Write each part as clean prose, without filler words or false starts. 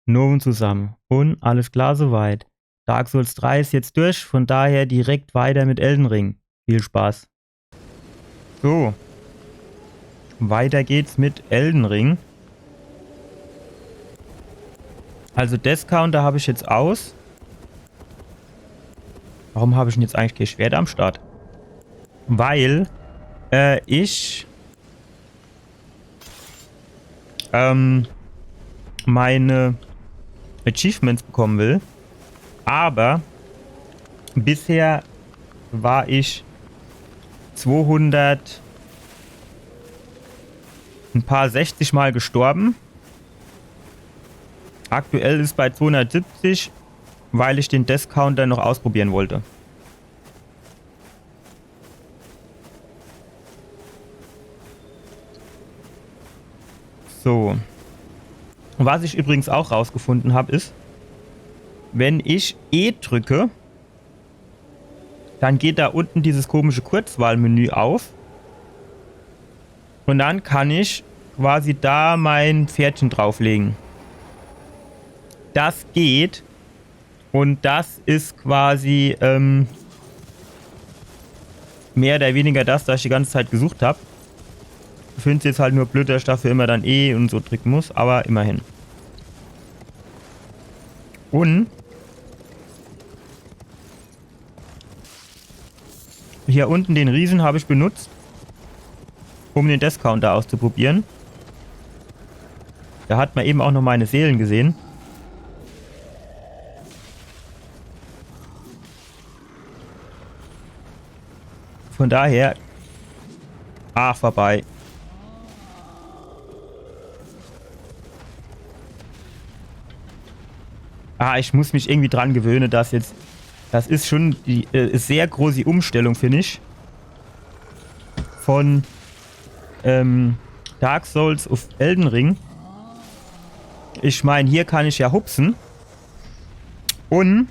Nomen zusammen. Und alles klar soweit. Dark Souls 3 ist jetzt durch, von daher direkt weiter mit Elden Ring. Viel Spaß. So. Weiter geht's mit Elden Ring. Also Death Counter habe ich jetzt aus. Warum habe ich denn jetzt eigentlich kein Schwert am Start? Weil ich meine Achievements bekommen will. Aber bisher war ich 200 ein paar 60 Mal gestorben. Aktuell ist bei 270, weil ich den Death Counter noch ausprobieren wollte. So. Was ich übrigens auch rausgefunden habe, ist, wenn ich E drücke, dann geht da unten dieses komische Kurzwahlmenü auf. Und dann kann ich quasi da mein Pferdchen drauflegen. Das geht. Und das ist quasi mehr oder weniger das, was ich die ganze Zeit gesucht habe. Ich finde es jetzt halt nur blöd, dass ich dafür immer dann E und so drücken muss, aber immerhin. Und hier unten den Riesen habe ich benutzt, um den Death Counter auszuprobieren. Da hat man eben auch noch meine Seelen gesehen. Von daher... Ach, vorbei. Ich muss mich irgendwie dran gewöhnen, dass jetzt... Das ist schon die sehr große Umstellung, finde ich. Von Dark Souls auf Elden Ring. Ich meine, hier kann ich ja hupsen. Und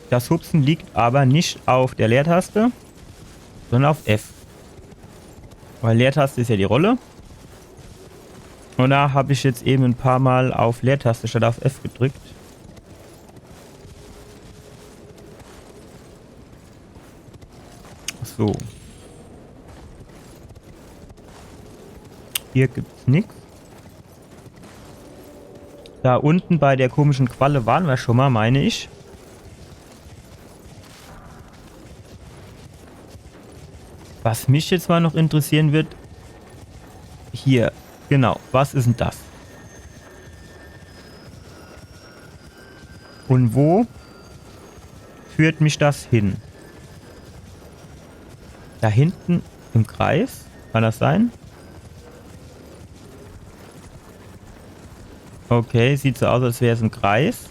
das Hupsen liegt aber nicht auf der Leertaste, sondern auf F. Weil Leertaste ist ja die Rolle. Und da habe ich jetzt eben ein paar Mal auf Leertaste statt auf F gedrückt. So. Hier gibt's nichts. Da unten bei der komischen Qualle waren wir schon mal, meine ich. Was mich jetzt mal noch interessieren wird. Hier. Genau. Was ist denn das? Und wo führt mich das hin? Da hinten im Kreis? Kann das sein? Okay, sieht so aus, als wäre es ein Kreis.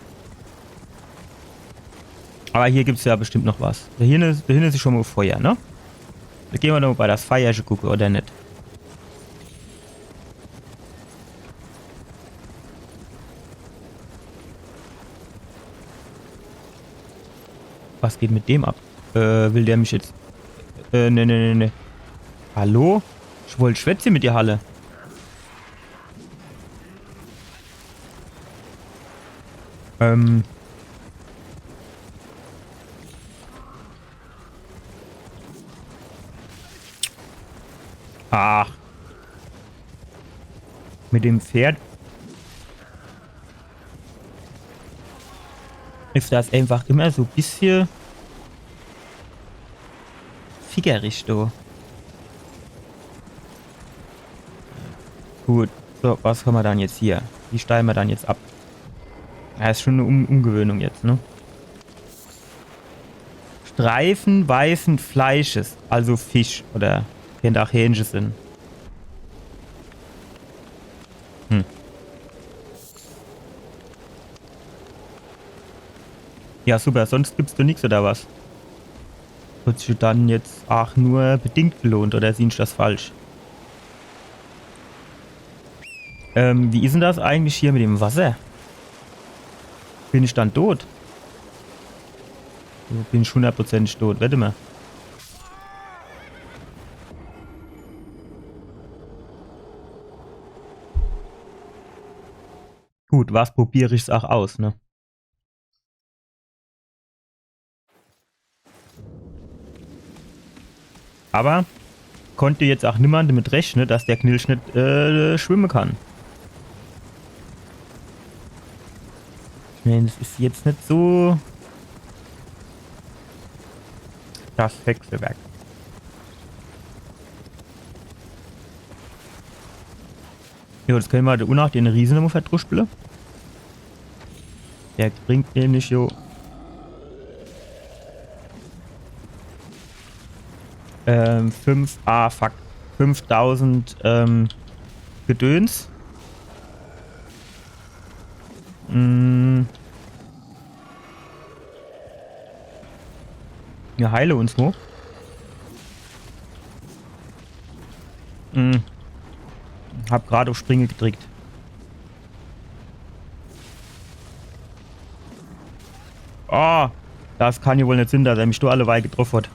Aber hier gibt es ja bestimmt noch was. Da hinten ist schon mal Feuer, ne? Da gehen wir doch mal bei das Feuer gucken, oder nicht? Was geht mit dem ab? Will der mich jetzt... ne. Hallo? Ich wollte schwätzen mit der Halle. Ach. Mit dem Pferd ist das einfach immer so ein bisschen figgerig, du. Gut, so, was können wir dann jetzt hier? Wie steigen wir dann jetzt ab? Ja, ist schon eine Umgewöhnung jetzt, ne? Streifen weißen Fleisches, also Fisch oder könnte auch Hähnchen sind. Ja, super, sonst gibt's doch nichts oder was? Wird sich dann jetzt auch nur bedingt gelohnt oder sehe ich das falsch? Wie ist denn das eigentlich hier mit dem Wasser? Bin ich dann tot? Bin ich 100% tot, wette mal. Gut, was probiere ich's auch aus, ne? Aber konnte jetzt auch niemand damit rechnen, dass der Knilch nicht schwimmen kann. Ich meine, das ist jetzt nicht so das Hexenwerk. Jo, das können wir da auch den Riesen immer verdruspeln. Der bringt nämlich jo 5000 Gedöns. Wir heile uns hoch. Hab gerade auf Springe gedrückt. Oh, das kann ja wohl nicht sein, dass er mich da alle Weile getroffen hat.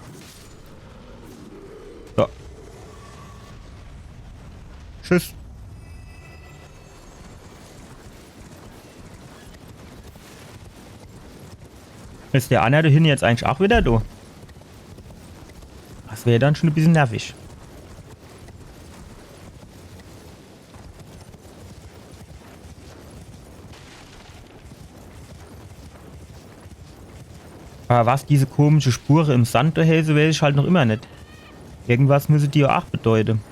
So. Tschüss. Ist der Anna da hinten jetzt eigentlich auch wieder da? Das wäre dann schon ein bisschen nervig. Aber was diese komische Spur im Sand da hält, weiß ich halt noch immer nicht. Irgendwas müsse die ja auch bedeuten.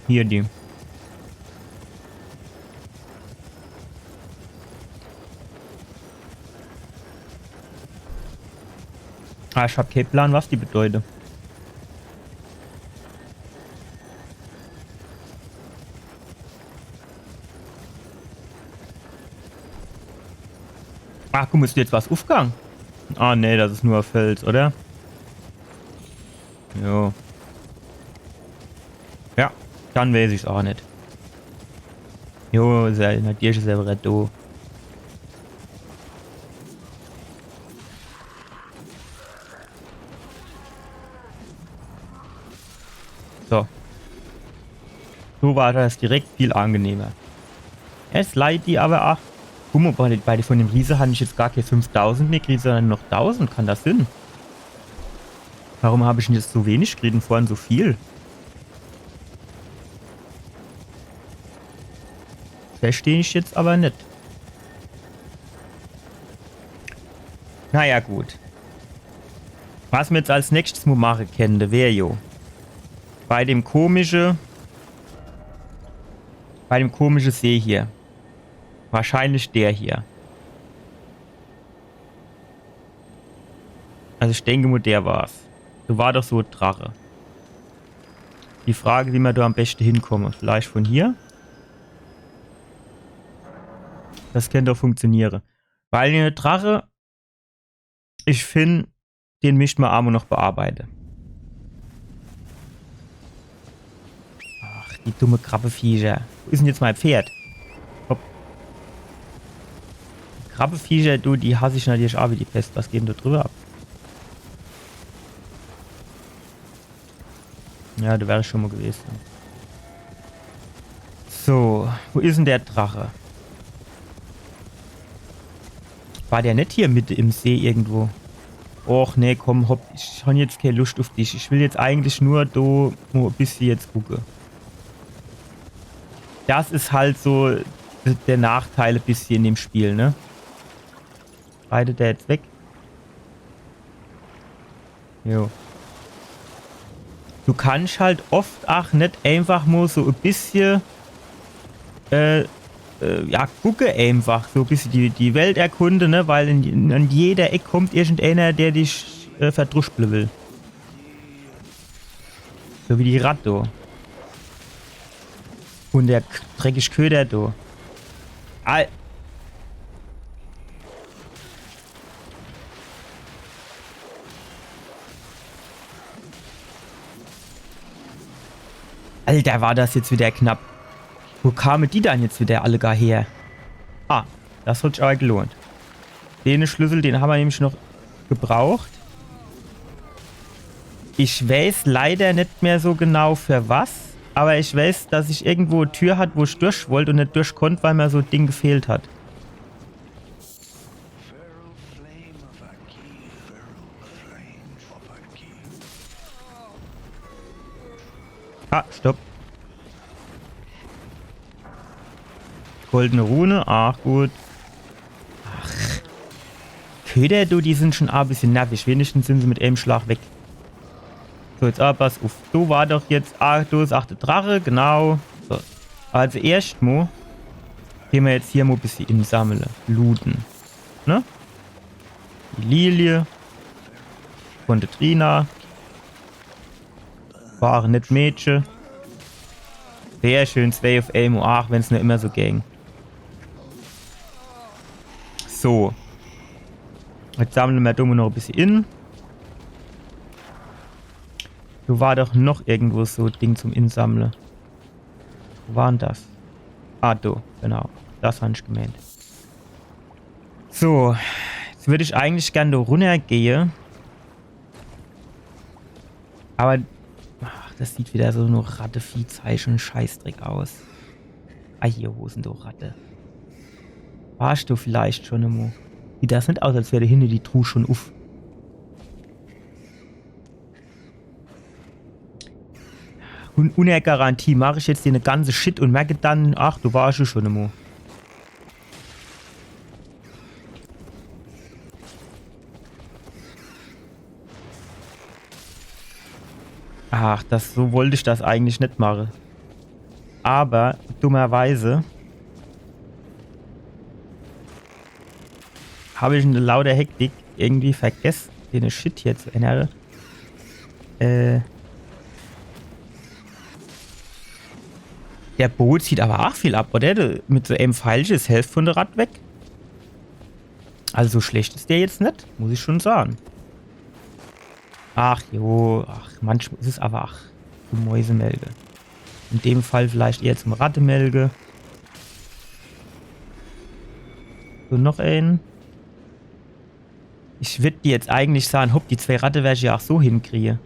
Hier die. Ah, ich hab keinen Plan, was die bedeuten. Ach, guck mal, ist jetzt was aufgegangen? Ah, nee, das ist nur Fels, oder? Jo. Ja, dann weiß ich's auch nicht. Jo, natürlich ist er da. So. So war das direkt viel angenehmer. Es leid die aber auch. Guck mal, bei von dem Riese hatte ich jetzt gar keine 5000 mehr gekriegt, sondern noch 1000. Kann das Sinn? Warum habe ich denn jetzt so wenig gekriegt und vorhin so viel? Verstehe ich jetzt aber nicht. Naja, gut. Was wir jetzt als nächstes mal machen können, wäre jo. Bei dem komischen See hier. Wahrscheinlich der hier. Also ich denke mal, der war's. So war doch so ein Drache. Die Frage, wie wir da am besten hinkommen. Vielleicht von hier? Das könnte doch funktionieren. Weil der Drache, ich finde, den möchte man aber noch bearbeiten. Ach, die dumme Krabbeviecher. Wo ist denn jetzt mein Pferd? Hopp. Krabbeviecher, du, die hasse ich natürlich auch wie die Pest. Was geht denn da drüber ab? Ja, da wäre ich schon mal gewesen. So, wo ist denn der Drache? War der nicht hier Mitte im See irgendwo? Och, nee, komm, hopp, ich habe jetzt keine Lust auf dich. Ich will jetzt eigentlich nur da mal ein bisschen jetzt gucken. Das ist halt so der Nachteil ein bisschen in dem Spiel, ne? Reitet der jetzt weg? Jo. Du kannst halt oft auch nicht einfach mal so ein bisschen ja, gucke einfach so ein bisschen die Welt erkunden, ne? Weil an jeder Ecke kommt irgendeiner, der dich verdruspeln will. So wie die Ratte. Und der dreckige Köder da. Alter, war das jetzt wieder knapp. Wo kamen die dann jetzt wieder alle gar her? Ah, das hat sich aber gelohnt. Den Schlüssel, den haben wir nämlich noch gebraucht. Ich weiß leider nicht mehr so genau für was. Aber ich weiß, dass ich irgendwo eine Tür hat, wo ich durch wollte und nicht durch konnte, weil mir so ein Ding gefehlt hat. Ah, stopp. Goldene Rune, ach gut. Ach. Köder, du, die sind schon ein bisschen nervig. Wenigstens sind sie mit einem Schlag weg. So, jetzt aber pass auf. Du war doch jetzt. Ah, du ist 8. Drache, genau. So. Also erstmal gehen wir jetzt hier mal ein bisschen insammeln. Looten. Ne? Die Lilie. Von der Trina. Waren nicht Mädchen. Sehr schön, 2 auf Elmo. Ach, wenn es nur immer so ging. So. Jetzt sammeln wir dumm noch ein bisschen in. Du war doch noch irgendwo so ein Ding zum Insammeln. Wo war denn das? Ah, du, genau. Das habe ich gemeint. So. Jetzt würde ich eigentlich gerne da runtergehen. Aber ach, das sieht wieder so nur Ratteviehzeichen Scheißdreck aus. Ah, hier Hosen, du Ratte. Warst du vielleicht schon immer? Sieht das nicht aus, als wäre hinten die Truhe schon uff. Ohne Garantie mache ich jetzt dir eine ganze Shit und merke dann, ach, du warst ja schon immer. Ach, so wollte ich das eigentlich nicht machen. Aber, dummerweise, habe ich in lauter Hektik irgendwie vergessen, den Shit hier zu ändern. Der Boot zieht aber auch viel ab, oder? Mit so einem Pfeilchen ist Hälfte von der Rad weg. Also so schlecht ist der jetzt nicht, muss ich schon sagen. Ach jo, ach, manchmal ist es aber ach, du Mäusemelge. In dem Fall vielleicht eher zum Rattemelge. So, noch einen. Ich würde dir jetzt eigentlich sagen, hopp, die 2 Ratte werde ich ja auch so hinkriege.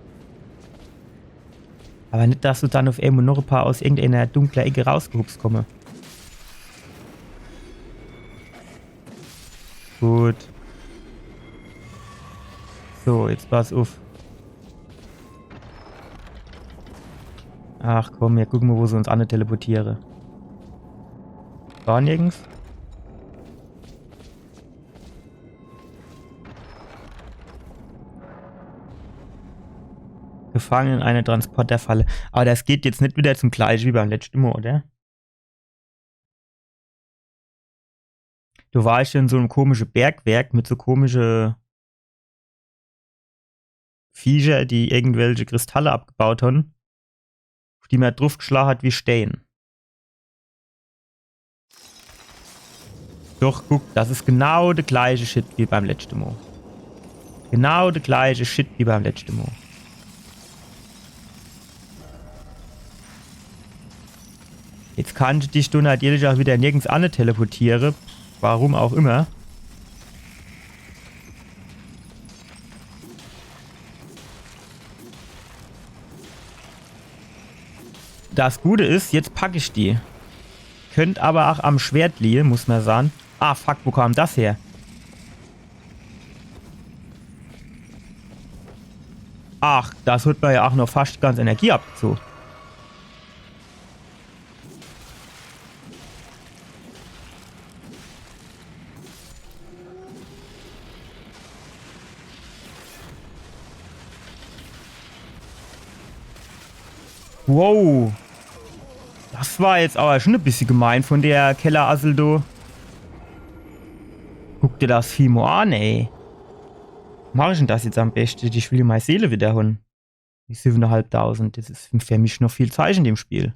Aber nicht, dass du dann auf einmal noch ein paar aus irgendeiner dunkler Ecke rausgehupst komme. Gut. So, jetzt pass auf. Ach komm, wir gucken mal, wo sie uns alle teleportiere. War nirgends? Gefangen in einer Transporterfalle. Aber das geht jetzt nicht wieder zum gleichen wie beim letzten Mal, oder? Du warst ja in so einem komischen Bergwerk mit so komischen Viecher, die irgendwelche Kristalle abgebaut haben, auf die man draufgeschlagen hat wie Stein. Doch, guck, das ist genau der gleiche Shit wie beim letzten Mal. Genau der gleiche Shit wie beim letzten Mal. Jetzt kann ich dich natürlich auch wieder nirgends an teleportieren. Warum auch immer. Das Gute ist, jetzt packe ich die. Könnt aber auch am Schwert liegen, muss man sagen. Ah, fuck, wo kam das her? Ach, das wird mir ja auch noch fast ganz Energie abgezogen. Wow. Das war jetzt aber schon ein bisschen gemein von der Kellerassel. Guck dir das Vieh mal an, ey. Mach ich denn das jetzt am besten? Ich will meine Seele wiederholen. Die 7.500. Das ist für mich noch viel Zeichen in dem Spiel.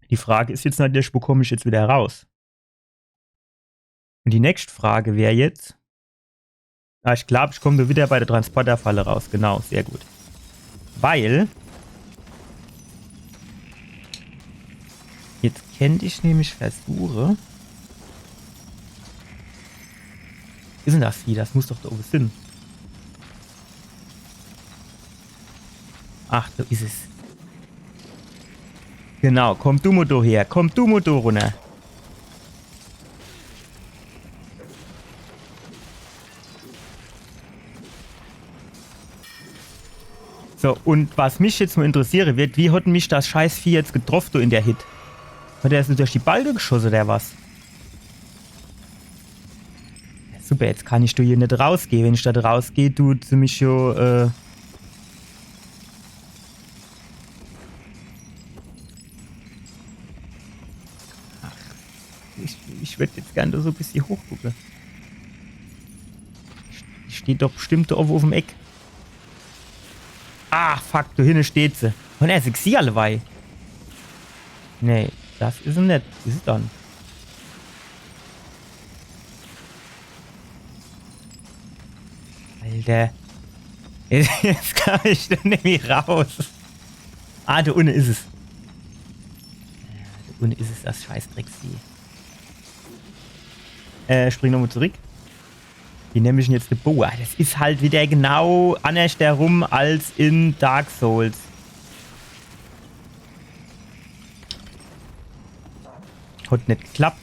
Die Frage ist jetzt natürlich, wo komme ich jetzt wieder raus? Und die nächste Frage wäre jetzt. Ah, ich glaube, ich komme wieder bei der Transporterfalle raus. Genau, sehr gut. Weil könnte ich nämlich versuchen. Ist denn das Vieh? Das muss doch da oben sein. Ach, da ist es. Genau, komm du mal da her. Komm du mal da runter. So, und was mich jetzt mal interessieren wird, wie hat mich das Scheißvieh jetzt getroffen du in der Hit? Hat er jetzt durch die Balke geschossen oder was? Ja, super, jetzt kann ich da hier nicht rausgehen. Wenn ich da rausgehe, tut sie mich ja, ich würde jetzt gerne da so ein bisschen hochgucken. Die steht doch bestimmt da oben auf dem Eck. Ah, fuck, da hinten steht sie. Und er ist sie alle wei. Nee, das ist sie nicht. Ist sie dann. Alter. Jetzt kann ich da nämlich raus. Ah, da unten ist es. Ja, da unten ist es, das Scheißdrecksvieh. Spring nochmal zurück. Die nehme ich jetzt eine Boa. Das ist halt wieder genau anders herum als in Dark Souls. Hat nicht geklappt.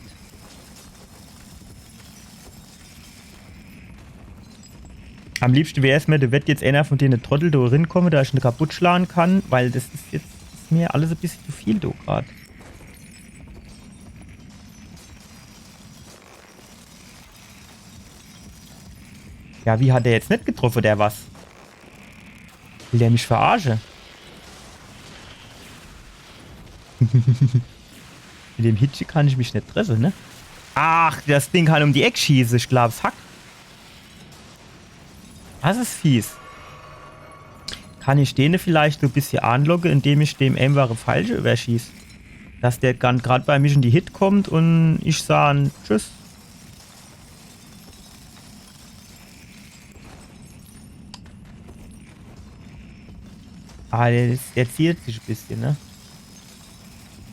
Am liebsten wäre es mir, da wird jetzt einer von denen Trottel da rinkommen, da ich ihn kaputt schlagen kann, weil das ist jetzt ist mir alles ein bisschen zu viel da gerade. Ja, wie hat der jetzt nicht getroffen, der was? Will der mich verarschen? Mit dem Hitche kann ich mich nicht treffen, ne? Ach, das Ding kann um die Ecke schießen. Ich glaube, es hackt. Das ist fies. Kann ich den vielleicht so ein bisschen anloggen, indem ich dem einfach falsche überschieße? Dass der gerade bei mir in die Hit kommt und ich sage Tschüss. Ah, der ziert sich ein bisschen, ne?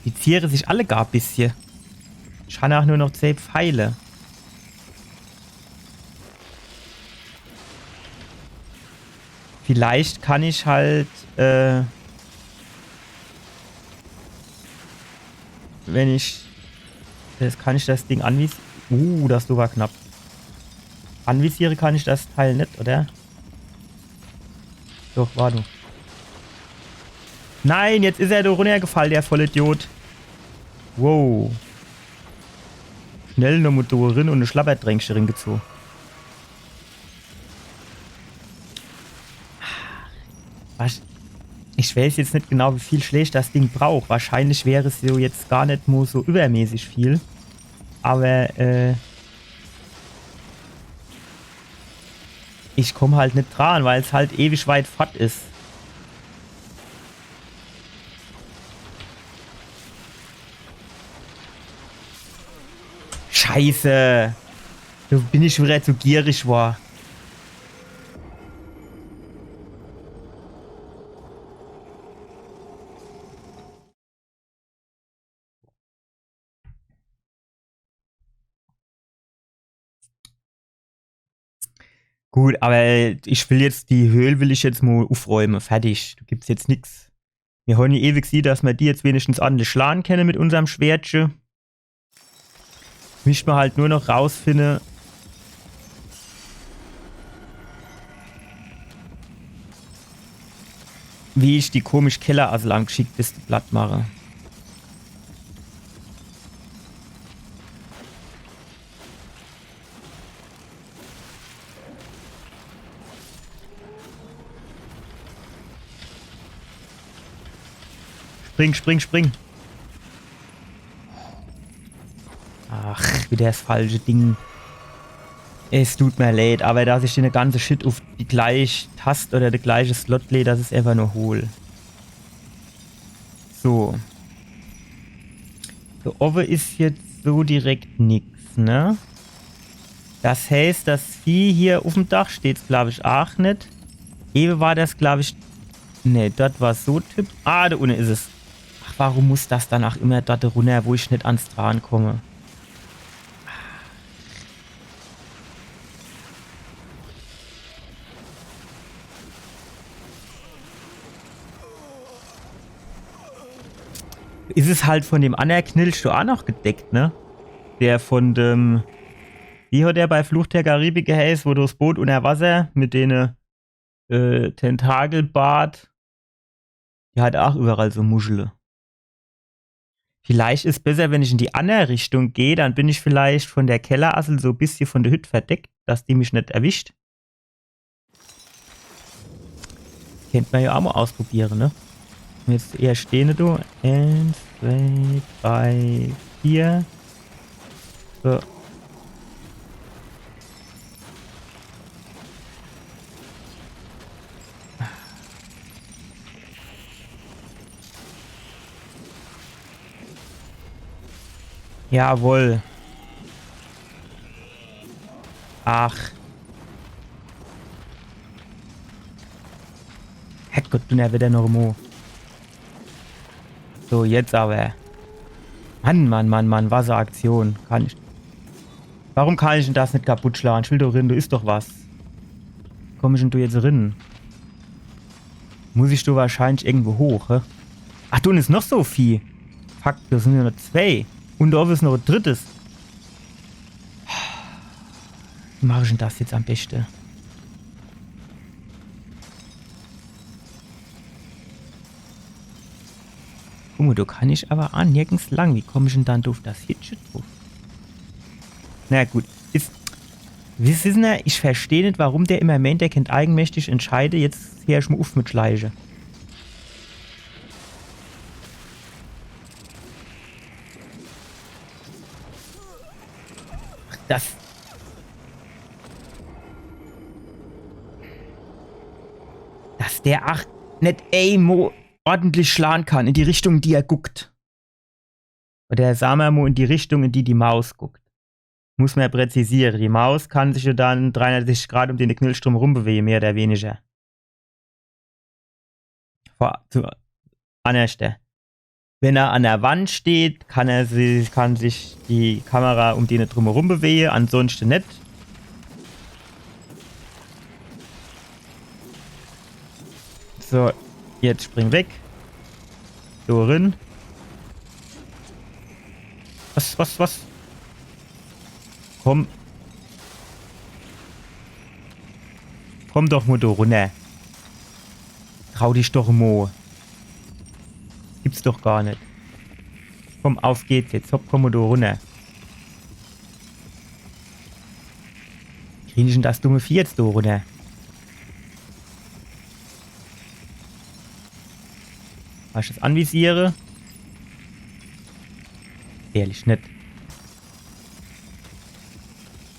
Die zieren sich alle gar ein bisschen. Ich habe auch nur noch 10 Pfeile. Vielleicht kann ich halt, wenn ich, kann ich das Ding anvisieren. Das war knapp. Anvisiere kann ich das Teil nicht, oder? Doch, warte. Nein, jetzt ist er da runtergefallen, der Vollidiot. Wow. Schnell eine Motorin und eine Schlapperdrängscherin gezogen. Ich weiß jetzt nicht genau, wie viel Schläge das Ding braucht. Wahrscheinlich wäre es so jetzt gar nicht nur so übermäßig viel. Aber, ich komme halt nicht dran, weil es halt ewig weit fort ist. Scheiße. Da bin ich wieder zu gierig war. Gut, aber ich will jetzt, die Höhle will ich jetzt mal aufräumen. Fertig. Da gibt's jetzt nichts. Wir haben ja ewig sie, dass wir die jetzt wenigstens ordentlich schlagen können mit unserem Schwertchen. Müssen wir halt nur noch rausfinden, wie ich die komisch Kellerassel angeschickteste platt mache. Spring, spring, spring. Ach, wieder das falsche Ding. Es tut mir leid, aber dass ich den ganze Shit auf die gleiche Taste oder die gleiche Slot lege, das ist einfach nur hohl. So. So, oben ist jetzt so direkt nichts, ne? Das heißt, das Vieh hier auf dem Dach steht, glaube ich, auch nicht. Eben war das, glaube ich... Ne, das war so Typ. Ah, da unten ist es. Ach, warum muss das danach immer dort runter, wo ich nicht ans Dran komme? Ist es halt von dem anderen Knilch auch noch gedeckt, ne? Der von dem... Wie hat der bei Fluch der Karibik geheißen, wo das Boot unter Wasser mit den Tentakelbart... Die hat auch überall so Muschel. Vielleicht ist es besser, wenn ich in die andere Richtung gehe, dann bin ich vielleicht von der Kellerassel so ein bisschen von der Hütte verdeckt, dass die mich nicht erwischt. Kennt man ja auch mal ausprobieren, ne? Jetzt eher stehen, du. 1, 2, 3, 4. So. Jawohl. Ach. Herrgott, bin ja wieder noch Mo. So, jetzt aber. Mann, Wasseraktion. Kann ich. Warum kann ich denn das nicht kaputt schlagen? Ich will doch rein, du isst doch was. Komm ich denn du jetzt rein? Muss ich du wahrscheinlich irgendwo hoch, hä? Ach, du, und ist noch so viel. Fuck, das sind ja noch 2. Und da ist noch ein drittes. Wie mache ich denn das jetzt am besten? Guck mal, da kann ich aber auch nirgends lang. Wie komme ich denn dann auf das Hitche drauf? Na gut, wissen Sie, ich verstehe nicht, warum der immer meint, der kennt eigenmächtig entscheide. Jetzt hör ich mal auf mit Schleiche. Das. Dass der ach nicht ordentlich schlagen kann in die Richtung, in die er guckt. Oder sagen wir mal in die Richtung, in die die Maus guckt. Muss man ja präzisieren. Die Maus kann sich ja dann 360 Grad um den Knüllstrom rumbewegen, mehr oder weniger. Wenn er an der Wand steht, kann sich die Kamera um den drumherum bewegen, ansonsten nicht. So, jetzt spring weg. So rein. Was? Komm. Komm doch mal da runter. Trau dich doch mal. Gibt's doch gar nicht. Komm, auf geht's jetzt. Hopp, komm mal da runter. Krieg ich denn das dumme Vieh jetzt da runter? Was ich das anvisiere? Ehrlich nicht.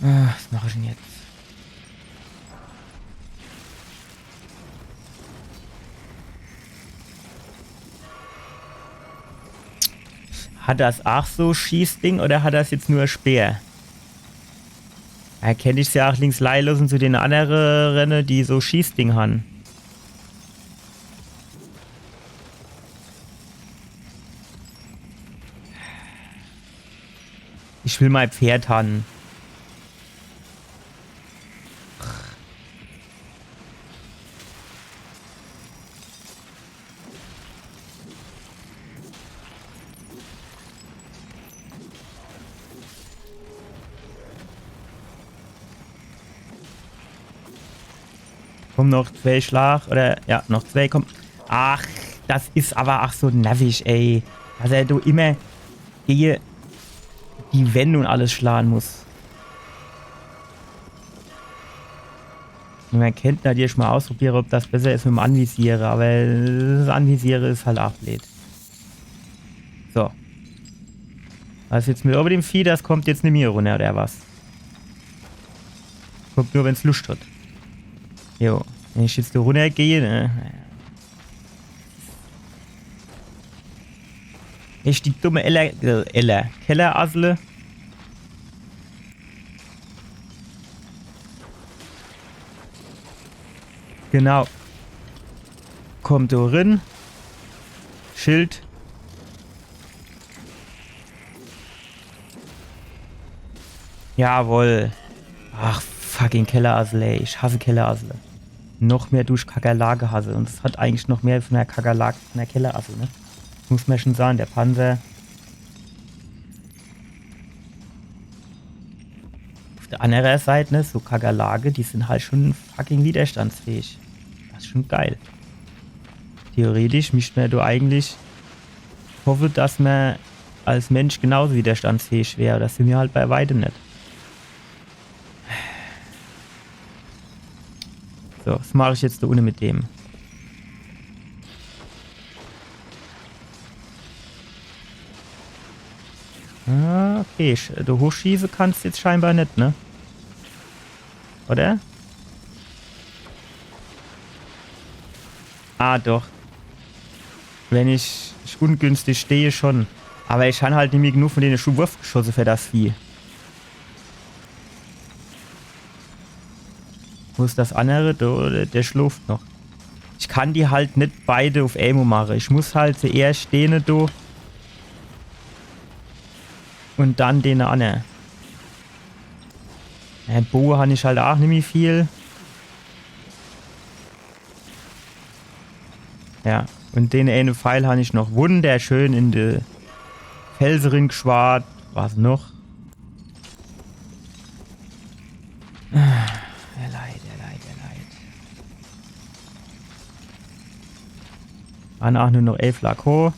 Was mache ich denn jetzt? Hat das auch so Schießding oder hat das jetzt nur Speer? Erkenne ich ja auch links leihlosen zu den anderen Rennen, die so Schießding haben. Ich will mein Pferd haben. Komm, noch 2 Schlag. Oder, ja, noch 2, komm. Ach, das ist aber auch so nervig, ey. Dass er du immer die Wände und alles schlagen muss. Man kennt natürlich mal ausprobieren, ob das besser ist mit dem Anvisiere. Aber das Anvisiere ist halt auch blöd. So. Was jetzt mit über dem Vieh, das kommt jetzt nicht mehr runter, oder was? Kommt nur, wenn es Lust hat. Jo, wenn ich jetzt da runtergehe, ne? Ich die dumme Kellerassel. Genau. Kommt da rein. Schild. Jawohl. Ach, fucking Kellerassel, ey. Ich hasse Kellerassel. Noch mehr durch Kakerlake hasse. Und es hat eigentlich noch mehr von der Kakerlake, von der Kellerassel, ne? Muss man schon sagen, der Panzer. Auf der anderen Seite, ne, so Kakerlake, die sind halt schon fucking widerstandsfähig. Das ist schon geil. Theoretisch müsste man da eigentlich hoffen, dass man als Mensch genauso widerstandsfähig wäre. Das sind wir halt bei weitem nicht. So, was mache ich jetzt da unten mit dem? Ah, okay, du hochschießen kannst jetzt scheinbar nicht, ne? Oder? Ah, doch. Wenn ich ungünstig stehe, schon. Aber ich habe halt nicht mehr genug von den Wurfgeschossen für das Vieh. Wo ist das andere? Der schläft noch. Ich kann die halt nicht beide auf Aimo machen. Ich muss halt zuerst stehen da. Und dann den anderen. Bow habe ich halt auch nicht mehr viel. Ja. Und den einen Pfeil habe ich noch wunderschön in den Felsenring geschwart. Was noch? Er leid. Waren auch nur noch 11 Lako.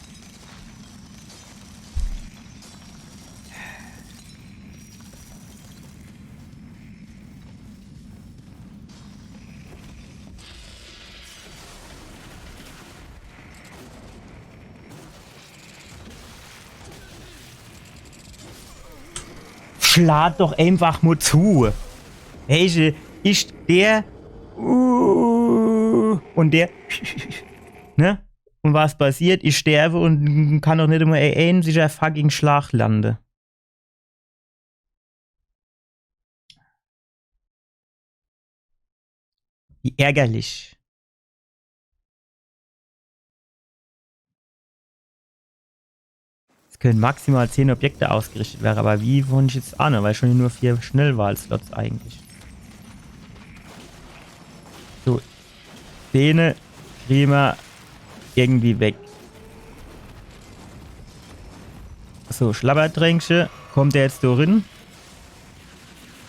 Schlag doch einfach mal zu. Welche ist der? Und der. Ne? Und was passiert? Ich sterbe und kann doch nicht immer ein sicher fucking Schlag landen. Wie ärgerlich. Es können maximal 10 Objekte ausgerichtet werden, aber wie wollte ich jetzt ahnen? Weil schon nur 4 Schnellwahlslots eigentlich. So. Den kriegen wir irgendwie weg. So, Schlabberdrängsche. Kommt der jetzt drin?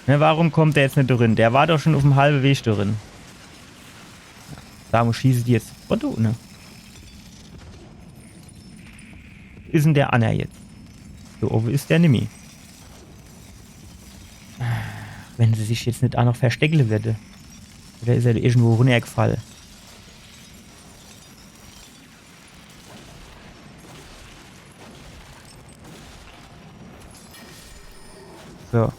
Ne, warum kommt der jetzt nicht drin? Der war doch schon auf dem halben Weg drin. Da muss schieße die jetzt. Otto, ne? Ist denn der Anna jetzt? So, wo ist der Nimi? Wenn sie sich jetzt nicht auch noch verstecken würde. Oder ist er irgendwo runtergefallen? So.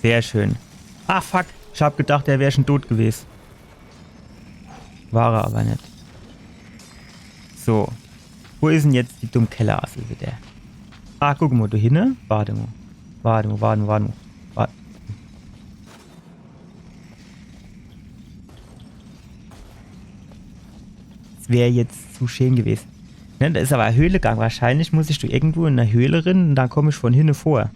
Sehr schön. Ah, fuck. Ich hab gedacht, der wäre schon tot gewesen. War er aber nicht. So. Wo ist denn jetzt die dumme Kellerassel wieder? Ah, guck mal, du hinne. Warte mal. Das wäre jetzt zu schön gewesen. Ne, da ist aber ein Höhlegang. Wahrscheinlich muss ich du irgendwo in der Höhle rein und dann komme ich von hinne vor.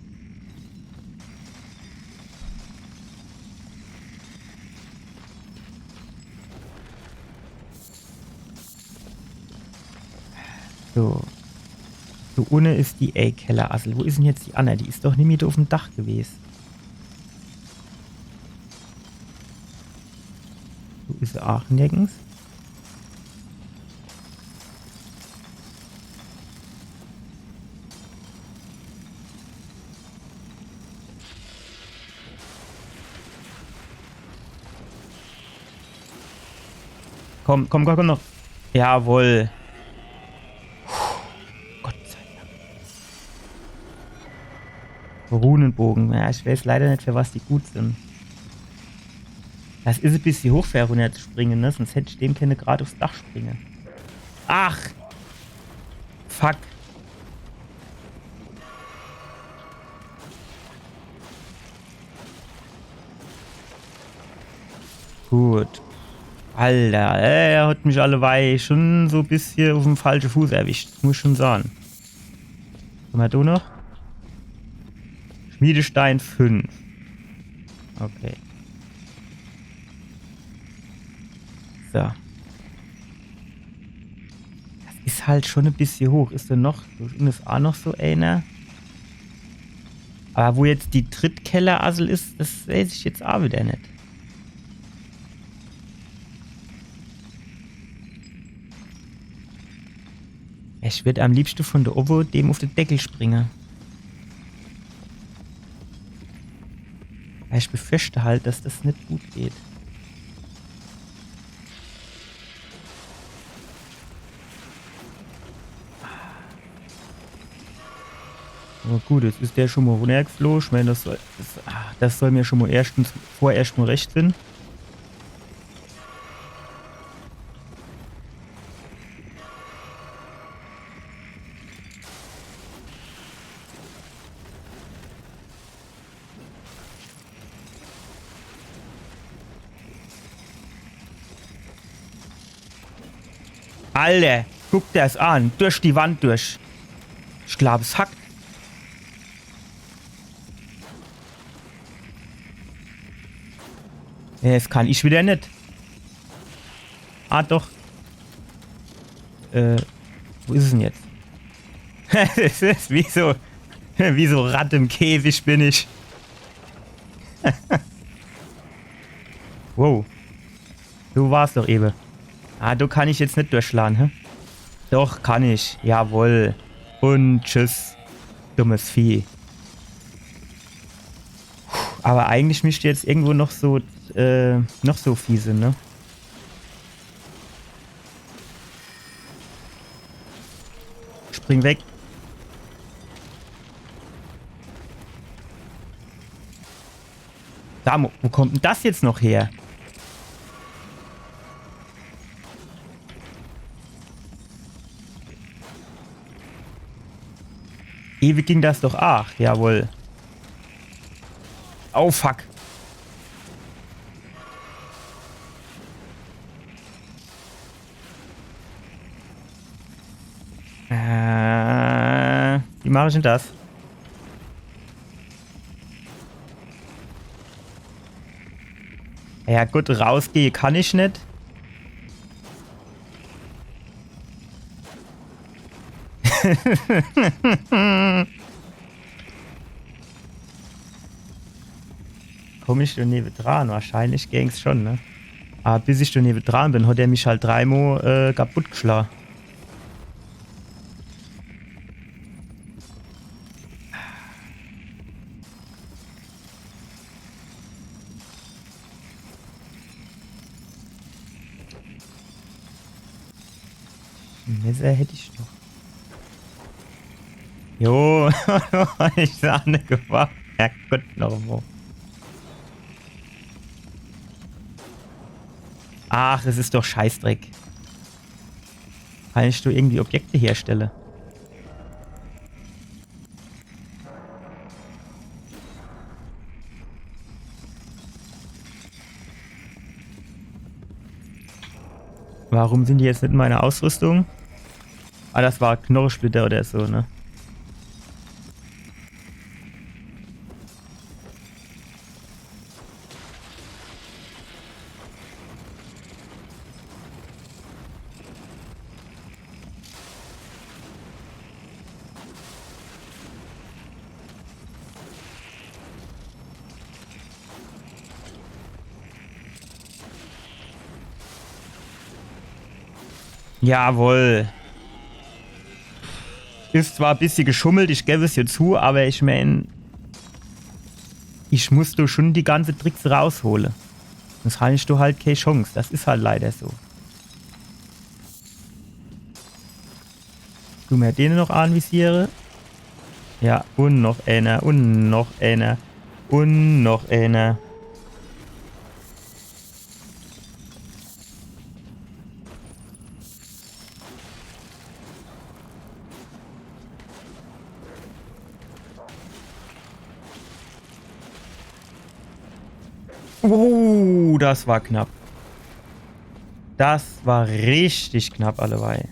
So. So unten ist die Kellerassel. Wo ist denn jetzt die Anna? Die ist doch nicht mehr auf dem Dach gewesen. So ist sie auch nirgends. Komm noch. Jawohl. Gott sei Dank. Runenbogen. Ja, ich weiß leider nicht, für was die gut sind. Das ist ein bisschen hoch für runter zu springen, ne? Sonst hätte ich dem keine gerade aufs Dach springen. Ach! Fuck. Gut. Alter, er hat mich allebei schon so ein bisschen auf dem falschen Fuß erwischt. Das muss ich schon sagen. Was haben wir da noch? Schmiedestein 5. Okay. So. Das ist halt schon ein bisschen hoch. Ist da noch, da ist auch noch so einer. Aber wo jetzt die Drittkellerassel ist, das weiß ich jetzt auch wieder nicht. Ich würde am liebsten von der Ovo dem auf den Deckel springen. Ich befürchte halt, dass das nicht gut geht. Aber gut, jetzt ist der schon mal runtergeflogen. Ich meine, das soll mir schon mal vorerst mal recht sein. Alter, guck dir das an. Durch die Wand durch. Ich glaube, es hackt. Das kann ich wieder nicht. Ah, doch. Wo ist es denn jetzt? Das ist wie so Rad im Käfig bin ich. Wow. Du warst doch eben. Ah, du kann ich jetzt nicht durchschlagen, hä? Doch, kann ich. Jawohl. Und tschüss. Dummes Vieh. Aber eigentlich müsste jetzt irgendwo noch so fiese, ne? Spring weg. Damo, wo kommt denn das jetzt noch her? Ewig ging das doch. Ach, jawohl. Oh, fuck. Wie mache ich denn das? Ja gut, rausgehe kann ich nicht. Komme ich da neben dran? Wahrscheinlich ging's schon, ne? Aber bis ich da neben dran bin, hat er mich halt dreimal kaputt geschlagen. Ein Messer hätte ich noch. Jo, ich sah eine Gefahr. Ja Gott, noch wo. Ach, es ist doch Scheißdreck. Kann ich du irgendwie Objekte herstelle? Warum sind die jetzt nicht in meiner Ausrüstung? Ah, das war Knorrsplitter oder so, ne? Jawohl. Ist zwar ein bisschen geschummelt, ich gebe es dir zu, aber ich meine, ich muss doch schon die ganzen Tricks rausholen. Sonst habe ich doch halt keine Chance. Das ist halt leider so. Du mir den noch anvisiere. Ja, und noch einer, und noch einer, und noch einer. Das war knapp. Das war richtig knapp allebei.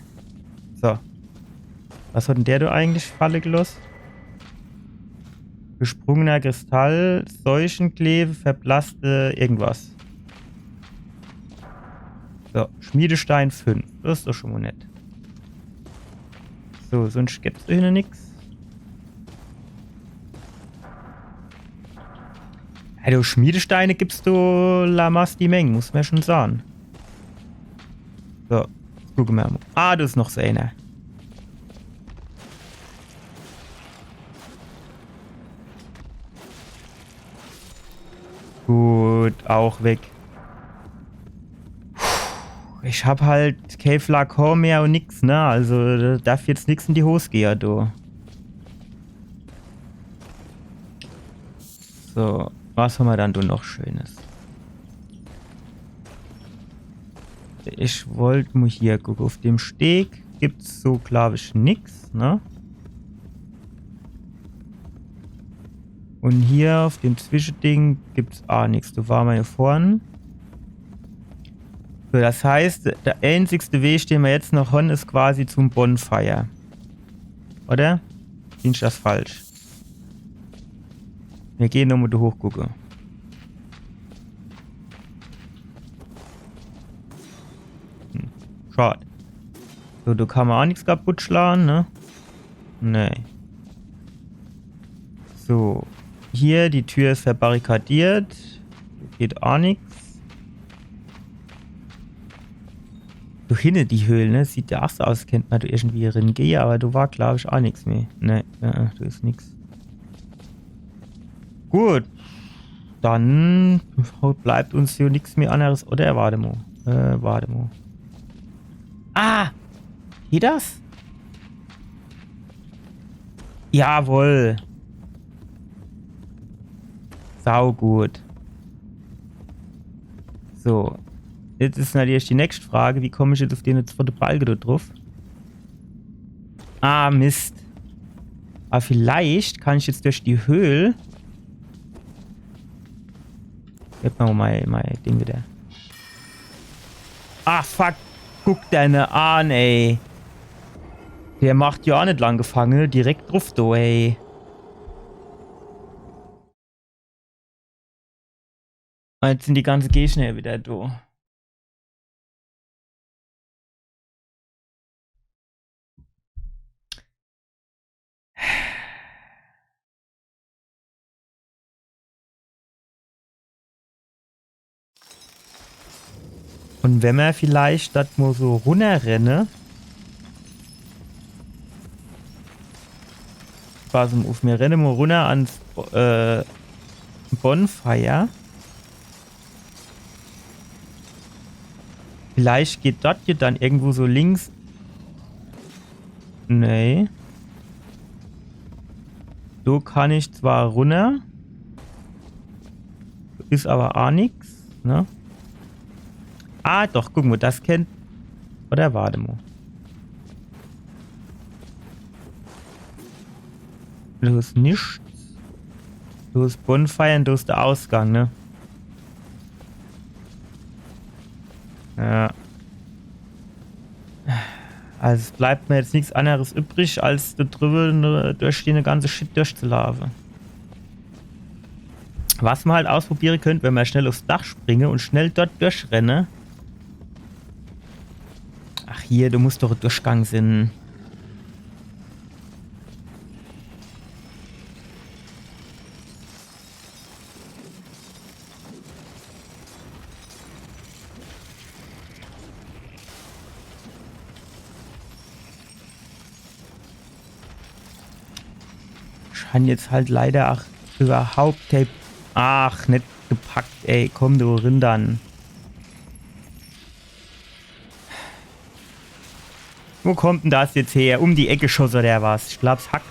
So. Was hat denn der du eigentlich Falle gelost? Gesprungener Kristall, Seuchenkleve, verblasste irgendwas. So, Schmiedestein 5. Das ist doch schon mal nett. So, sonst gibt's da hinten nix. Also Schmiedesteine gibst du Lamas die Menge, muss man schon sagen. So, gucken wir mal. Ah, das ist noch so einer. Gut, auch weg. Ich hab halt Cave Lacor mehr und nix, ne? Also da darf jetzt nix in die Hose gehen, du. So, was haben wir dann noch Schönes? Ich wollte mal hier gucken. Auf dem Steg gibt's so, glaube ich, nix, ne? Und hier auf dem Zwischending gibt's auch nichts. Da waren wir hier vorne. So, das heißt, der einzigste Weg, den wir jetzt noch haben, ist quasi zum Bonfire. Oder? Bin ich das falsch? Wir gehen nochmal da hochgucken. Schade. So, da kann man auch nichts kaputt schlagen, ne? Nee. So. Hier, die Tür ist verbarrikadiert. Geht auch nichts. Du hinne die Höhle, ne? Sieht ja auch so aus, kennt man du irgendwie reingehen, aber du war, glaube ich, auch nichts mehr. Ne, du ist nichts. Gut. Dann bleibt uns hier nichts mehr anderes. Oder warte mal. Warte mal. Ah! Geht das? Jawohl. Sau gut. So. Jetzt ist natürlich die nächste Frage. Wie komme ich jetzt auf den zweiten Balken da drauf? Ah, Mist. Aber vielleicht kann ich jetzt durch die Höhle... Gib mal mein Ding wieder. Ah, fuck. Guck deine an, ey. Der macht ja auch nicht lang gefangen. Direkt drauf, du, ey. Jetzt sind die ganzen Gegner wieder da. Und wenn wir vielleicht das mal so runterrennen. Quasi auf mir rennen mal runter ans Bonfire. Vielleicht geht das hier dann irgendwo so links. Nee. So kann ich zwar runter. Ist aber auch nichts, ne? Ah, doch, guck mal, das kennt. Oder warte mal. Du hast nichts. Du hast Bonfire und du hast der Ausgang, ne? Ja. Also es bleibt mir jetzt nichts anderes übrig, als da drüber durch die ganze Shit durchzulaufen. Was man halt ausprobieren könnte, wenn man schnell aufs Dach springe und schnell dort durchrenne. Ach hier, du musst doch ein Durchgang sein. Ich habe jetzt halt leider auch überhaupt Tape. Ach, nicht gepackt, ey. Komm, du Rindern. Wo kommt denn das jetzt her? Um die Ecke schoss oder was? Ich glaub's hackt.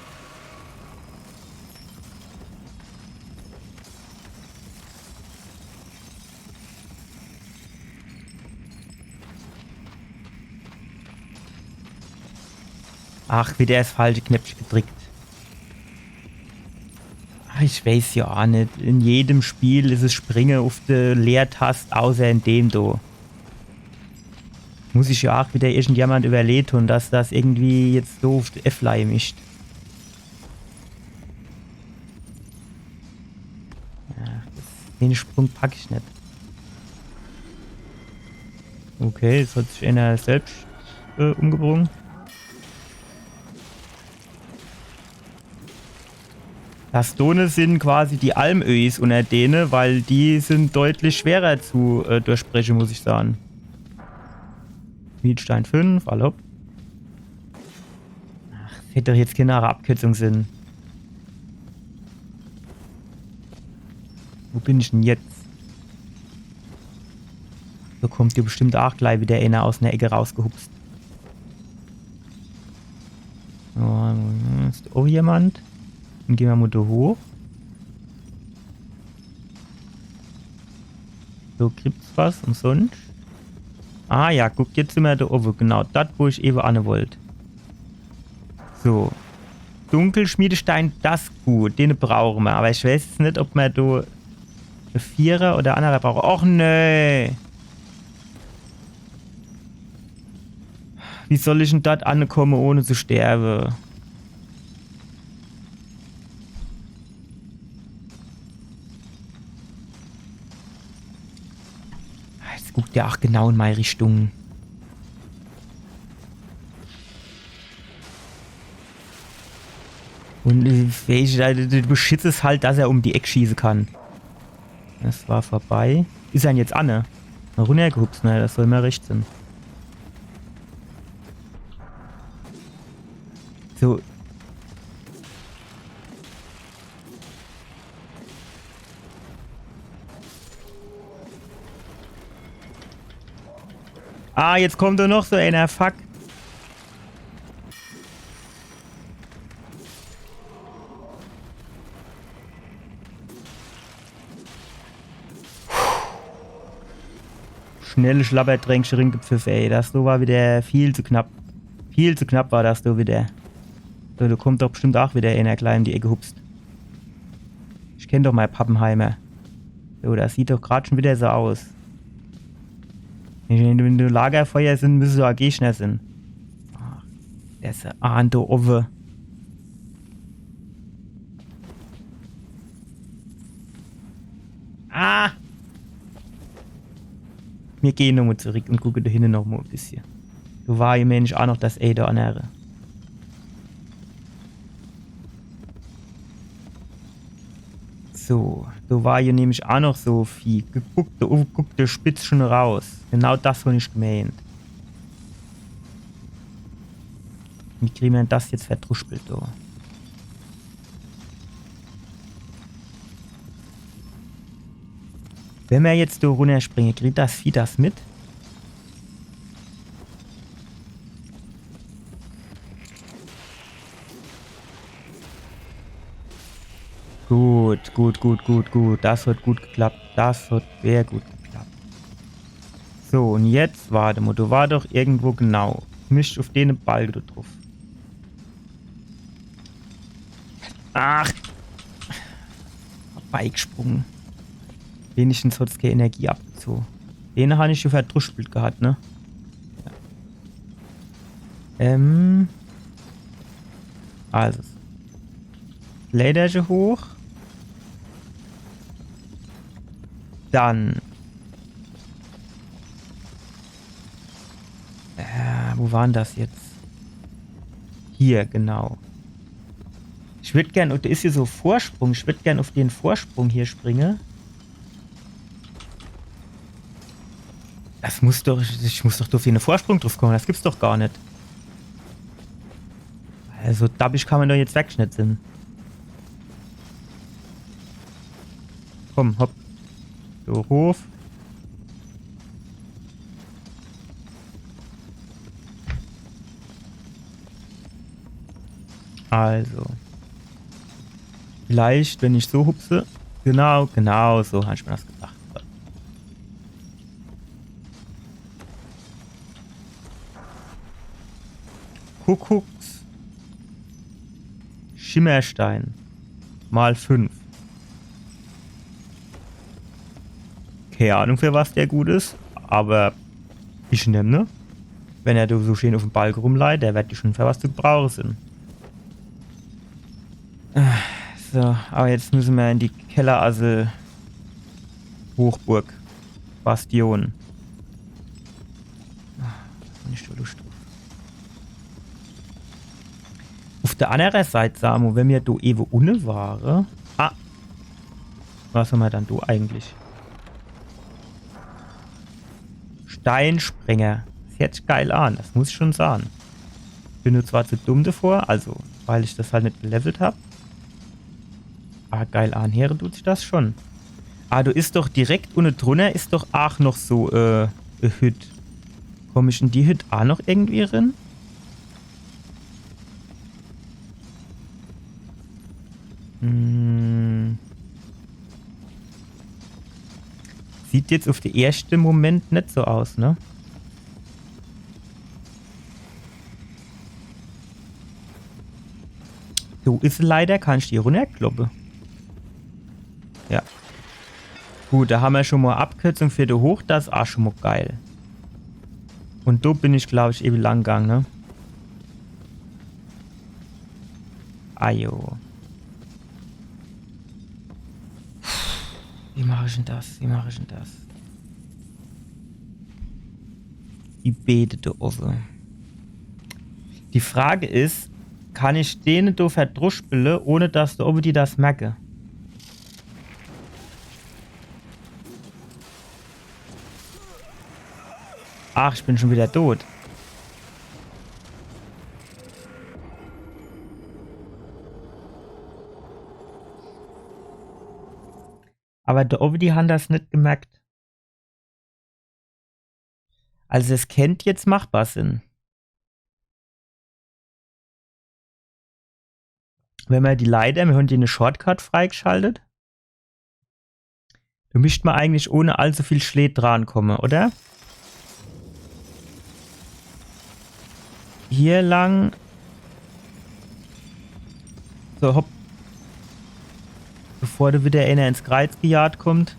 Ach, wie der das falsche Knöpfchen gedrückt. Ach, ich weiß ja auch nicht. In jedem Spiel ist es Springen auf der Leertaste, außer in dem da. Muss ich ja auch wieder irgendjemand überlegt und dass das irgendwie jetzt so auf die F-Line mischt. Ja, den Sprung packe ich nicht. Okay, jetzt hat sich einer selbst umgebrungen. Das Done sind quasi die Almöis unter denen, weil die sind deutlich schwerer zu durchbrechen, muss ich sagen. Mietstein 5, allop. Ach, das hätte doch jetzt keine Abkürzung Sinn. Wo bin ich denn jetzt? So kommt hier bestimmt auch gleich wieder einer aus einer Ecke rausgehupst. So, ist auch jemand. Dann gehen wir mal da hoch. So, gibt's was umsonst? Ah ja, guck, jetzt sind wir da oben. Genau, das, wo ich eben an wollte. So. Dunkelschmiedestein, das ist gut. Den brauchen wir. Aber ich weiß jetzt nicht, ob wir da eine Vierer oder andere brauchen. Och, nee. Wie soll ich denn dort ankommen, ohne zu sterben? Jetzt guckt der auch genau in meine Richtung. Und du beschützt halt, dass er um die Ecke schießen kann. Das war vorbei. Ist er jetzt Anne? Mal runtergehupst, ne? Das soll mir recht sein. So. Ah, jetzt kommt doch noch so einer. Fuck. Schnelle Schlapperdrängsche Ringgepfiff, ey. Das war wieder viel zu knapp. Viel zu knapp war das da wieder. So, da kommt doch bestimmt auch wieder einer klein in die Ecke hupst. Ich kenne doch mal Pappenheimer. So, das sieht doch gerade schon wieder so aus. Wenn du Lagerfeuer sind, müssen du AG schnell sein. Ach, der ist ein da oben. Ah! Wir gehen nochmal zurück und gucken da hinten nochmal ein bisschen. Da war ja Mensch auch noch das Ey da andere. So, da war ja nämlich auch noch so viel. Guckt der Spitz schon raus. Genau das habe ich gemeint. Wie kriegen wir das jetzt verdruspelt da? Wenn wir jetzt da runterspringen, kriegt das Vieh das mit? Gut. Das hat gut geklappt. Das hat sehr gut geklappt. So, und jetzt, warte mal, du war doch irgendwo genau. Mischt auf den Balg da drauf. Ach! Vorbeigesprungen. Wenigstens hat es keine Energie abgezogen. Den habe ich schon verdruspelt gehabt, ne? Ja. Also. Lederche hoch. Dann. Wo waren das jetzt? Hier, genau. Ich würde gern, da ist hier so Vorsprung. Ich würde gern auf den Vorsprung hier springen. Das muss doch, ich muss doch auf den Vorsprung drauf kommen. Das gibt's doch gar nicht. Also, dabei kann man doch jetzt wegschnitzen. Komm, hopp. So, Hof. Also. Vielleicht, wenn ich so hupse. Genau, so habe ich mir das gedacht. Kuckucks. Schimmerstein. Mal 5. Keine Ahnung, für was der gut ist. Aber ich nehme, ne? Wenn er so schön auf dem Balk rumleitet, der wird die schon für was zu gebrauchen sind. So, aber jetzt müssen wir in die Kellerassel Hochburg. Bastion. Nicht so lustig. Auf der anderen Seite, Samu, wenn wir da eben unten waren. Ah! Was haben wir dann da eigentlich? Steinsprenger. Das hört sich geil an, das muss ich schon sagen. Bin nur zwar zu dumm davor, also weil ich das halt nicht gelevelt habe. Aber geil anhören tut sich das schon. Ah, du ist doch direkt unten drunter, ist doch auch noch so, eine Hütte. Komm ich in die Hütte auch noch irgendwie rein? Sieht jetzt auf den ersten Moment nicht so aus, ne? So ist leider, kann ich die runterkloppen. Ja. Gut, da haben wir schon mal Abkürzung für die Hoch, das ist auch schon mal geil. Und da bin ich, glaube ich, eben lang gegangen, ne? Ajo. Wie mache ich denn das? Wie mache ich denn das? Die betete Offe. Die Frage ist, kann ich denen da verdruspeln, ohne dass der Obi die das merke? Ach, ich bin schon wieder tot. Aber der Obi hat das nicht gemerkt. Also es könnte jetzt machbar sein. Wenn wir die Leiter, wir haben die eine Shortcut freigeschaltet. Du müsst man eigentlich ohne allzu viel Schläd drankommen, oder? Hier lang. So, hopp. Bevor da wieder einer ins Kreuz gejagt kommt.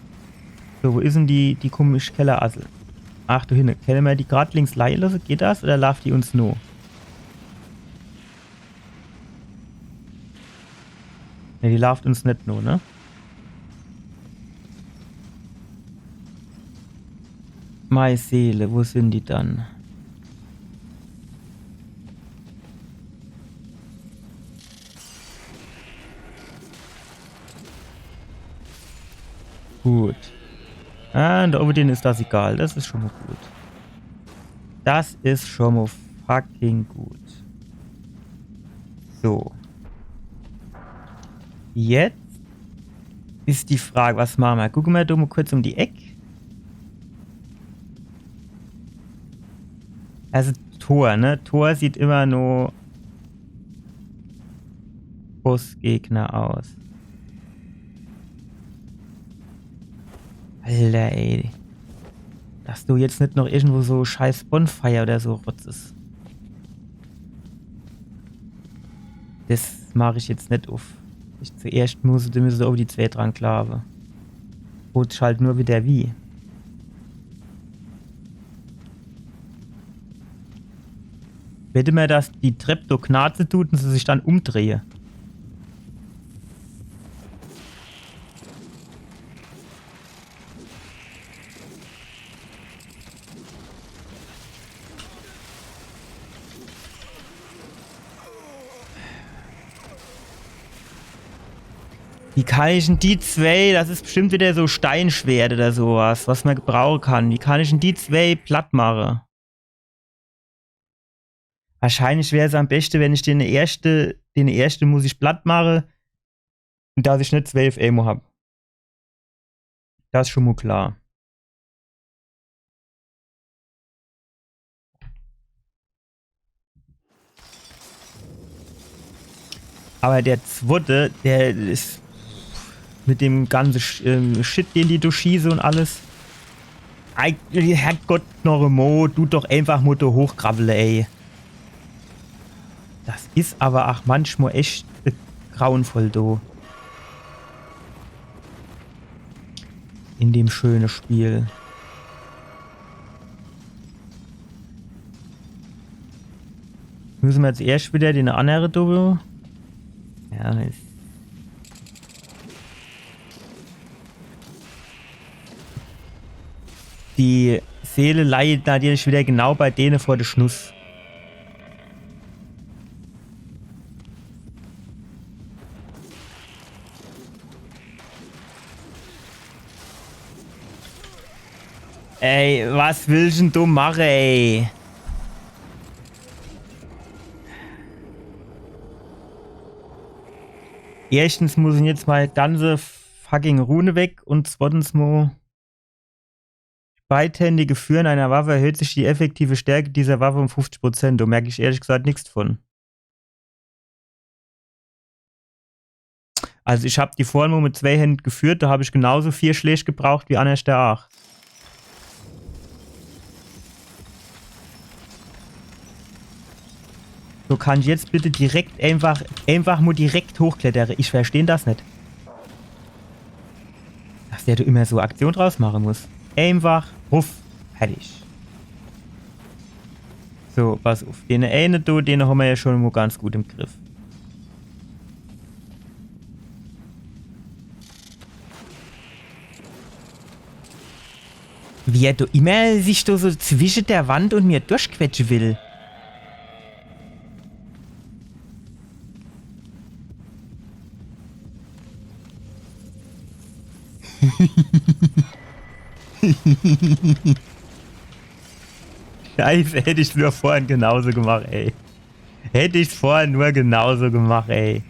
So, wo ist denn die komische Kellerassel? Ach du Hinne, können wir die gerade links leihen lassen? Geht das? Oder lauft die uns nur? Ne, die lauft uns nicht nur, ne? Meine Seele, wo sind die dann? Gut. Ah, da oben ist das egal. Das ist schon mal gut. Das ist schon mal fucking gut. So. Jetzt ist die Frage, was machen wir? Gucken wir da mal kurz um die Ecke. Also Tor, ne? Tor sieht immer nur Bossgegner aus. Alter, ey. Dass du jetzt nicht noch irgendwo so scheiß Bonfire oder so rotzest. Das mache ich jetzt nicht auf. Ich zuerst müssen über die zwei dran klaven. Rot halt nur wieder wie. Wette mir, dass die Treppe so knarze tut und sie sich dann umdrehe. Wie kann ich denn die zwei, das ist bestimmt wieder so Steinschwert oder sowas, was man gebrauchen kann. Wie kann ich denn die zwei platt machen? Wahrscheinlich wäre es am besten, wenn ich den erste muss ich platt machen, und dass ich nicht 12 Ammo habe. Das ist schon mal klar. Aber der zweite, der ist mit dem ganzen Shit, den die durchschießen und alles. Herrgott, Noremo, du doch einfach Mutter hochkrabbeln, ey. Das ist aber auch manchmal echt grauenvoll, do. In dem schönen Spiel. Müssen wir jetzt erst wieder den anderen Doppel. Ja, ist. Die Seele leidet natürlich wieder genau bei denen vor der Schnuss. Ey, was willst denn du machen, ey? Erstens muss ich jetzt mal ganze fucking Rune weg und zweitens mal beidhändige Führen einer Waffe erhöht sich die effektive Stärke dieser Waffe um 50%. Da merke ich ehrlich gesagt nichts von. Also ich habe die vorhin mal mit 2 Händen geführt, da habe ich genauso 4 Schläge gebraucht wie Anders der Ach. So kann ich jetzt bitte direkt einfach nur direkt hochklettern. Ich verstehe das nicht. Dass der da immer so Aktion draus machen muss. Einfach, ruff, fertig. So, pass auf. Den einen da, den haben wir ja schon mal ganz gut im Griff. Wie er da immer sich da so zwischen der Wand und mir durchquetschen will. Scheiße, hätte ich nur vorhin genauso gemacht, ey. Hätte ich vorhin nur genauso gemacht, ey.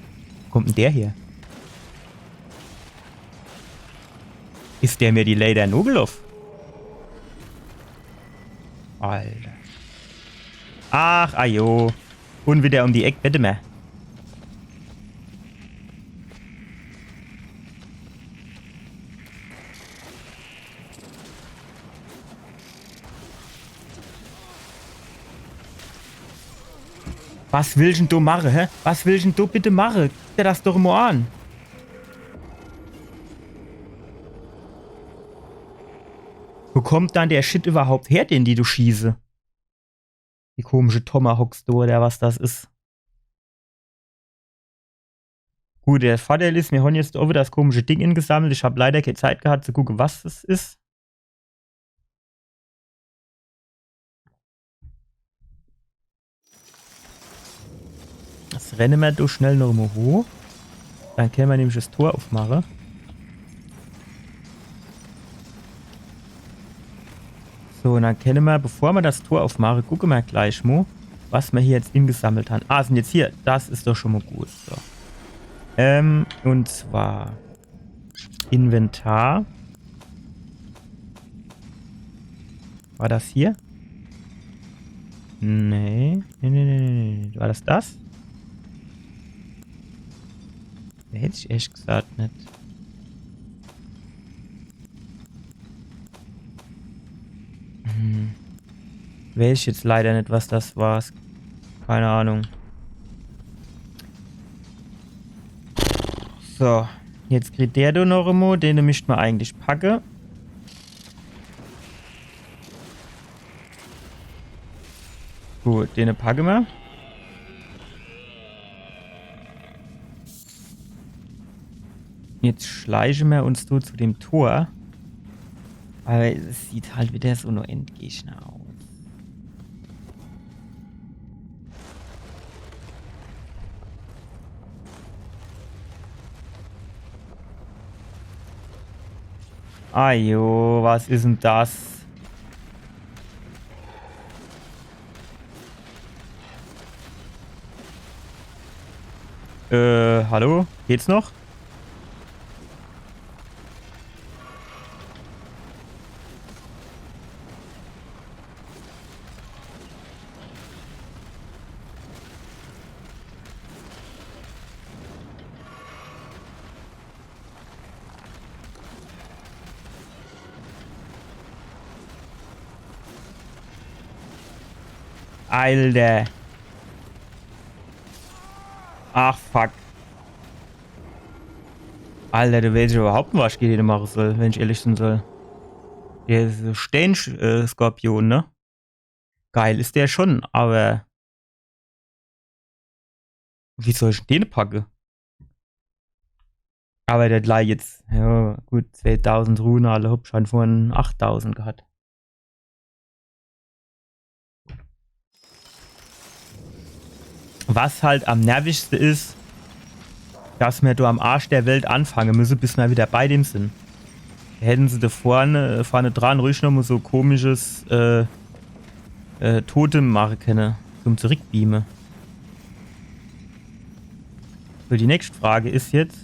Wo kommt denn der hier? Ist der mir die Leder Nogelhoff? Alter. Ach, ajo. Und wieder um die Ecke, bitte mehr. Was willst denn du machen, hä? Was willst denn du bitte machen? Guck dir das doch mal an. Wo kommt dann der Shit überhaupt her, den die du schieße? Die komische Tomahawks da, oder was das ist. Gut, der Vorteil ist, wir haben jetzt auch wieder das komische Ding ingesammelt. Ich habe leider keine Zeit gehabt zu gucken, was das ist. Jetzt rennen wir doch schnell noch mal hoch. Dann können wir nämlich das Tor aufmachen. So, und dann können wir, bevor wir das Tor aufmachen, gucken wir gleich mal, was wir hier jetzt ingesammelt haben. Ah, sind jetzt hier. Das ist doch schon mal gut. So. Und zwar Inventar. War das hier? Nee. War das das? Hätte ich echt gesagt nicht. Weiß ich jetzt leider nicht, was das war. Keine Ahnung. So. Jetzt kriegt der da noch immer. Den müsste man eigentlich packen. Gut, den packen wir. Jetzt schleichen wir uns zu dem Tor. Aber es sieht halt wieder so nur Endgegner aus. Ajo, was ist denn das? Hallo? Geht's noch? Alter. Ach, fuck. Alter, du weißt überhaupt nicht, was ich hier machen soll, wenn ich ehrlich sein soll. Der ist so Stern-Skorpion, ne? Geil ist der schon, aber Wie soll ich den packen? Aber der gleich jetzt, ja gut, 2000 Runen, alle hab schon von 8000 gehabt. Was halt am nervigsten ist, dass wir da am Arsch der Welt anfangen müssen, bis wir wieder bei dem sind. Hätten sie da vorne dran ruhig noch mal so komisches Totem machen können, zum Zurückbeamen. So, die nächste Frage ist jetzt,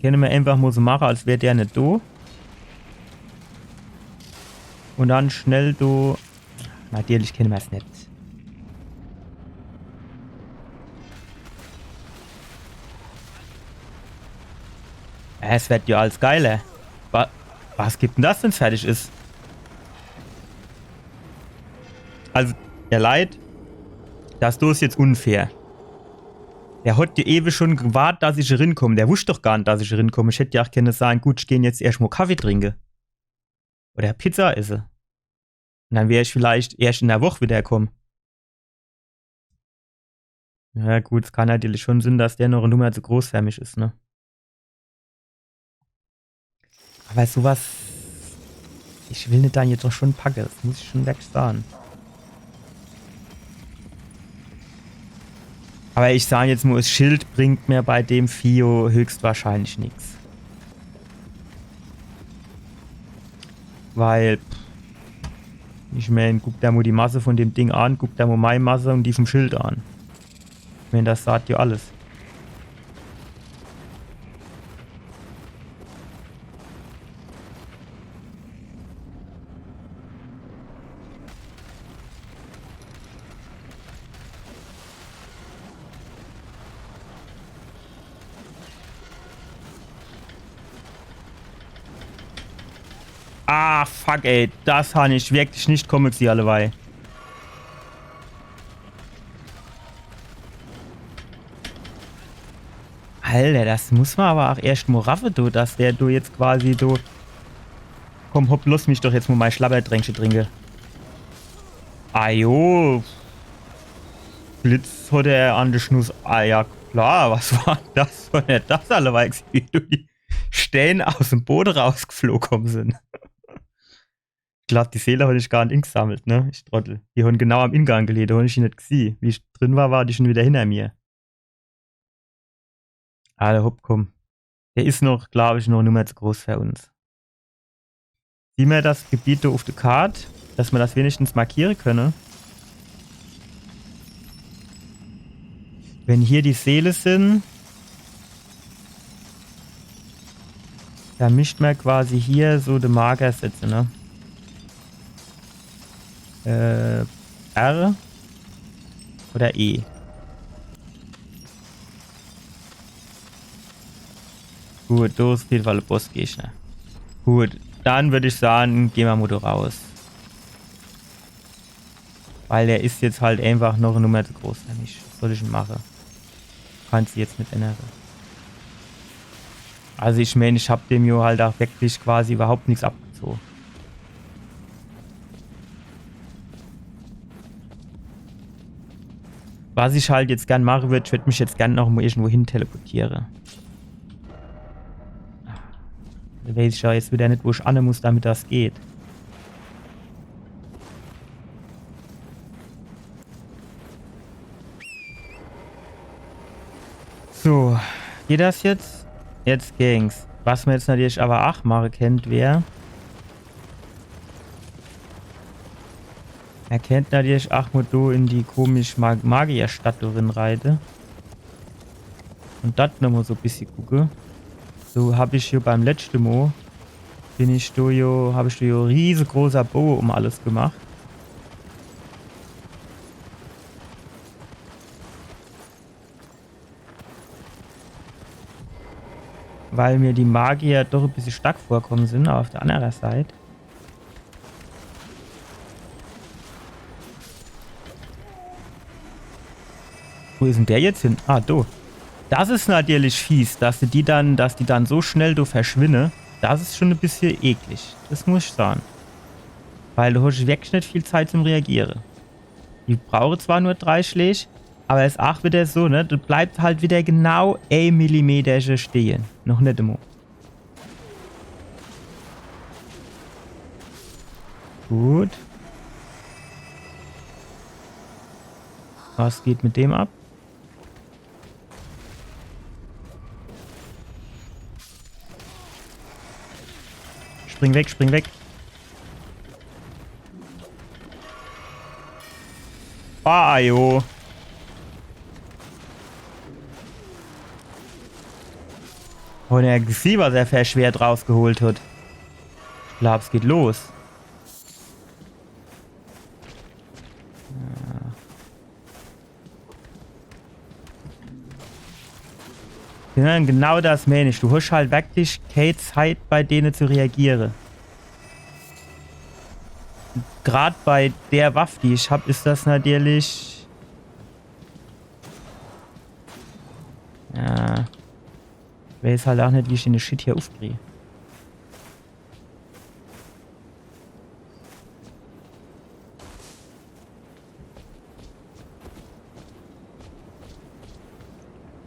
können wir einfach mal so machen, als wäre der nicht da. Und dann schnell da. Natürlich kennen wir es nicht. Es wird ja alles geiler. Was gibt denn das, wenn es fertig ist? Also, der Leid, das ist jetzt unfair. Der hat ja ewig schon gewartet, dass ich rinkomme. Der wusste doch gar nicht, dass ich rinkomme. Ich hätte ja auch können sagen, gut, ich gehe jetzt erst mal Kaffee trinken. Oder Pizza essen. Und dann wäre ich vielleicht erst in der Woche wieder kommen. Ja gut, es kann natürlich schon Sinn, dass der noch eine Nummer zu groß für mich ist, ne? Aber sowas... Ich will nicht dann jetzt doch schon packen. Das muss ich schon weg sagen. Aber ich sage jetzt nur, das Schild bringt mir bei dem Fio höchstwahrscheinlich nichts. Weil, ich meine, guck da mal die Masse von dem Ding an, guck da mal meine Masse und die vom Schild an. Ich meine, das sagt ja alles. Ah, fuck, ey. Das habe ich wirklich nicht kommen, sie alle bei. Alter, das muss man aber auch erst mal raffen, du, dass der du jetzt quasi, du... Komm, hopp, lass mich doch jetzt mal mein Schlabbertränkchen trinken. Ah, jo. Blitz hat er an der Schnuss. Ah, ja, klar, was war das? War nicht das alleweil, wie du die Stellen aus dem Boden rausgeflogen sind. Ich glaube, die Seele habe ich gar nicht eingesammelt, ne? Ich Trottel. Die haben genau am Ingang gelegt, da habe ich ihn nicht gesehen. Wie ich drin war, war die schon wieder hinter mir. Ah, der Hopp, komm. Der ist noch, glaube ich, noch nicht mehr zu groß für uns. Sieh mir das Gebiet da auf der Karte, dass wir das wenigstens markieren können. Wenn hier die Seele sind, dann mischt man quasi hier so die Magersätze, ne? R oder E. Gut, da ist auf jeden Fall ein Bossgegner. Gut, dann würde ich sagen, gehen wir mal da raus. Weil der ist jetzt halt einfach noch eine Nummer zu groß für mich. Was soll ich denn machen? Kannst du jetzt mit ändern. Also ich meine, ich habe dem jo halt auch wirklich quasi überhaupt nichts abgezogen. Was ich halt jetzt gern machen würde, ich würde mich jetzt gern noch mal irgendwo hin teleportieren. Da weiß ich ja jetzt wieder nicht, wo ich an muss, damit das geht. So, geht das jetzt? Jetzt ging's. Was man jetzt natürlich aber auch machen kennt, wäre... Er kennt natürlich Achmodo in die komische Magierstadt drin reite. Und das nochmal so ein bisschen gucke. So habe ich hier beim letzten Mal habe ich da riesengroßer Bow um alles gemacht. Weil mir die Magier doch ein bisschen stark vorkommen sind auf der anderen Seite. Wo ist denn der jetzt hin? Ah, da. Das ist natürlich fies, dass die dann so schnell verschwinden. Das ist schon ein bisschen eklig. Das muss ich sagen. Weil du hast wirklich nicht viel Zeit zum Reagieren. Ich brauche zwar nur 3 Schläge, Aber es ist auch wieder so, ne? Du bleibst halt wieder genau 1 Millimeter stehen. Noch nicht immer. Gut. Was geht mit dem ab? Spring weg, spring weg. Ah, jo. Und er gesehen, was er für Schwert rausgeholt hat. Ich glaube, es geht los. Ja, genau das meine ich. Du hast halt wirklich keine Zeit, bei denen zu reagieren. Gerade bei der Waffe, die ich habe, ist das natürlich... Ja... Ich weiß halt auch nicht, wie ich den Shit hier aufkriege.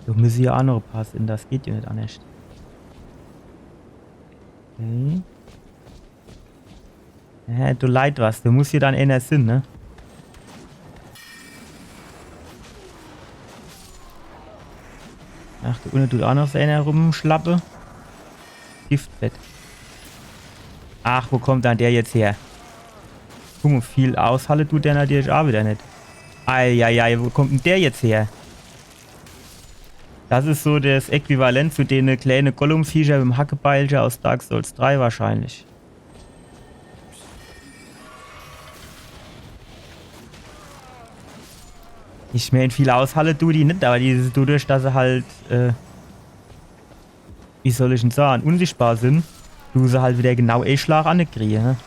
Du musst hier auch noch passen, das geht ja nicht anders. Okay. Ja, du leid was, du musst hier dann einer Sinn, ne? Ach, da unten tut auch noch so einer rumschlappe. Giftbett. Ach, wo kommt dann der jetzt her? Guck mal, viel aushalten tut der natürlich auch wieder nicht. Eieiei, wo kommt denn der jetzt her? Das ist so das Äquivalent zu den kleinen Gollum-Viecher mit dem Hackebeilchen aus Dark Souls 3 wahrscheinlich. Ich meine, viel aushalten tut die nicht, aber dieses dadurch, dass sie halt, wie soll ich denn sagen, unsichtbar sind, du sie halt wieder genau Schlag ankriegen, ne?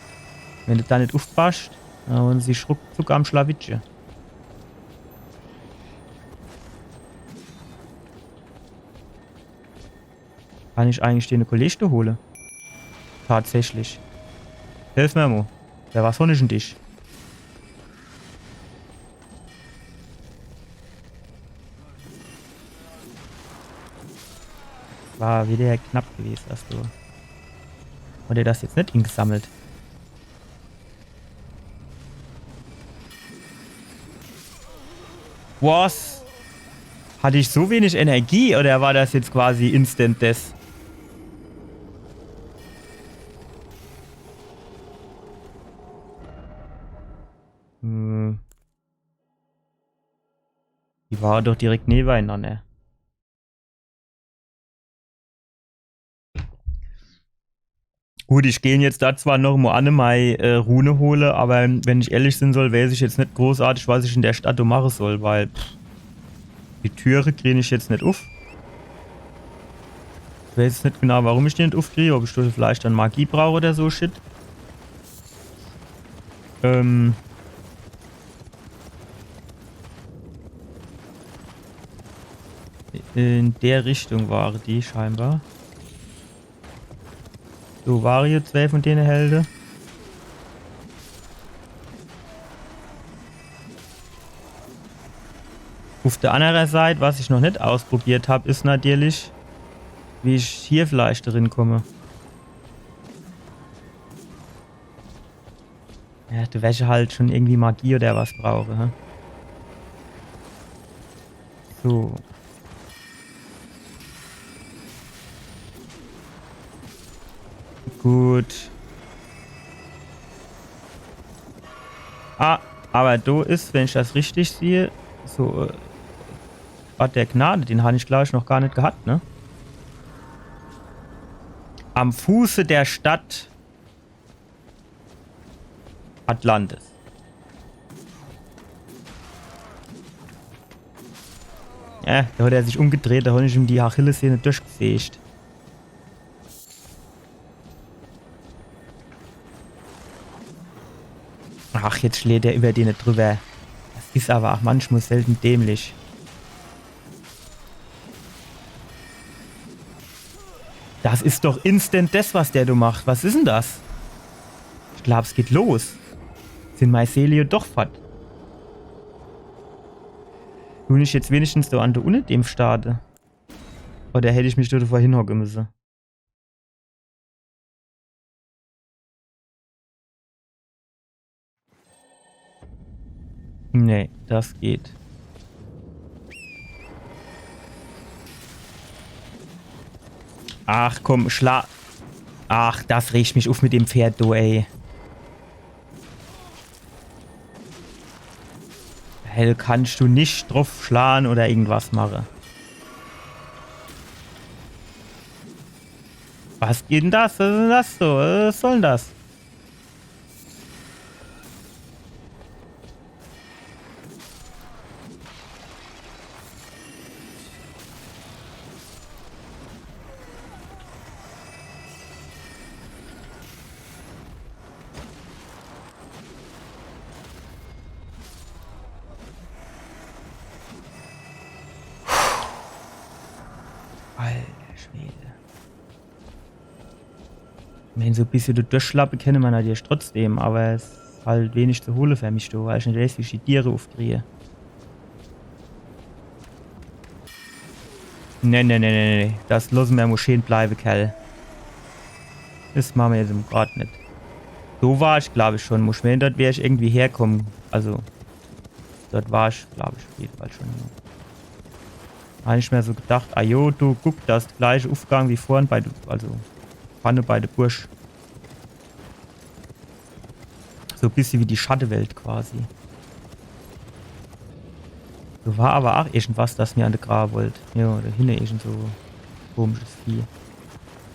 Wenn du da nicht aufpasst, und sie ruckzuck am Schlawittchen. Kann ich eigentlich den Kollege holen? Tatsächlich. Hilf mir mal. Wer was von denn dich? War wieder knapp gewesen, dass du. Oder das jetzt nicht gesammelt? Was? Hatte ich so wenig Energie oder war das jetzt quasi Instant Death? Die war doch direkt nebeneinander. Gut, ich gehe jetzt da zwar noch mal an meine Rune hole, aber wenn ich ehrlich sein soll, weiß ich jetzt nicht großartig, was ich in der Stadt machen soll, weil die Türe kriege ich jetzt nicht auf. Ich weiß jetzt nicht genau, warum ich die nicht aufkriege, ob ich vielleicht dann Magie brauche oder so Shit. In der Richtung war die scheinbar. So, waren hier 2 von denen Helden. Auf der anderen Seite, was ich noch nicht ausprobiert habe, ist natürlich, wie ich hier vielleicht drin komme. Ja, du wäsche halt schon irgendwie Magie oder was brauche. Hä? So. Gut. Ah, aber du ist, wenn ich das richtig sehe, so Ort der Gnade, den habe ich glaube ich noch gar nicht gehabt, ne? Am Fuße der Stadt Atlantis. Ja, da hat er sich umgedreht, da habe ich ihm die Achillessehne durchgesägt. Ach, jetzt schlägt er über die nicht drüber. Das ist aber auch manchmal selten dämlich. Das ist doch instant das, was der du macht. Was ist denn das? Ich glaube, es geht los. Sind meine Seele doch fort. Nun ich jetzt wenigstens so an der Uni dem starte. Oder hätte ich mich dort vorhin hocken müssen? Nee, das geht. Ach komm, Ach, das riecht mich auf mit dem Pferd, du ey. Hell, kannst du nicht drauf schlagen oder irgendwas machen. Was geht denn das? Was ist denn das so? Was soll denn das? Alter Schwede. Ich meine, so ein bisschen durchschlappen können wir natürlich trotzdem, aber es ist halt wenig zu holen für mich, du, weil ich nicht weiß, wie ich die Tiere aufdrehe. Nee. Das lassen wir Moscheen bleiben, Kerl. Das machen wir jetzt gerade nicht. So war ich, glaube ich, schon. Muss ich dort wäre ich irgendwie herkommen. Also, dort war ich, glaube ich, auf jeden Fall schon. Habe ich mir so gedacht, ah jo, du guck, das gleiche Aufgang wie vorhin bei, also Pfanne bei der Bursch. So ein bisschen wie die Schattenwelt quasi. So war aber auch irgendwas, das mir an der Grab wollte. Ja, da hinten irgend so komisches Vieh.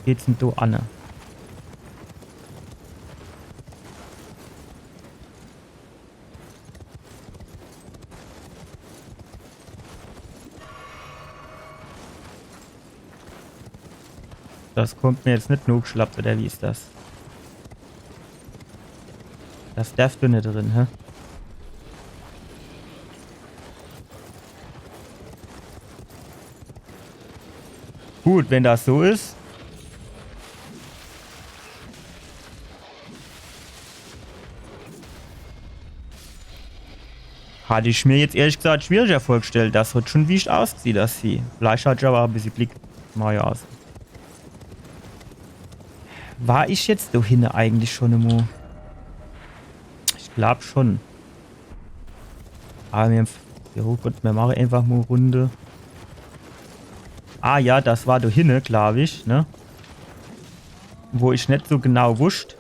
Geht's denn da an? Das kommt mir jetzt nicht nur geschlappt, oder wie ist das? Das darfst du nicht drin, hä? Gut, wenn das so ist. Hatte ich mir jetzt ehrlich gesagt schwieriger vorgestellt. Das hat schon wie aussieht, das Vieh. Vielleicht hat ich aber ein bisschen Blick. Mal ja aus. War ich jetzt da hinten eigentlich schon immer? Ich glaube schon. Aber oh Gott, wir machen einfach mal eine Runde. Ah ja, das war da hinten, glaube ich, ne? Wo ich nicht so genau wusste,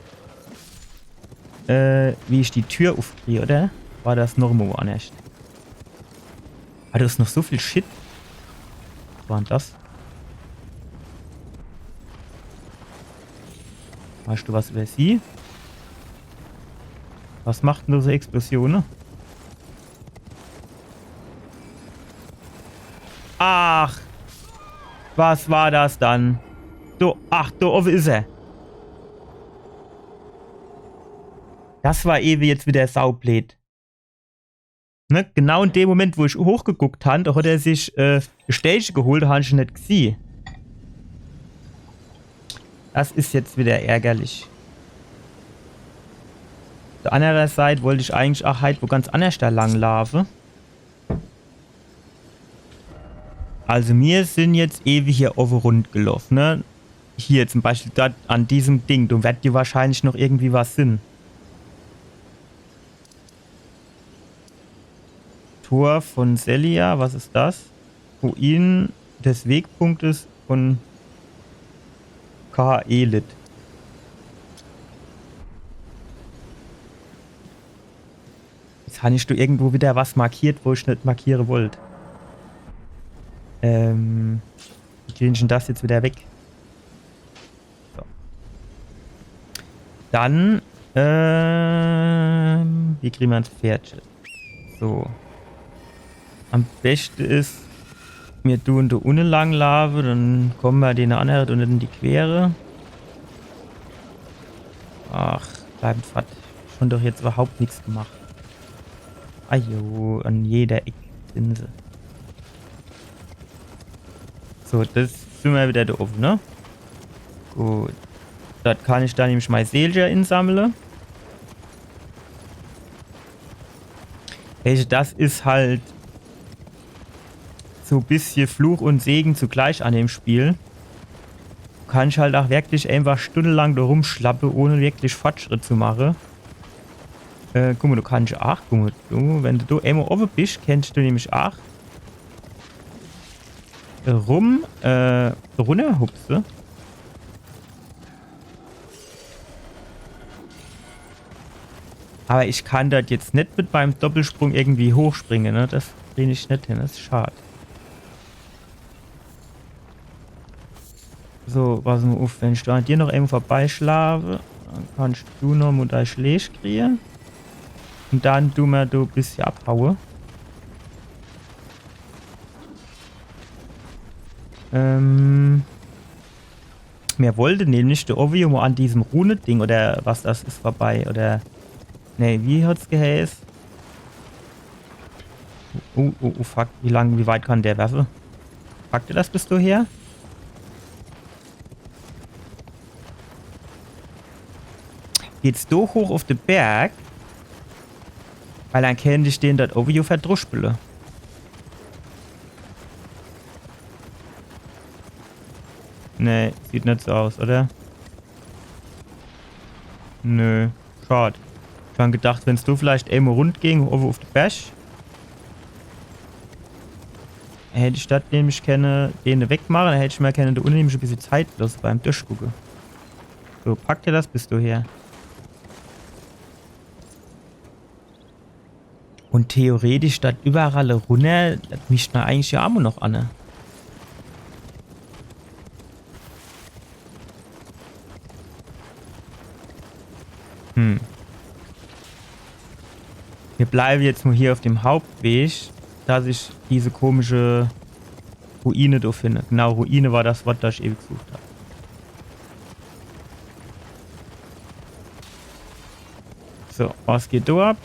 wie ich die Tür aufkriege, oder? War das noch mal woanders? Ah, da ist noch so viel Shit. Was war denn das? Weißt du was über sie? Was macht denn so Explosionen? Ach! Was war das dann? Du, ach, da oben ist er. Das war wie jetzt wieder saublöd. Ne? Genau in dem Moment, wo ich hochgeguckt habe, da hat er sich Stage geholt, da habe ich ihn nicht gesehen. Das ist jetzt wieder ärgerlich. Auf der anderen Seite wollte ich eigentlich auch halt wo ganz anders da lang laufen. Also wir sind jetzt ewig hier oben rund gelaufen, ne? Hier zum Beispiel dort an diesem Ding. Du wird dir wahrscheinlich noch irgendwie was Sinn. Tor von Celia, was ist das? Ruinen des Wegpunktes von Ka-Elit. Jetzt habe ich du irgendwo wieder was markiert, wo ich nicht markieren wollte. Wie kriegen ich denn das jetzt wieder weg? So. Dann, wie kriegen wir ans Pferdchen? So. Am besten ist, wir tun da unten lang laufen, dann kommen wir den anderen und nicht in die Quere. Ach, bleibt fad. Schon doch jetzt überhaupt nichts gemacht. Ajo, an jeder Ecke sind sie. So, das sind wir wieder da oben, ne? Gut. Das kann ich dann nämlich mal Seele insammeln. Das ist halt so ein bisschen Fluch und Segen zugleich an dem Spiel. Du kannst halt auch wirklich einfach stundenlang da rumschlappen, ohne wirklich Fortschritt zu machen. Guck mal, du kannst auch, guck mal, wenn du da einmal oben bist, kannst du nämlich auch runterhupsen. Aber ich kann das jetzt nicht mit meinem Doppelsprung irgendwie hochspringen, ne? Das kriege ich nicht hin, das ist schade. So, pass mal auf, wenn ich da an dir noch irgendwo vorbeischlafe, dann kannst du noch mal dein Schläge kriegen. Und dann du mir ein bisschen abhauen. Mir wollte nämlich der Ovio an diesem Rune-Ding oder was das ist vorbei. Oder. Ne, wie hat's geheißen? Fuck, wie weit kann der werfen? Packt ihr das bis du her? Geht's du hoch auf den Berg? Weil dann kann ich den das Ovio verdruspeln. Nee, sieht nicht so aus, oder? Nö, schade. Ich hab gedacht, wenn es du vielleicht einmal rund ging, auf den Berg, hätte ich das nämlich keine den wegmachen, dann hätte ich mir keine unheimlich ein bisschen Zeit los beim Durchgucken. So, pack dir das bis du her. Und theoretisch statt überall runter, das mischt man eigentlich ja auch noch an. Wir bleiben jetzt nur hier auf dem Hauptweg, dass ich diese komische Ruine da finde. Genau, Ruine war das Wort, das ich ewig gesucht habe. So, was geht da ab?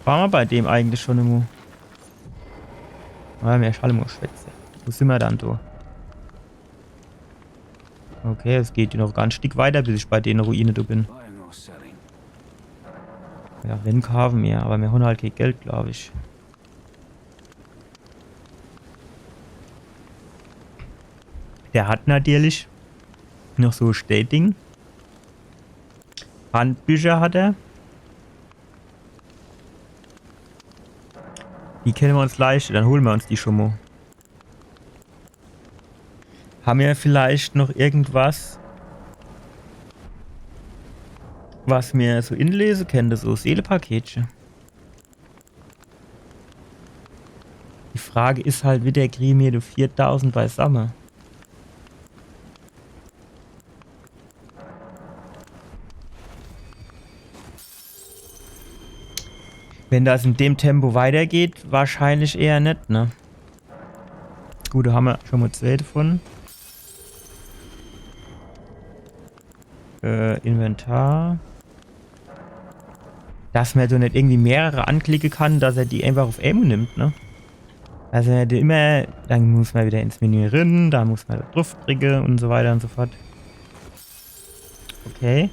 Waren wir bei dem eigentlich schon immer? Ah, mehr Schall immer schwätzen. Wo sind wir dann da? Okay, es geht noch ganz Stück weiter, bis ich bei den Ruine da bin. Ja, wenn kaufen wir, aber wir haben halt kein Geld, glaube ich. Der hat natürlich noch so Städting. Handbücher hat er. Die kennen wir uns leicht, dann holen wir uns die schon mal. Haben wir vielleicht noch irgendwas, was mir so inlesen könnte, so Seelepaketchen? Die Frage ist halt, wie der kriegen mir 4000 beisammen. Wenn das in dem Tempo weitergeht, wahrscheinlich eher nicht, ne? Gut, da haben wir schon mal 2 davon. Inventar. Dass man so nicht irgendwie mehrere anklicken kann, dass er die einfach auf Ammo nimmt, ne? Also immer, dann muss man wieder ins Menü rein, da muss man drauf drücken und so weiter und so fort. Okay.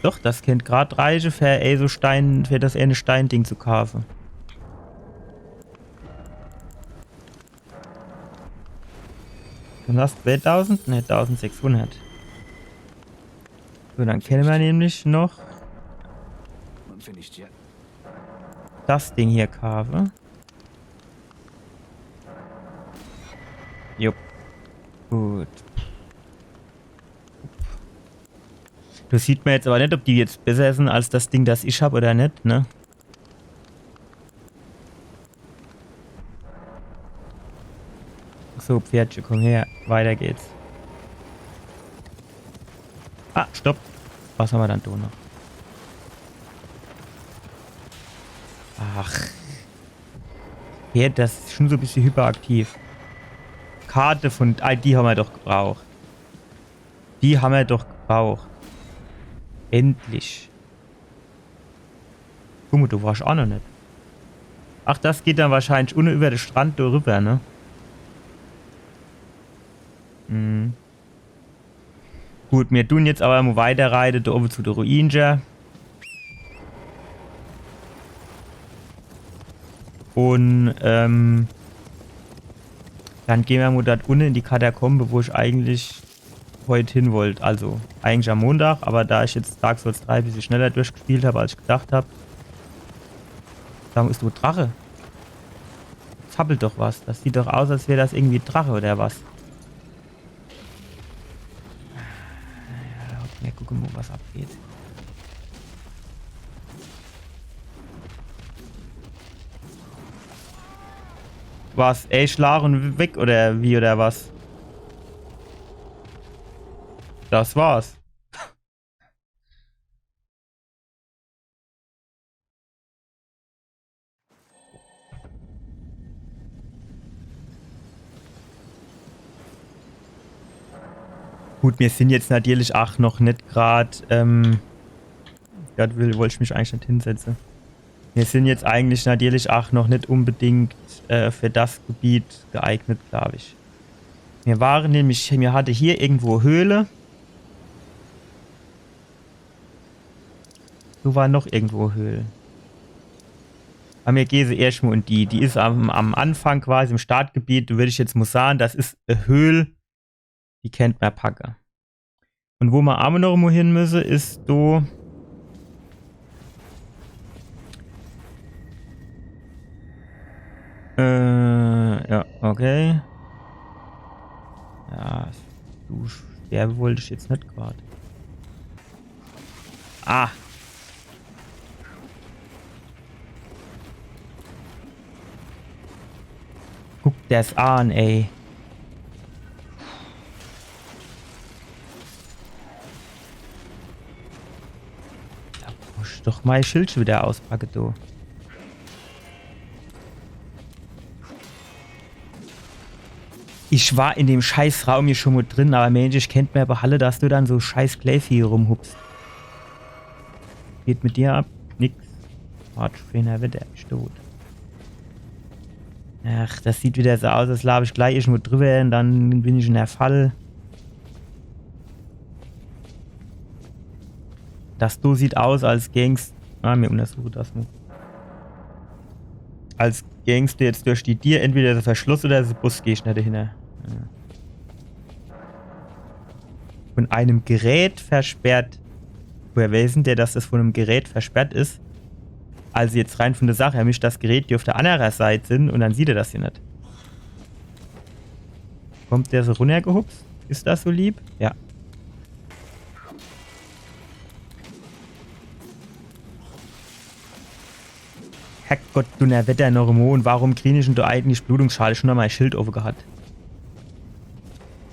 Doch, das kennt gerade reichen für so Stein, für das eine Steinding zu kaufen. Du hast 2000? Ne, 1600. So, dann kennen wir nämlich noch das Ding hier kaufen. Jupp. Gut. Das sieht man jetzt aber nicht, ob die jetzt besser sind als das Ding, das ich habe oder nicht, ne? So, Pferdchen, komm her. Weiter geht's. Ah, stopp. Was haben wir dann da noch? Ach. Ja, das ist schon so ein bisschen hyperaktiv. Karte von... Ah, die haben wir doch gebraucht. Die haben wir doch gebraucht. Endlich. Guck mal, du warst auch noch nicht. Ach, das geht dann wahrscheinlich über den Strand rüber, ne? Mhm. Gut, wir tun jetzt aber mal weiterreiten, da oben zu der Ruine. Und, Dann gehen wir mal dort unten in die Katakombe, wo ich eigentlich heute hin wollte. Also eigentlich am Montag, aber da ich jetzt Dark Souls 3 ein bisschen schneller durchgespielt habe, als ich gedacht habe. Warum ist du Drache? Zappelt doch was. Das sieht doch aus, als wäre das irgendwie Drache oder was. Ja, gucken wir mal, was abgeht. Was? Ey, schlag und weg oder wie oder was? Das war's. Gut, wir sind jetzt natürlich auch noch nicht gerade, wollte ich mich eigentlich nicht hinsetzen. Wir sind jetzt eigentlich natürlich auch noch nicht unbedingt für das Gebiet geeignet, glaube ich. Wir waren nämlich, mir hatte hier irgendwo Höhle. So war noch irgendwo Höhle. Aber mir gehe sie erstmal und die ist am Anfang quasi im Startgebiet. Würde ich jetzt mal sagen, das ist eine Höhle, die kennt man Packer. Und wo man aber noch mal hin müsse, ist so. Ja, okay. Ja, du sterben wollte ich jetzt nicht gerade. Ah. Guck das an, ey. Da muss ich doch mein Schild wieder auspacken, du. Ich war in dem scheiß Raum hier schon mal drin, aber Mensch, ich kennt mir aber Halle, dass du dann so scheiß Gläser hier rumhupst. Geht mit dir ab? Nix. Hardtrainer wird er tot. Ach, das sieht wieder so aus, als labe ich gleich irgendwo drüber und dann bin ich in der Fall. Das du sieht aus, als gängst. Ah, mir untersuche das mal. Als gängst du jetzt durch die Dir entweder der Verschluss oder der Bus gehst nicht dahinter. Ja. Von einem Gerät versperrt. Woher weiß denn der, dass das von einem Gerät versperrt ist? Also jetzt rein von der Sache, er mischt das Gerät, die auf der anderen Seite sind und dann sieht er das hier nicht. Kommt der so runtergehupst? Ist das so lieb? Ja. Herrgott, du ne Wetter noch im Mond, warum klinischen du eigentlich Blutungsschale schon noch mal ein Schild offen gehabt?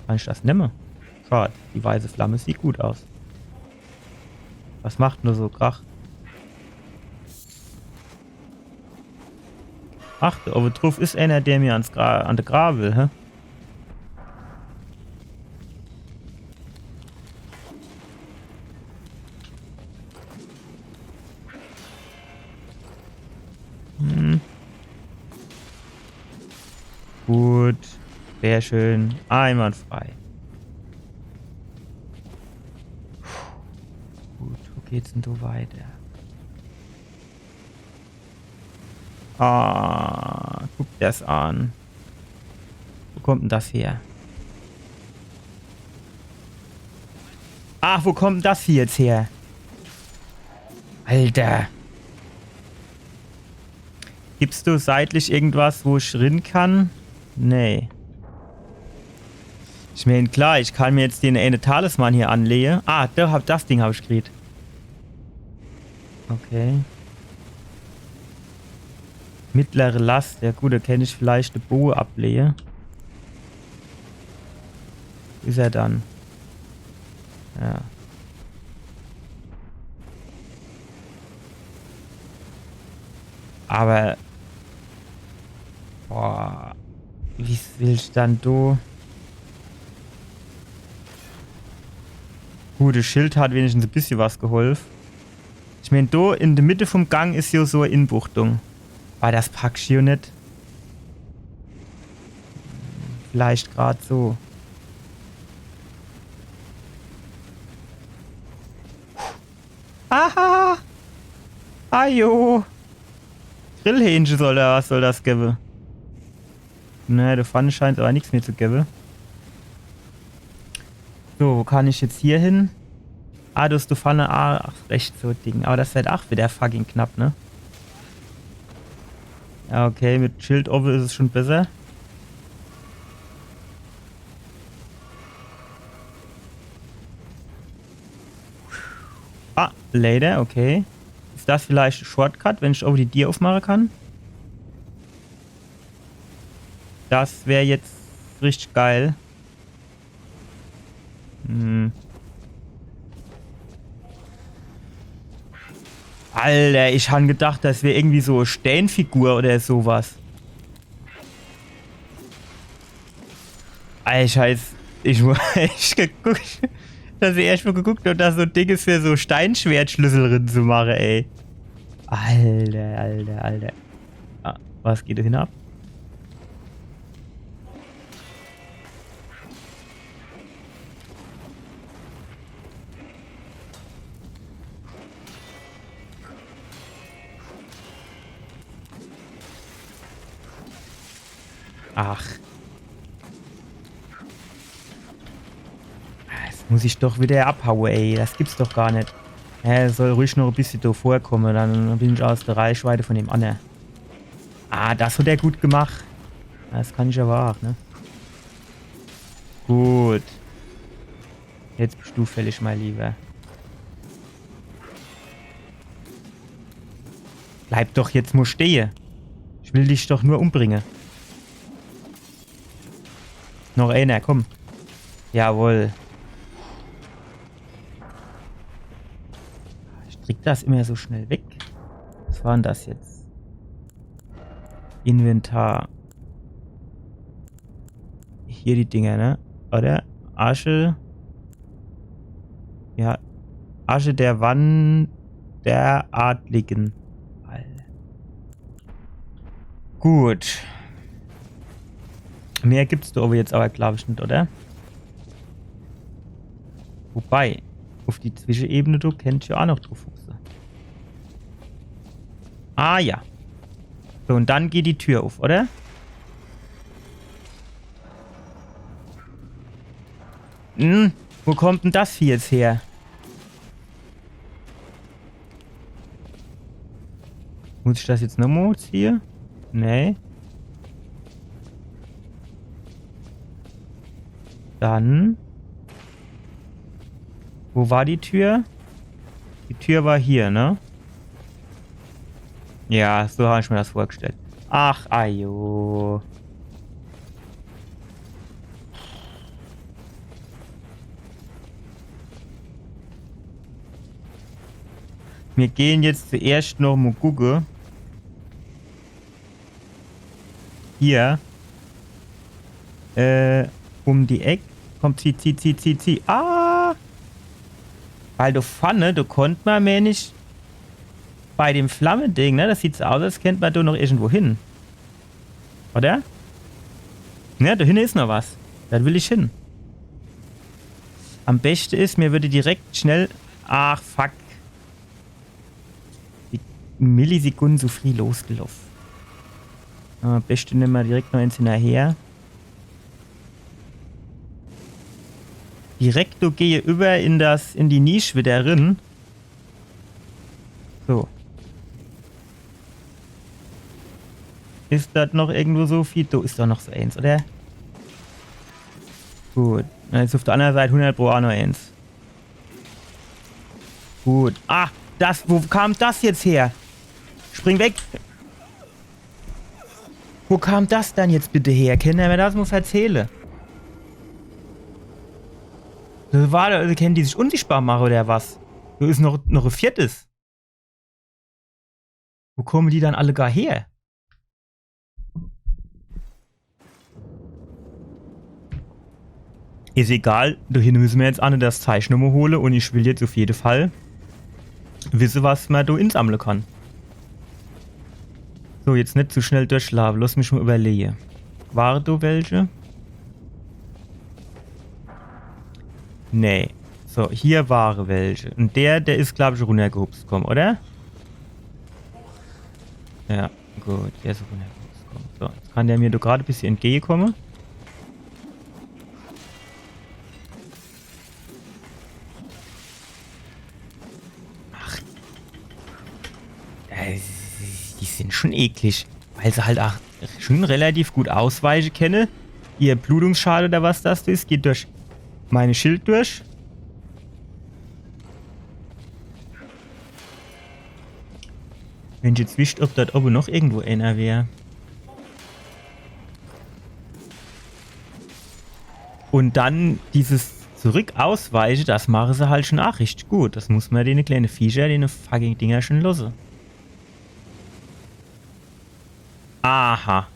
Kann ich das nehmen? Schade, die weiße Flamme sieht gut aus. Was macht nur so Krach? Ach, aber drauf ist einer, der mir an der Grab will, hä? Gut. Sehr schön. Einwandfrei. Gut, wo geht's denn so weiter? Ah, guck das an. Wo kommt denn das her? Ach, wo kommt denn das hier jetzt her? Alter. Gibst du seitlich irgendwas, wo ich rein kann? Nee. Ich meine, klar, ich kann mir jetzt den eine Talisman hier anlegen. Ah, das Ding habe ich gekriegt. Okay. Mittlere Last. Ja gut, da kann ich vielleicht eine Boe ablegen. Ist er dann? Ja. Aber... Boah... Wie will ich dann du? Gutes Schild hat wenigstens ein bisschen was geholfen. Ich meine, da in der Mitte vom Gang ist ja so eine Inbuchtung. War das packst hier nicht? Vielleicht gerade so. Aha! Ajo! Grillhähnchen soll das geben. Ne, der Pfanne scheint aber nichts mehr zu geben. So, wo kann ich jetzt hier hin? Ah, du hast die Pfanne. Ah, ach, echt so Ding. Aber das wird auch wieder fucking knapp, ne? Ja, okay, mit Schild offen ist es schon besser. Ah, later, okay. Ist das vielleicht ein Shortcut, wenn ich over die Tier aufmachen kann? Das wäre jetzt richtig geil. Hm. Alter, ich habe gedacht, das wäre irgendwie so eine Steinfigur oder sowas. Alter, Scheiß. Ich muss echt geguckt, dass ich erst mal geguckt habe, dass so ein Ding ist für so Steinschwertschlüssel drin zu machen, ey. Alter. Ah, was geht da hinab? Ach. Jetzt muss ich doch wieder abhauen, ey. Das gibt's doch gar nicht. Er soll ruhig noch ein bisschen da vorkommen, dann bin ich aus der Reichweite von dem anderen. Ah, das hat er gut gemacht. Das kann ich aber auch, ne? Gut. Jetzt bist du fällig, mein Lieber. Bleib doch jetzt mal stehen. Ich will dich doch nur umbringen. Noch einer, komm. Jawohl. Ich krieg das immer so schnell weg. Was war denn das jetzt? Inventar. Hier die Dinger, ne? Oder? Asche. Ja. Asche der Wand der Adligen. Alter. Gut. Mehr gibt's da aber jetzt aber, glaube ich, nicht, oder? Wobei, auf die Zwischenebene, du kennst ja auch noch drauf. Ah ja. So, und dann geht die Tür auf, oder? Wo kommt denn das hier jetzt her? Muss ich das jetzt nochmal ziehen? Nee. Dann. Wo war die Tür? Die Tür war hier, ne? Ja, so habe ich mir das vorgestellt. Ach, ajo. Wir gehen jetzt zuerst noch mal gucken. Hier. Um die Ecke. Komm, zieh. Ah! Weil du Pfanne, du konnt man mehr nicht bei dem Flammending, ne? Das sieht so aus, als kennt man da noch irgendwo hin. Oder? Ja, da hinten ist noch was. Da will ich hin. Am besten ist, mir würde direkt schnell... Ach, fuck. Die Millisekunden so früh losgelaufen. Am besten nehmen wir direkt noch eins hinterher. Direkt, du gehe über in die Nische wieder rein. So. Ist das noch irgendwo so viel? Da ist doch noch so eins, oder? Gut. Jetzt auf der anderen Seite 100 Pro auch noch eins. Gut. Ah, wo kam das jetzt her? Spring weg. Wo kam das dann jetzt bitte her? Kennt ihr mir das mal erzählen? Das war da, also können die sich unsichtbar machen oder was? Da ist noch ein viertes. Wo kommen die dann alle gar her? Ist egal, dahin müssen wir jetzt alle das Zeichen nochmal holen und ich will jetzt auf jeden Fall wissen, was man da insammeln kann. So, jetzt nicht zu schnell durchschlafen, lass mich mal überlegen. Waren da welche? Nee. So, hier waren welche. Und der ist, glaube ich, runtergehupst gekommen, oder? Ja, gut, der ist runtergehupst gekommen. So, jetzt kann der mir doch gerade ein bisschen entgegenkommen. Ach. Die sind schon eklig. Weil sie halt auch schon relativ gut ausweichen können. Ihr Blutungsschade oder was das ist, geht durch meine Schild durch. Wenn ich jetzt wischt, ob dort oben noch irgendwo einer wäre. Und dann dieses Zurück ausweichen, das machen sie halt schon auch richtig gut. Das muss man den kleinen Viecher, den fucking Dinger schon lassen. Aha.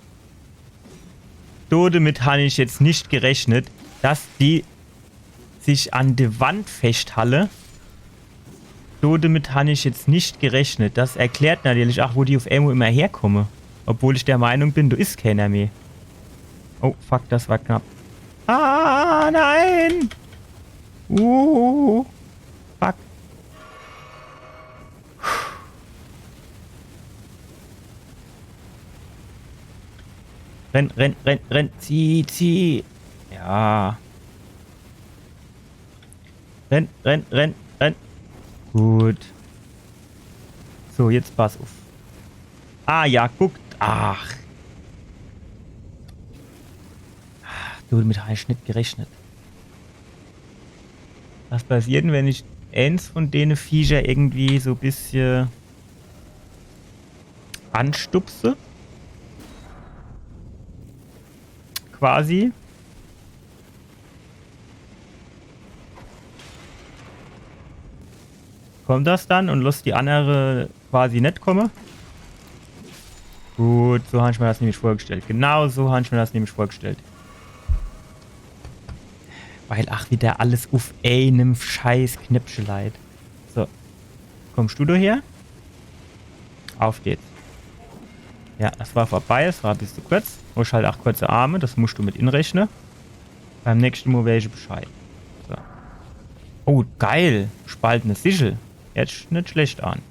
So, damit habe ich jetzt nicht gerechnet, dass die sich an der Wand festhalle. So, damit habe ich jetzt nicht gerechnet. Das erklärt natürlich auch, wo die auf Emo immer herkommen. Obwohl ich der Meinung bin, du ist keiner mehr. Oh, fuck, das war knapp. Ah, nein! Fuck. Renn, renn, renn, renn. Zieh. Ja. Renn, renn, renn, renn. Gut. So, jetzt pass auf. Ah, ja, guckt. Ach. Du, damit habe ich nicht gerechnet. Was passiert denn, wenn ich eins von denen Viecher irgendwie so ein bisschen anstupse? Quasi. Kommt das dann und lässt die andere quasi nicht kommen? Gut, so habe ich mir das nämlich vorgestellt. Genau so habe ich mir das nämlich vorgestellt. Weil, ach, wieder alles auf einem scheiß Knäppchen leid. So. Kommst du daher? Auf geht's. Ja, das war vorbei. Es war ein bisschen kurz. Du hast halt auch kurze Arme. Das musst du mit inrechnen. Beim nächsten Mal weiß ich Bescheid. So. Oh, geil. Spaltene Sichel. Jetzt nicht schlecht an.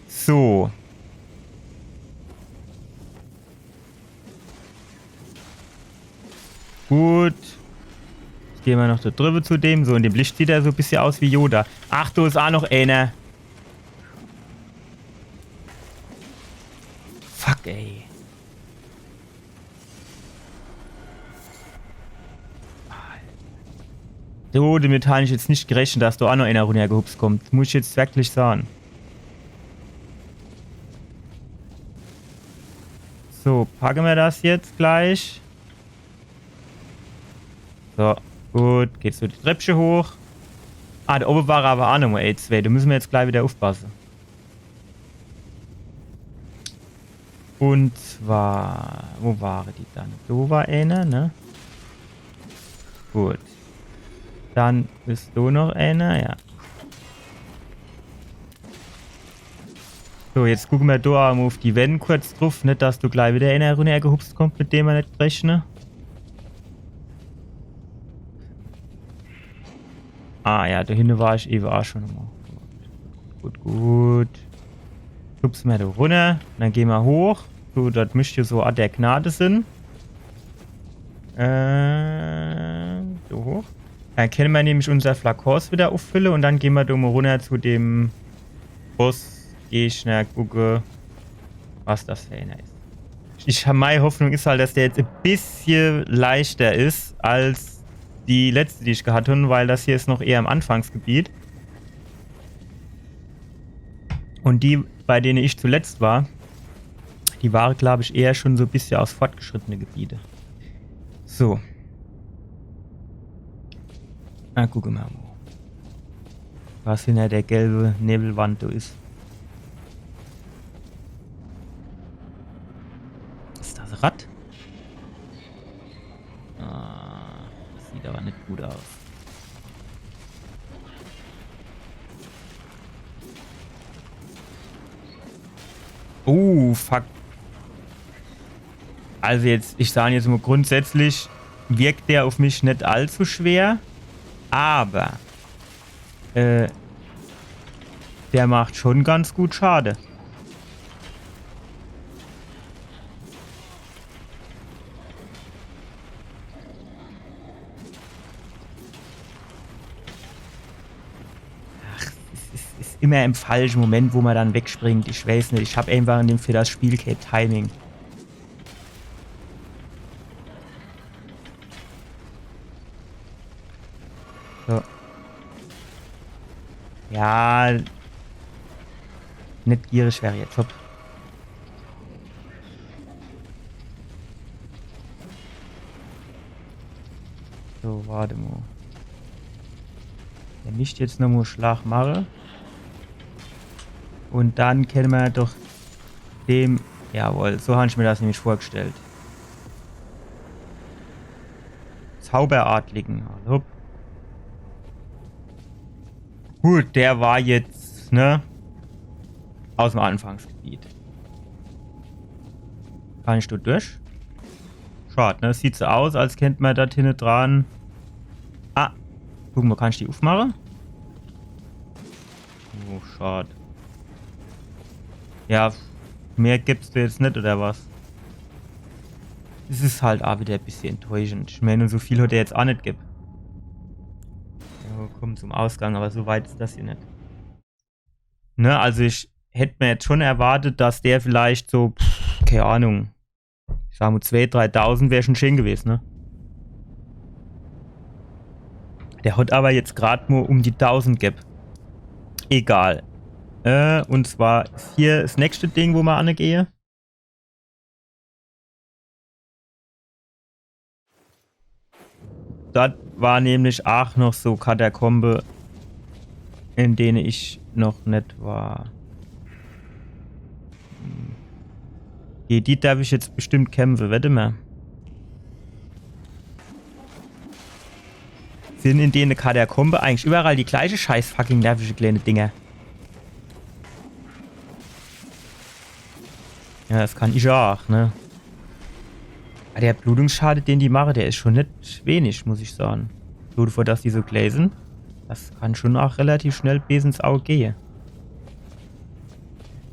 So. Gut. Jetzt gehen wir noch da drüber zu dem. So, in dem Licht sieht er so ein bisschen aus wie Yoda. Ach, du ist auch noch einer. Fuck, ey. So, damit habe ich jetzt nicht gerechnet, dass da auch noch einer runtergehupst kommt. Muss ich jetzt wirklich sagen. So, packen wir das jetzt gleich. So, gut. Geht's so die Treppchen hoch. Ah, da oben war aber auch nochmal A2. Da müssen wir jetzt gleich wieder aufpassen. Und zwar... Wo waren die dann? Da war einer, ne? Gut. Dann bist du noch einer, ja. So, jetzt gucken wir da auf die Wände kurz drauf. Nicht, dass du gleich wieder einer runtergehupst kommt, mit dem wir nicht rechnen. Ah ja, da hinten war ich eben auch schon mal. Gut. Hupsen wir da runter. Dann gehen wir hoch. So, das müsste so an der Gnade sind. So hoch. Dann können wir nämlich unser Flakons wieder auffüllen und dann gehen wir da mal runter zu dem Boss. Gehe ich schnell gucke, was das für einer ist. Meine Hoffnung ist halt, dass der jetzt ein bisschen leichter ist als die letzte, die ich gehabt habe, weil das hier ist noch eher im Anfangsgebiet. Und die, bei denen ich zuletzt war, die waren, glaube ich, eher schon so ein bisschen aus fortgeschrittene Gebiete. So. Na, gucken wir mal. Was hinter der gelbe Nebelwand da ist. Ist das Rad? Ah, das sieht aber nicht gut aus. Oh, fuck. Also jetzt, ich sage jetzt mal grundsätzlich, wirkt der auf mich nicht allzu schwer. Aber der macht schon ganz gut Schade. ist immer im falschen Moment, wo man dann wegspringt. Ich weiß nicht. Ich habe einfach in dem für das Spiel kein Timing. So. Ja. Nicht gierig wäre jetzt. Hopp. So, warte mal. Wenn ich jetzt noch mal Schlag mache. Und dann können wir doch dem... Jawohl, so habe ich mir das nämlich vorgestellt. Zauberadligen. Also. Gut, der war jetzt, ne? Aus dem Anfangsgebiet. Kann ich dort durch? Schade, ne? Sieht so aus, als kennt man da hinten dran. Ah, guck mal, kann ich die aufmachen? Oh, schade. Ja, mehr gibt's da jetzt nicht, oder was? Es ist halt auch wieder ein bisschen enttäuschend. Ich meine, so viel hat er jetzt auch nicht gibt. Ja, komm zum Ausgang, aber so weit ist das hier nicht. Ne, also ich hätte mir jetzt schon erwartet, dass der vielleicht so, keine Ahnung, ich sag mal 2.000, 3.000 wäre schon schön gewesen, ne? Der hat aber jetzt gerade nur um die 1.000 gibt. Egal. Und zwar ist hier das nächste Ding, wo wir angehe. Das war nämlich auch noch so Katakombe, in denen ich noch nicht war. Die darf ich jetzt bestimmt kämpfen, wette mal. Sind in denen Katakombe eigentlich überall die gleiche scheiß fucking nervische kleine Dinger. Ja, das kann ich auch, ne? Aber der Blutungsschaden, den die machen, der ist schon nicht wenig, muss ich sagen. So, bevor dass die so gläsen, das kann schon auch relativ schnell bis ins Auge gehen.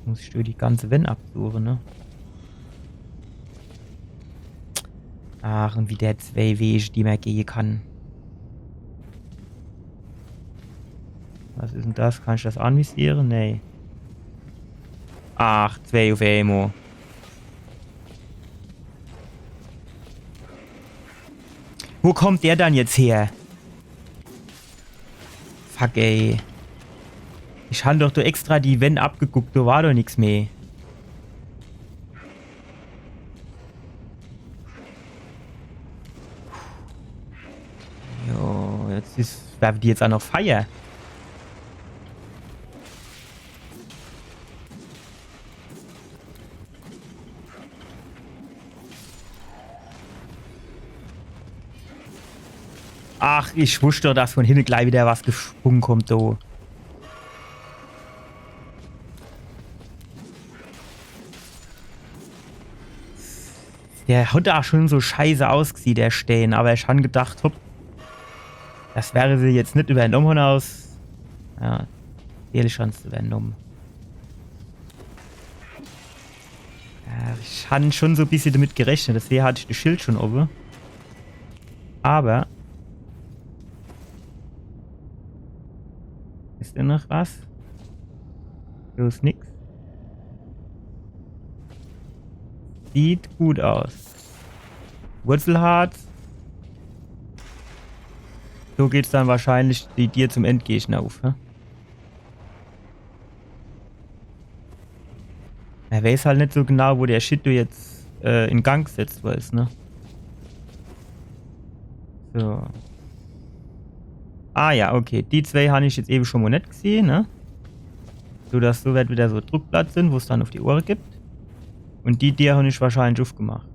Muss ich die ganze Wenn absuchen, ne? Ach, und wie der 2 Wege, die man gehen kann. Was ist denn das? Kann ich das anvisieren? Nee. Ach, 2 auf einmal. Wo kommt der dann jetzt her? Fuck, ey. Ich habe doch extra die Wenn abgeguckt, da war doch nichts mehr. Jo, jetzt ist... Darf die jetzt auch noch feiern? Ach, ich wusste doch, dass von hinten gleich wieder was gesprungen kommt, do. Der hat auch schon so scheiße ausgesehen, der Stein. Aber ich habe gedacht, hopp, das wäre sie jetzt nicht übernommen aus... Ja, ehrlich schon übernommen. Ja, ich habe schon so ein bisschen damit gerechnet. Deswegen hatte ich das Schild schon oben. Aber... Ist denn noch was? So ist nix. Sieht gut aus. Wurzelharz. So geht's dann wahrscheinlich die dir zum Endgegner auf. Ne? Er weiß halt nicht so genau, wo der Shit du jetzt in Gang setzt, weißt, ne? So. Ah ja, okay. Die 2 habe ich jetzt eben schon mal nicht gesehen, ne? So dass so weit wieder so Druckblatt sind, wo es dann auf die Ohren gibt. Und die dir habe ich wahrscheinlich aufgemacht.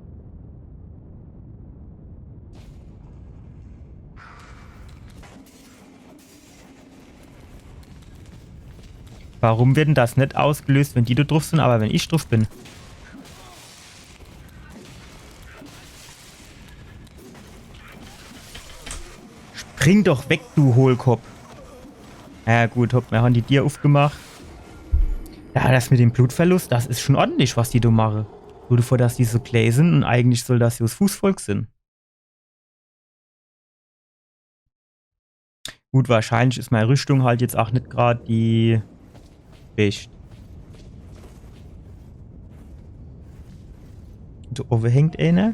Warum wird denn das nicht ausgelöst, wenn die da drauf sind, aber wenn ich drauf bin? Spring doch weg, du Hohlkopf. Ja gut, hopp, wir haben die dir aufgemacht. Ja, das mit dem Blutverlust, das ist schon ordentlich, was die da machen. Nur bevor, dass die so klein sind und eigentlich soll das ja das Fußvolk sind. Gut, wahrscheinlich ist meine Rüstung halt jetzt auch nicht gerade die Best. Da oben hängt einer.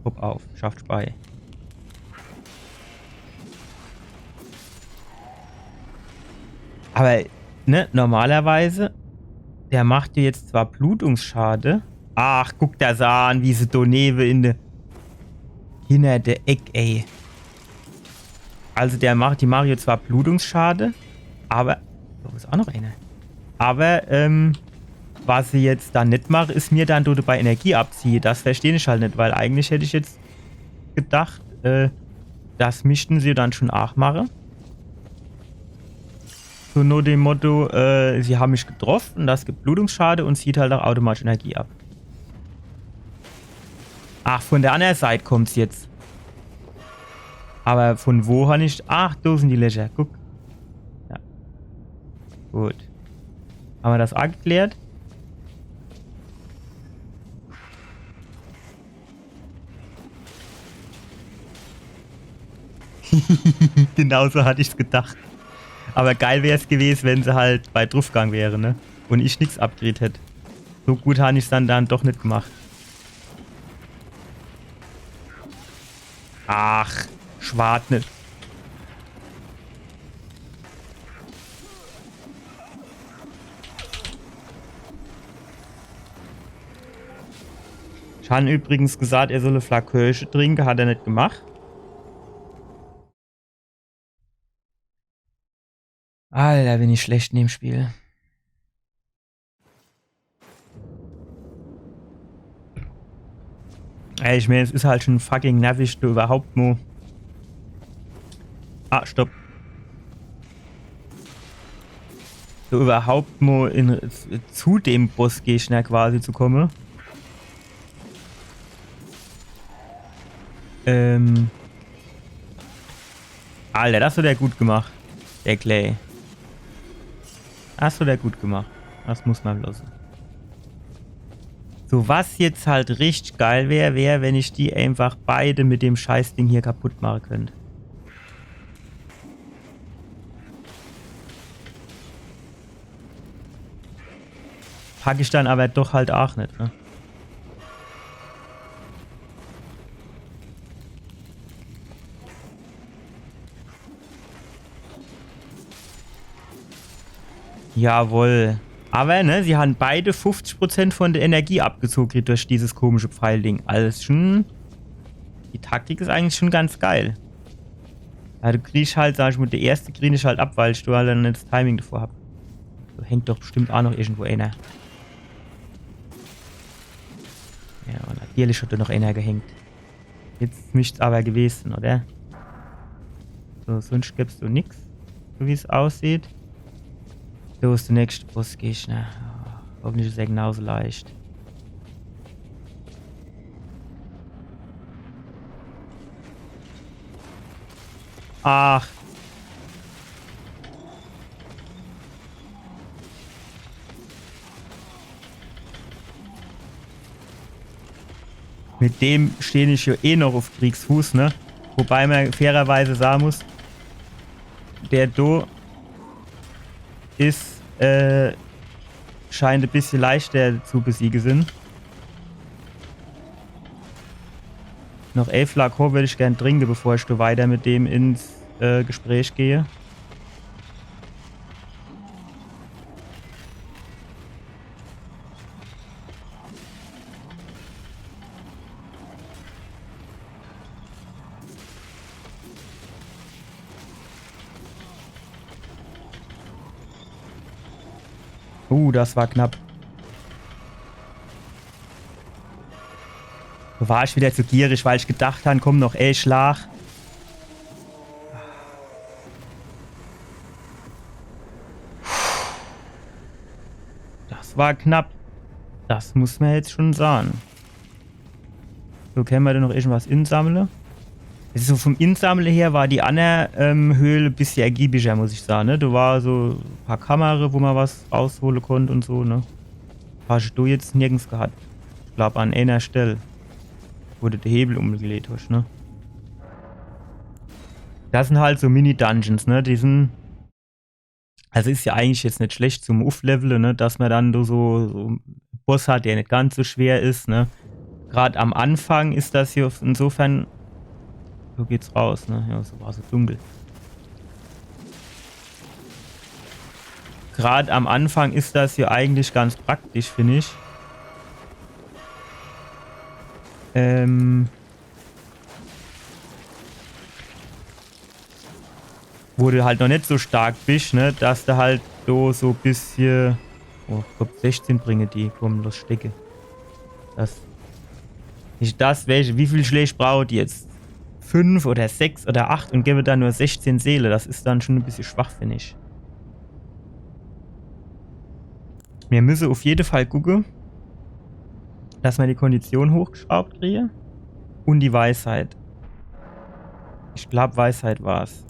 Hopp auf, schafft bei. Aber, ne, normalerweise, der macht dir jetzt zwar Blutungsschade. Ach, guck das an, wie sie da neben hinter der Eck, ey. Also die machen jetzt zwar Blutungsschade, aber, da ist auch noch einer. Aber, was sie jetzt dann nicht mache, ist mir dann dabei Energie abziehe. Das verstehe ich halt nicht, weil eigentlich hätte ich jetzt gedacht, das müssten sie dann schon auch machen. So nur dem Motto, sie haben mich getroffen, das gibt Blutungsschade und zieht halt auch automatisch Energie ab. Ach, von der anderen Seite kommt es jetzt. Aber von wo habe ich... Ach, da sind die Löcher, guck. Ja. Gut. Haben wir das auch geklärt? Genauso hatte ich es gedacht. Aber geil wäre es gewesen, wenn sie halt bei Draufgang wäre, ne? Und ich nichts abgedreht hätte. So gut habe ich es dann doch nicht gemacht. Ach, schwart nicht. Ich habe übrigens gesagt, er solle Flakirche trinken, hat er nicht gemacht. Alter, bin ich schlecht in dem Spiel. Ey, ich meine, es ist halt schon fucking nervig, du überhaupt nur... Ah, stopp. Du überhaupt nur zu dem Bossgegner quasi zu kommen. Alter, das hat er gut gemacht. Der Clay. Das hat er gut gemacht. Das muss man lassen. So, was jetzt halt richtig geil wäre, wenn ich die einfach beide mit dem Scheißding hier kaputt machen könnte. Pack ich dann aber doch halt auch nicht, ne? Jawohl. Aber, ne, sie haben beide 50% von der Energie abgezogen durch dieses komische Pfeilding. Alles schon... Die Taktik ist eigentlich schon ganz geil. Ja, du kriegst halt, sag ich mal, der erste krieg ich halt ab, weil ich halt dann nicht das Timing davor hab. So hängt doch bestimmt auch noch irgendwo einer. Ja, und natürlich hat da noch einer gehängt. Jetzt müsste es aber gewesen, oder? So, sonst gibst du nichts, so wie es aussieht. So ist der nächste Bossgegner. Oh, hoffentlich ist er genauso leicht. Ach. Mit dem stehe ich ja eh noch auf Kriegsfuß, ne? Wobei man fairerweise sagen muss, der Do ist, scheint ein bisschen leichter zu besiegen sind. Noch 11 Lakor würde ich gern trinken, bevor ich weiter mit dem ins Gespräch gehe. Das war knapp. Da war ich wieder zu gierig, weil ich gedacht habe, komm noch 11 Schlag. Das war knapp. Das muss man jetzt schon sagen. So, können wir da noch irgendwas insammeln? Also vom Insammeln her war die andere Höhle ein bisschen ergiebiger, muss ich sagen. Ne? Da war so ein paar Kammern, wo man was rausholen konnte und so. Ne? Hast du jetzt nirgends gehabt. Ich glaube an einer Stelle, wo du den Hebel umgelegt hast. Ne? Das sind halt so Mini-Dungeons, ne? Die sind. Also ist ja eigentlich jetzt nicht schlecht zum Aufleveln, ne? Dass man dann so einen Boss hat, der nicht ganz so schwer ist, ne? Gerade am Anfang ist das hier insofern. So geht's raus, ne? Ja, so war so dunkel. Gerade am Anfang ist das hier eigentlich ganz praktisch, finde ich. Wo du halt noch nicht so stark bist, ne? Dass du halt so ein bisschen. Oh, ich glaube 16 bringe die. Komm, los, stecke. Das. Nicht das, welche. Wie viel Schläge braucht die jetzt? 5 oder 6 oder 8 und gebe dann nur 16 Seele. Das ist dann schon ein bisschen schwach, finde ich. Wir müssen auf jeden Fall gucken, dass wir die Kondition hochgeschraubt kriegen. Und die Weisheit. Ich glaube, Weisheit war es.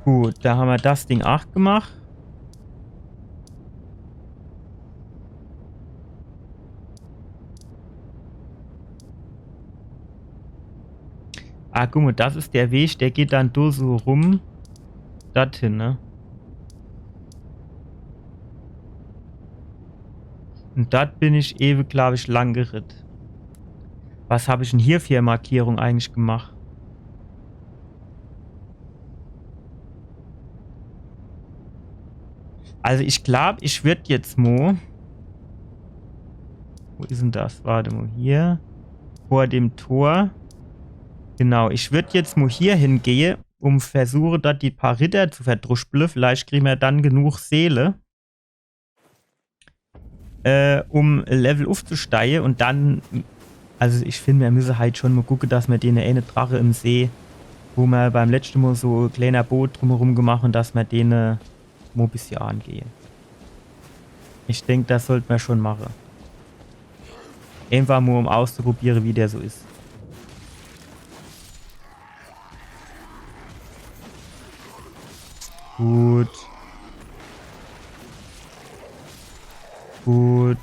Gut, da haben wir das Ding 8 gemacht. Ah, guck mal, das ist der Weg, der geht dann so rum. Dorthin, ne? Und dort bin ich ewig, glaube ich, lang geritten. Was habe ich denn hier für Markierung eigentlich gemacht? Also ich glaube, ich würde jetzt mal... Wo ist denn das? Warte mal, hier. Vor dem Tor. Genau, ich würde jetzt mal hier hingehen, um versuche dort die paar Ritter zu verdruspeln. Vielleicht kriegen wir dann genug Seele. Um Level aufzusteigen und dann... Also ich finde, wir müssen halt schon mal gucken, dass wir den eine Drache im See, wo wir beim letzten Mal so ein kleiner Boot drumherum gemacht und dass wir den mal ein bisschen angehen. Ich denke, das sollten wir schon machen. Einfach nur, um auszuprobieren, wie der so ist. Gut. Gut.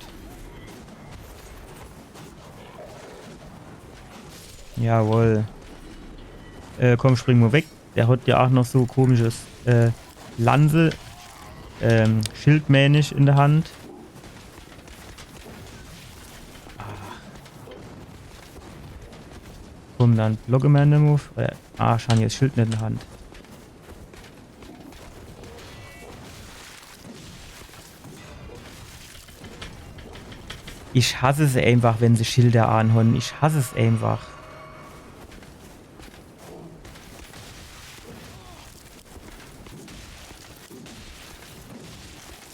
Jawohl. Komm, spring mal weg. Der hat ja auch noch so komisches Lanze, schildmäßig in der Hand. Komm, dann blocke mir den Move. Schau, jetzt Schild nicht in der Hand. Ich hasse es einfach, wenn sie Schilder anhauen. Ich hasse es einfach.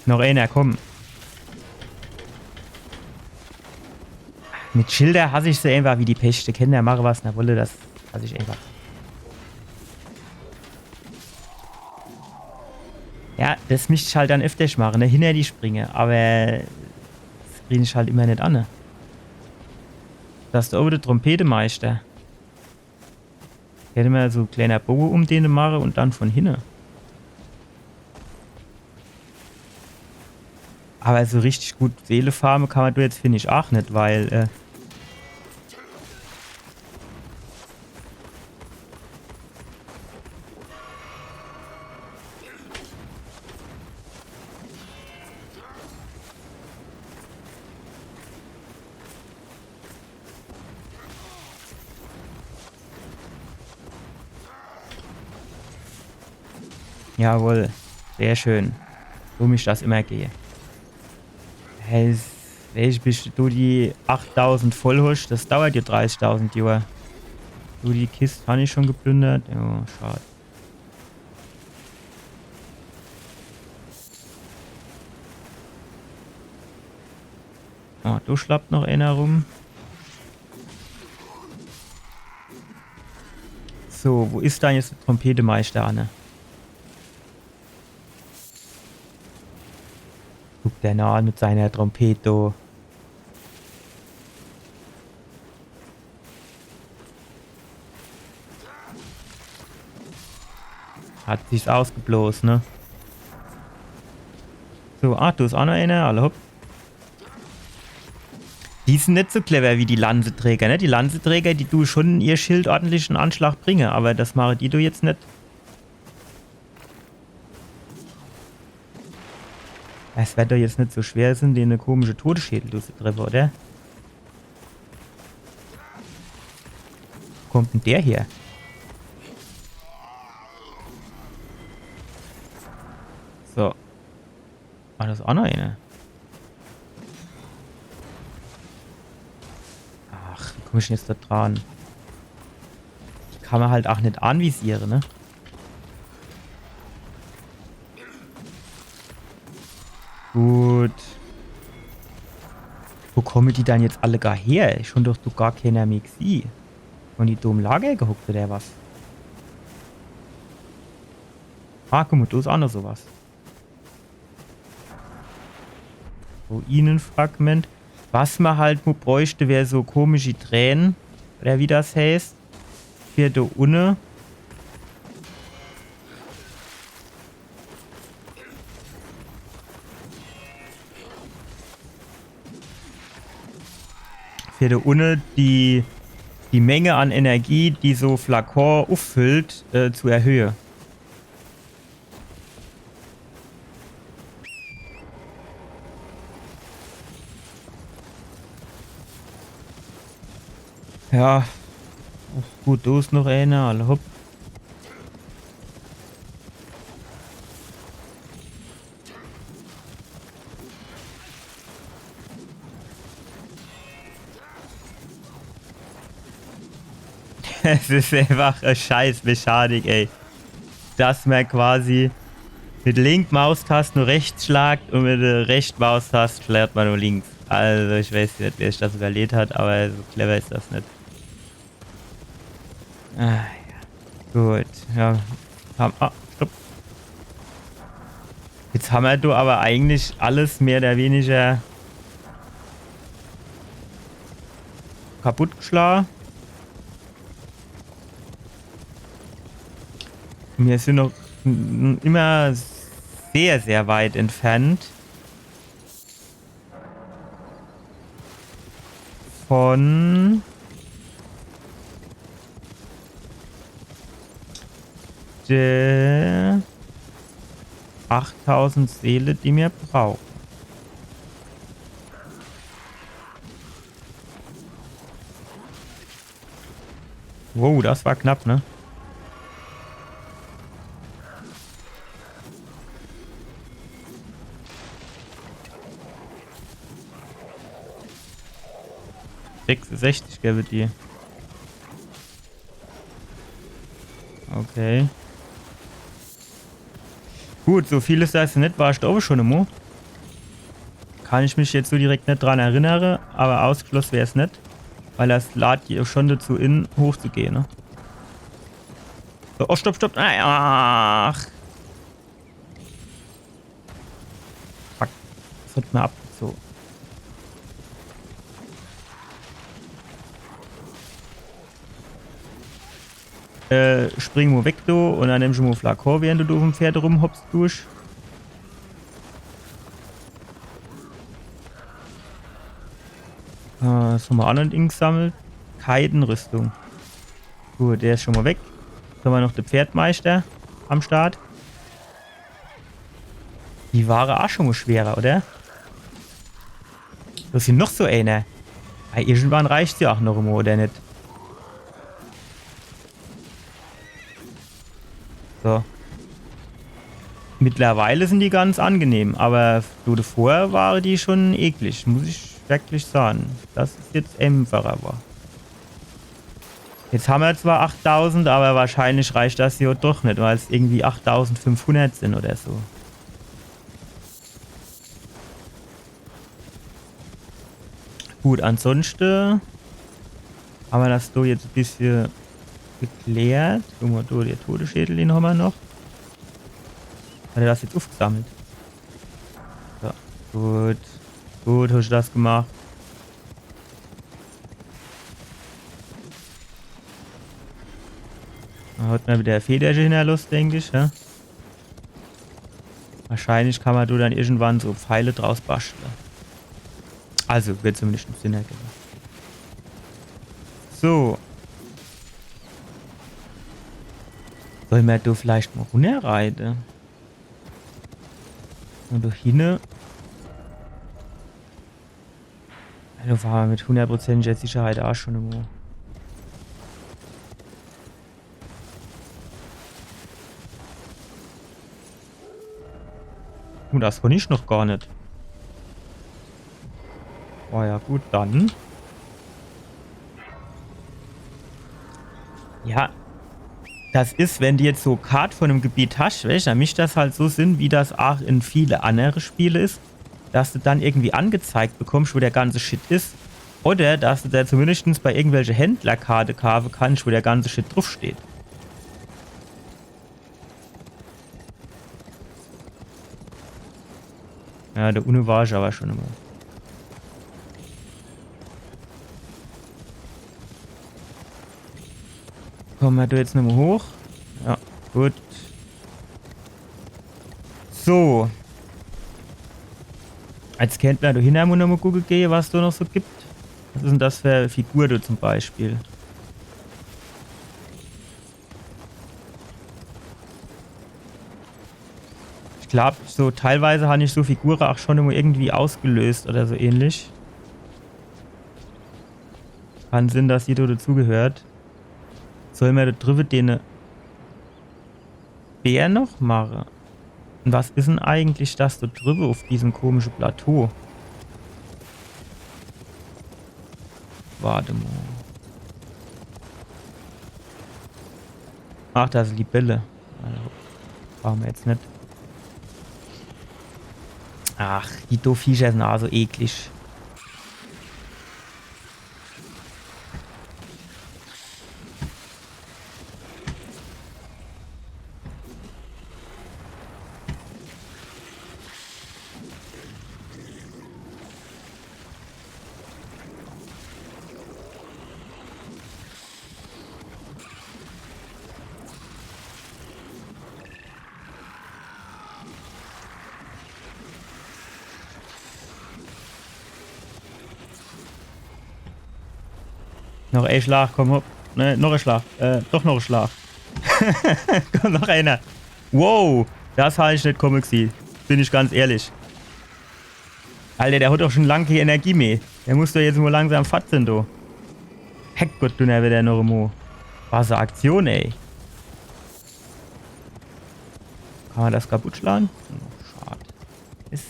Noch einer, komm. Mit Schilder hasse ich sie einfach wie die Pest. Kennen der mache was, na wolle, das hasse ich einfach. Ja, das müsste ich halt dann öfters machen, ne? Hinter die springe. Aber das kriege ich halt immer nicht an. Ne? Das ist da oben der Trompetemeister. Hätte man so ein kleiner Bogen um den machen und dann von hinten. Aber so richtig gut Seele farmen kann man da jetzt, finde ich, auch nicht, weil jawohl, sehr schön. So mich das immer gehe. Hey, welch bist du die 8000 voll hast? Das dauert ja 30.000 Jahre. Du, die Kiste habe ich schon geplündert. Ja, schade. Oh, du schlappt noch einer rum. So, wo ist da jetzt der Trompetemeister, Anne? Guckt der nah mit seiner Trompete. Hat sich's ausgeblost, ne? So, du ist auch noch einer. Alle hopp. Die sind nicht so clever wie die Lanzeträger, ne? Die Lanzeträger, die du schon ihr Schild ordentlich in Anschlag bringen, aber das machen die du jetzt nicht. Es wird doch jetzt nicht so schwer sein, den eine komische Todesschädel durchzutreffen, oder? Wo kommt denn der her? So. Ah, das ist auch noch eine. Ach, wie komme ich denn jetzt da dran? Die kann man halt auch nicht anvisieren, ne? Gut. Wo kommen die dann jetzt alle gar her? Schon doch du gar keiner mehr gesehen. Und die dumm Lager gehuckt oder was? Ah, guck mal, du ist auch noch sowas. Ruinenfragment. Was man halt bräuchte, wäre so komische Tränen. Oder wie das heißt. Für da unten. Für da unten die Menge an Energie, die so Flakon auffüllt, zu erhöhen. Ja. Gut, da ist noch einer. Alle hopp. Es ist einfach eine scheiß Mechanik, ey. Dass man quasi mit links Maustaste nur rechts schlagt und mit der rechten Maustaste schlägt man nur links. Also ich weiß nicht, wer sich das überlegt hat, aber so clever ist das nicht. Ah, ja. Gut. Ja. Stopp. Jetzt haben wir da aber eigentlich alles mehr oder weniger kaputtgeschlagen. Wir sind noch immer sehr, sehr weit entfernt von der 8000 Seele, die wir brauchen. Wow, das war knapp, ne? ...66 gäbe die. Okay. Gut, so viel ist das nicht, war ich glaube schon immer. Kann ich mich jetzt so direkt nicht dran erinnern, aber ausgeschlossen wäre es nicht. Weil das lädt ja schon dazu in, hochzugehen, ne? So, oh, stopp, stopp. Ach. Fuck. Das hat mir abgezogen. Spring mal weg, du, und dann nimmst du mal Flakor, während du auf dem Pferd rumhoppst durch. Was haben wir auch noch ein Ding gesammelt? Kaidenrüstung. Gut, der ist schon mal weg. Jetzt haben wir noch den Pferdmeister am Start. Die Ware auch schon mal schwerer, oder? Das sind noch so eine. Irgendwann reicht sie auch noch immer, oder nicht? So. Mittlerweile sind die ganz angenehm, aber so davor waren die schon eklig, muss ich wirklich sagen. Das ist jetzt einfacher war. Jetzt haben wir zwar 8000, aber wahrscheinlich reicht das hier doch nicht, weil es irgendwie 8500 sind oder so. Gut, ansonsten haben wir das so jetzt ein bisschen geklärt. Guck mal, da, der Todesschädel, den haben wir noch. Hat er das jetzt aufgesammelt? So, gut. Gut, hast du das gemacht. Da hat man wieder ein Federchen in der Lust, denke ich, ja? Wahrscheinlich kann man da dann irgendwann so Pfeile draus basteln. Also, wird zumindest Sinn ergeben. So. Wollen wir da vielleicht mal runterreiten? Und da hinten. Da war mit 100%iger Sicherheit auch schon irgendwo. Das kann ich noch gar nicht. Oh ja, gut, dann. Ja. Das ist, wenn du jetzt so Kart von einem Gebiet hast, weißt du, dann mischt das halt so Sinn, wie das auch in viele andere Spiele ist, dass du dann irgendwie angezeigt bekommst, wo der ganze Shit ist. Oder, dass du da zumindest bei irgendwelche Händlerkarte kaufen kannst, wo der ganze Shit draufsteht. Ja, der Uno war ich aber schon immer. Kommen wir da jetzt nochmal hoch? Ja, gut. So. Als kennt man da hinten nochmal gucken gehen, was da noch so gibt. Was ist denn das für eine Figur da zum Beispiel? Ich glaube, so teilweise habe ich so Figuren auch schon immer irgendwie ausgelöst oder so ähnlich. Kann Sinn, dass jeder dazugehört. Sollen wir da drüben den Bär noch machen? Und was ist denn eigentlich das da drüben auf diesem komischen Plateau? Warte mal. Ach, das ist Libelle. Also, brauchen wir jetzt nicht. Ach, die Viecher sind auch so eklig. Noch ein Schlag, komm hopp. Ne, noch ein Schlag. Doch noch ein Schlag. Komm, noch einer. Wow, das habe ich nicht kommen gesehen. Bin ich ganz ehrlich. Alter, der hat doch schon lange keine Energie mehr. Der muss doch jetzt mal langsam fatzen, du. Heckgott, du ne, der noch immer. Was eine Aktion, ey. Kann man das kaputt schlagen? Oh, schade. Ist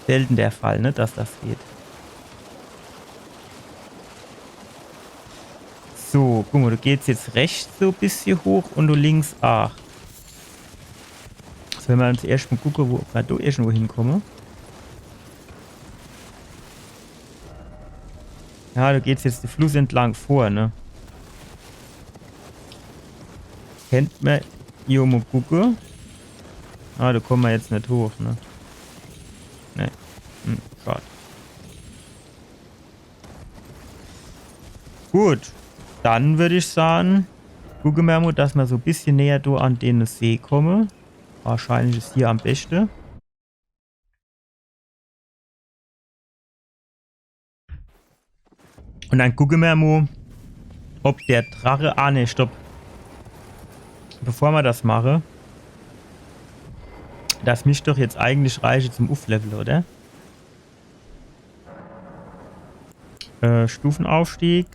selten der Fall, ne, dass das geht. So, guck mal, du gehst jetzt rechts so ein bisschen hoch und du links auch. So, wenn wir uns erst mal gucken, wo wir da irgendwo hinkommen. Ja, du gehst jetzt den Fluss entlang vor, ne? Kennt man hier mal gucken? Ah, da kommen wir jetzt nicht hoch, ne? Ne. Schade. Gut. Dann würde ich sagen, gucken wir mal, dass wir so ein bisschen näher da an den See kommen. Wahrscheinlich ist hier am besten. Und dann gucken wir mal, ob der Drache... Ah, ne, stopp. Bevor wir das machen, das müsste doch jetzt eigentlich reichen zum Uff-Level, oder? Stufenaufstieg.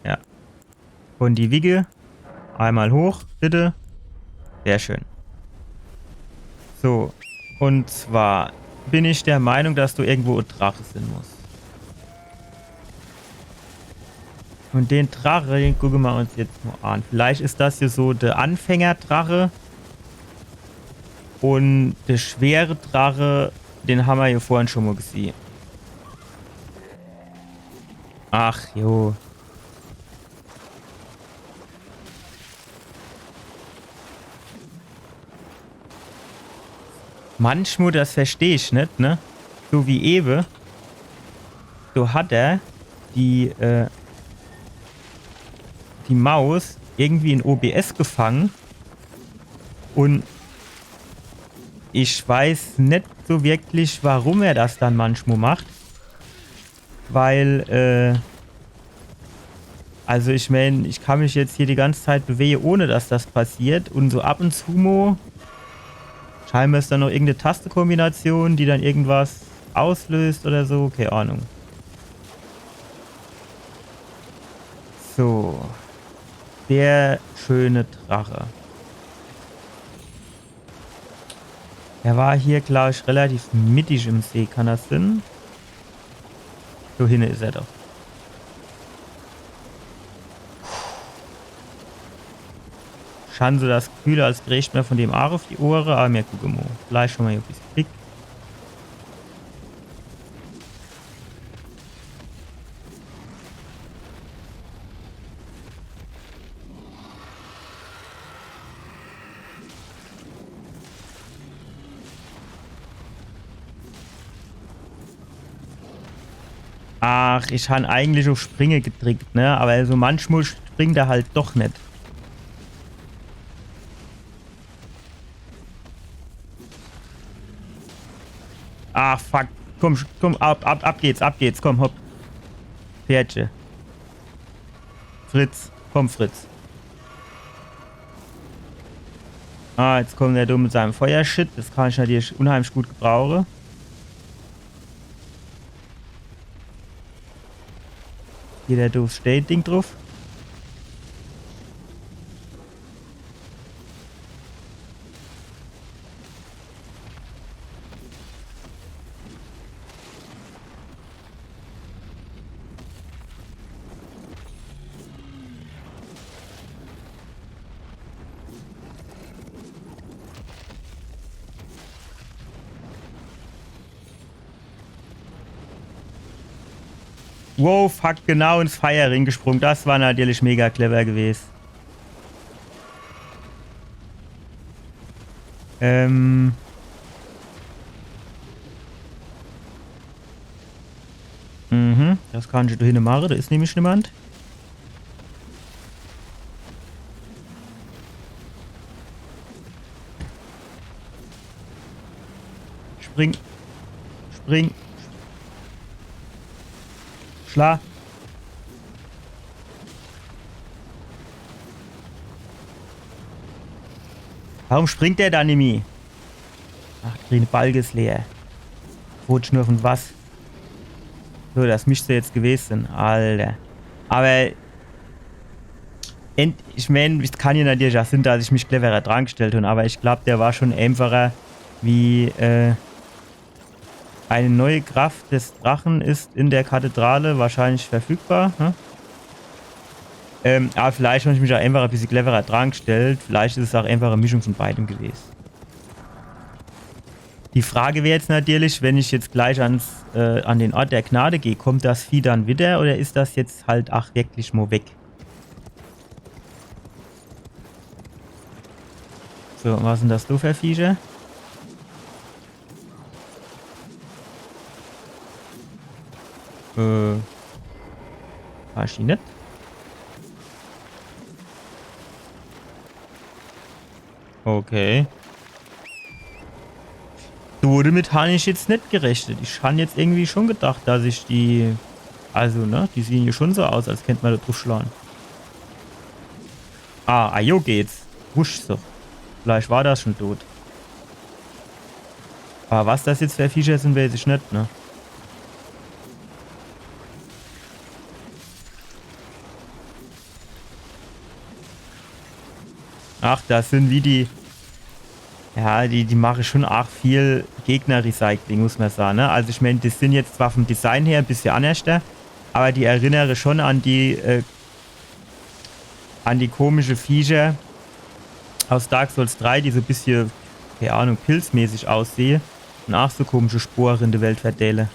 Ja. Und die Wiege. Einmal hoch, bitte. Sehr schön. So. Und zwar bin ich der Meinung, dass du irgendwo ein Drache sein musst. Und den Drache, den gucken wir uns jetzt mal an. Vielleicht ist das hier so der Anfängerdrache. Und der schwere Drache, den haben wir hier vorhin schon mal gesehen. Ach, jo. Manchmal, das verstehe ich nicht, ne? So wie eben. So hat er die Maus irgendwie in OBS gefangen. Und ich weiß nicht so wirklich, warum er das dann manchmal macht. Weil, also ich meine, ich kann mich jetzt hier die ganze Zeit bewegen, ohne dass das passiert. Und so ab und zu mal scheinbar ist da noch irgendeine Tastenkombination, die dann irgendwas auslöst oder so. Keine Ahnung. So. Der schöne Drache. Er war hier, glaube ich, relativ mittig im See. Kann das Sinn? So hinten ist er doch. Schon so das Gefühl, als kriegt mir von dem Arm auf die Ohren, aber mir gucken mal. Vielleicht schon mal ein bisschen Klick. Ach, ich habe eigentlich auf Springe gedrückt, ne? Aber also manchmal springt er halt doch nicht. Ach, fuck. Komm, komm, ab geht's, komm, hopp. Pferdchen. Fritz, komm, Fritz. Ah, jetzt kommt der dumme mit seinem Feuershit. Das kann ich natürlich unheimlich gut gebrauchen. Hier der doof Steht-Ding drauf. Wow, fuck, genau ins Firering gesprungen. Das war natürlich mega clever gewesen. Das kann ich da hinten machen. Da ist nämlich niemand. Spring. Spring. Schla. Warum springt der da nicht mehr? Ach, der grüne Balg ist leer. Rotschnur und was? So, das müsste jetzt gewesen sein. Alter. Aber ich meine, es kann ja natürlich auch sein, dass ich mich cleverer dran gestellt habe, aber ich glaube, der war schon einfacher wie eine neue Kraft des Drachen ist in der Kathedrale wahrscheinlich verfügbar. Ne? Aber vielleicht habe ich mich auch einfach ein bisschen cleverer dran gestellt. Vielleicht ist es auch einfach eine Mischung von beidem gewesen. Die Frage wäre jetzt natürlich, wenn ich jetzt gleich an den Ort der Gnade gehe, kommt das Vieh dann wieder oder ist das jetzt halt auch wirklich mal weg? So, was sind das so für Viecher? Weiß ich nicht. Okay. So, damit habe ich jetzt nicht gerechnet. Ich habe jetzt irgendwie schon gedacht, dass ich die... Also, ne? Die sehen hier schon so aus, als könnte man da drauf schlagen. Ah, Ayo geht's. Wusch so. Vielleicht war das schon tot. Aber was das jetzt für Viecher sind, weiß ich nicht, ne? Ach, das sind wie die... Ja, die machen schon arg viel Gegner-Recycling, muss man sagen, ne? Also ich meine, die sind jetzt zwar vom Design her ein bisschen anders, aber die erinnere schon an die komische Viecher aus Dark Souls 3, die so ein bisschen, keine Ahnung, pilzmäßig aussehen und auch so komische Sporen in der Welt verteilen.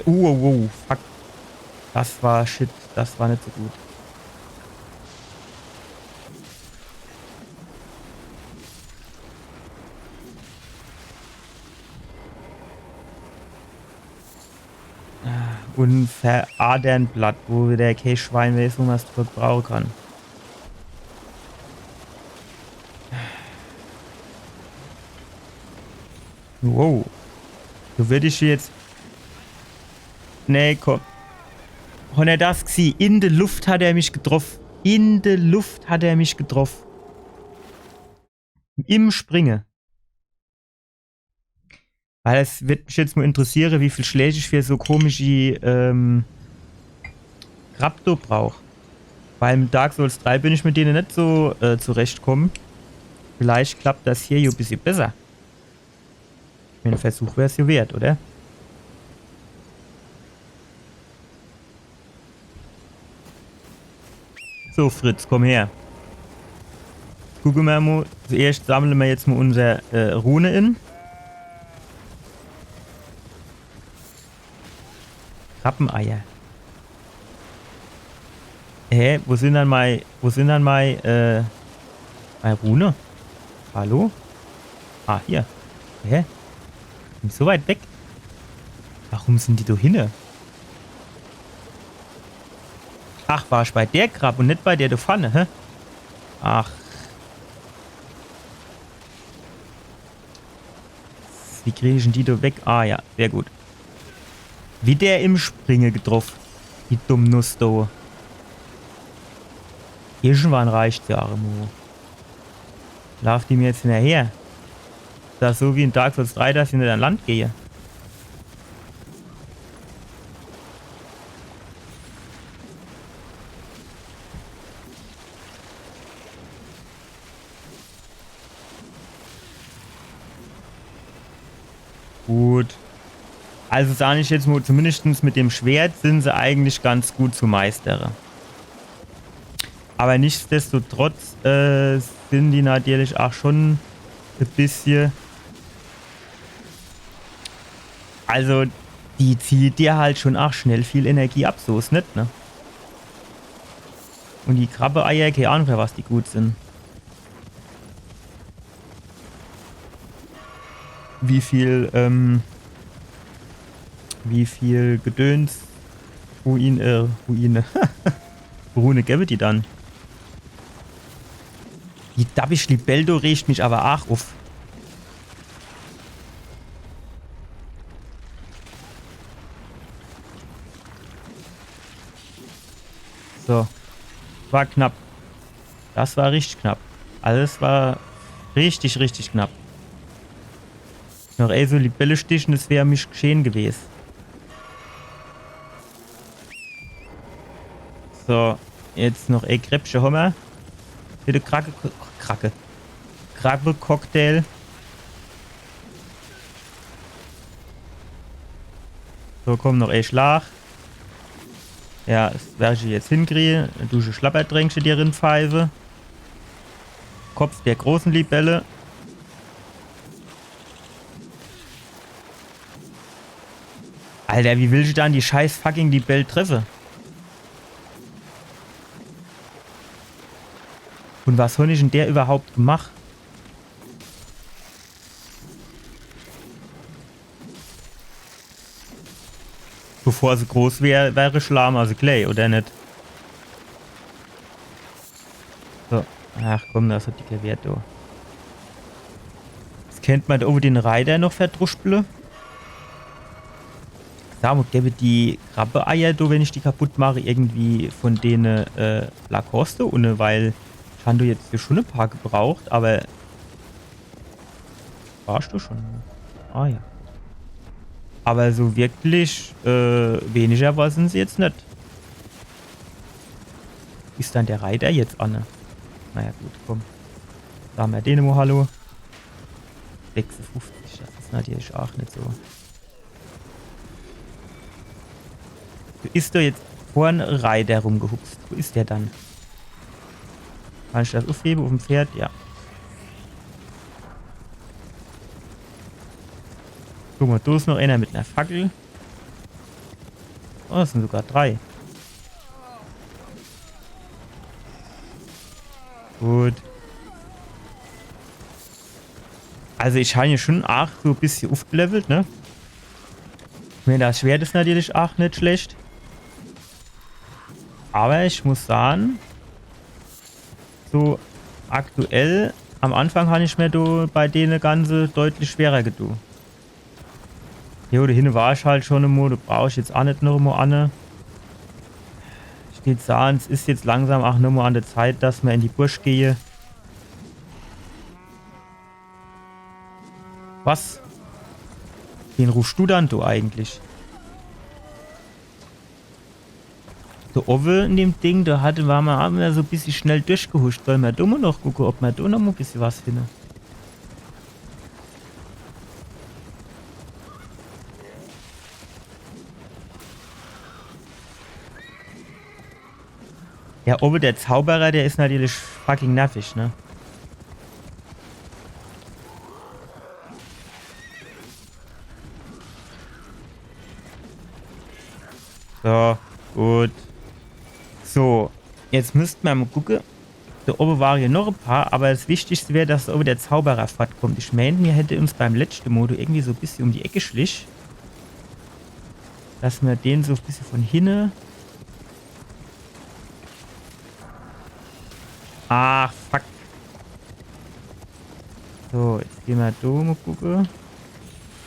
Fuck. Das war shit, das war nicht so gut. Und Veradernblatt, wo der Käse-Schwein weiß, wo man es drüber brauchen kann. Wow. So würde ich jetzt... Nee, komm. Hat er das gesehen? In der Luft hat er mich getroffen. In der Luft hat er mich getroffen. Im Springen. Weil es wird mich jetzt mal interessieren, wie viel Schläge ich für so komische Raptor brauche. Weil im Dark Souls 3 bin ich mit denen nicht so zurechtgekommen. Vielleicht klappt das hier ein bisschen besser. Ein Versuch wäre es ja wert, oder? So, Fritz, komm her. Gucken wir mal. Zuerst sammeln wir jetzt mal unsere Rune in. Krabbeneier. Hä? Wo sind dann meine Rune? Hallo? Ah, hier. Hä? Bin so weit weg. Warum sind die da hinne? Ach, war ich bei der Krabbe und nicht bei der da vorne, hä? Ach. Wie kriege ich denn die da weg? Ah ja, sehr gut. Wie der im Springen getroffen. Die dumme Nuss da. Irgendwann reicht's ja, Armo. Lauf die mir jetzt hinterher. Das ist so wie in Dark Souls 3, dass ich nicht an Land gehe. Gut. Also sage ich jetzt mal, zumindest mit dem Schwert sind sie eigentlich ganz gut zu meistern. Aber nichtsdestotrotz sind die natürlich auch schon ein bisschen... Also, die zieht dir halt schon auch schnell viel Energie ab, so ist nicht, ne? Und die Krabbe-Eier, keine Ahnung, für was die gut sind. Wie viel Gedöns Ruine gäbe die dann? Die Dabbisch Libeldo riecht mich aber auch auf. So. War knapp. Das war richtig knapp. Alles war richtig, richtig knapp. Noch so Libelle stichen, das wäre mich geschehen gewesen. So. Jetzt noch Krebsche Hummer. Bitte Krabbe-Cocktail. So, komm noch Schlag. Ja, das werde ich jetzt hinkriegen. Eine Dusche Schlappertränkchen dir in Pfeife. Kopf der großen Libelle. Alter, wie will ich dann die scheiß fucking Libelle treffen? Und was habe ich denn der überhaupt gemacht? Bevor sie groß wäre, wäre Schlam, also Clay, oder nicht? So. Ach komm, das hat dicker Wert, da. Das kennt man da oben den Reiter noch verdruspeln. Da gäbe die Krabbe-Eier, da, wenn ich die kaputt mache, irgendwie von denen Lacoste, ohne, weil ich habe jetzt hier schon ein paar gebraucht, aber warst du schon? Ah ja. Aber so wirklich weniger war sind sie jetzt nicht. Ist dann der Reiter jetzt an? Naja gut, komm. Da haben wir den mal, hallo. 56, das ist natürlich auch nicht so. Du ist doch jetzt vor einem Reiter rumgehupst. Wo ist der dann? Kann ich das aufheben auf dem Pferd? Ja. Guck mal, da ist noch einer mit einer Fackel. Oh, das sind sogar 3. Gut. Also ich habe hier schon auch so ein bisschen aufgelevelt, ne? Mir das Schwert ist natürlich auch nicht schlecht. Aber ich muss sagen, so aktuell, am Anfang habe ich mir bei denen Ganze deutlich schwerer getan. Jo, da hinten war ich halt schon immer, da brauche ich jetzt auch nicht noch immer an. Steht sagen, es ist jetzt langsam auch noch mal an der Zeit, dass wir in die Bursch gehe. Was? Wen rufst du dann, du eigentlich? Der Owe in dem Ding, da haben wir so ein bisschen schnell durchgehuscht. Wollen wir da mal noch gucken, ob wir da noch mal ein bisschen was finden. Ja, Owe, der Zauberer, der ist natürlich fucking nervig, ne? So, gut. So, jetzt müssten wir mal gucken. Da oben waren ja noch ein paar, aber das Wichtigste wäre, dass da oben der Zauberer fortkommt. Ich meine, wir hätten uns beim letzten Modo irgendwie so ein bisschen um die Ecke schlich. Dass wir den so ein bisschen von hinten... Ach, fuck. So, jetzt gehen wir da mal gucken.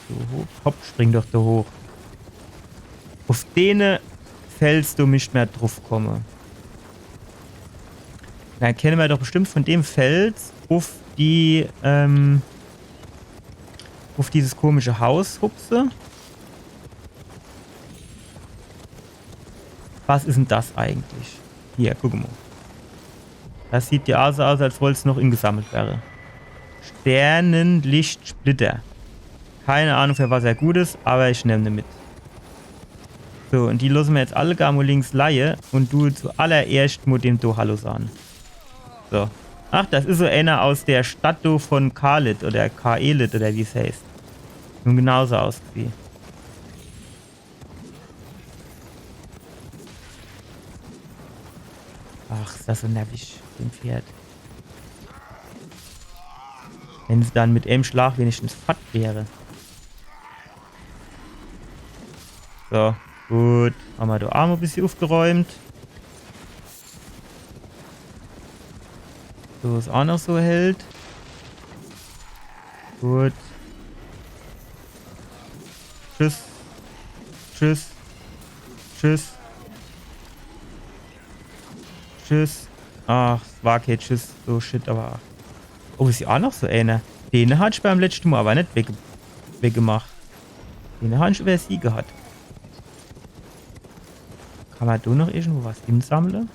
So hoch. Hopp, spring doch da hoch. Auf denen Fels du nicht mehr drauf komme. Dann kennen wir doch bestimmt von dem Fels auf die, auf dieses komische Haus hupse. Was ist denn das eigentlich? Hier, guck mal. Das sieht ja so aus, als wollte es noch ingesammelt wäre. Sternenlichtsplitter. Keine Ahnung, für was er gut ist, aber ich nehme den mit. So, und die lassen wir jetzt alle gar mal links leihe und du zuallererst mit dem Do Hallo sagen. So. Ach, das ist so einer aus der Stadt von Kalit oder Kaelit oder wie es heißt. Nun genauso ausgesehen. Ach, ist das so nervig, dem Pferd. Wenn sie dann mit einem Schlag wenigstens fett wäre. So, gut. Haben wir da Arme ein bisschen aufgeräumt. So ist auch noch so hält. Gut. Tschüss. Tschüss. Tschüss. Tschüss. Ach, war kein Tschüss. So shit, aber... Oh, ist ja auch noch so einer. Den hat ich beim letzten Mal aber nicht weggemacht. Den hat ich über sie gehabt. Kann man da noch irgendwo was hinsammeln?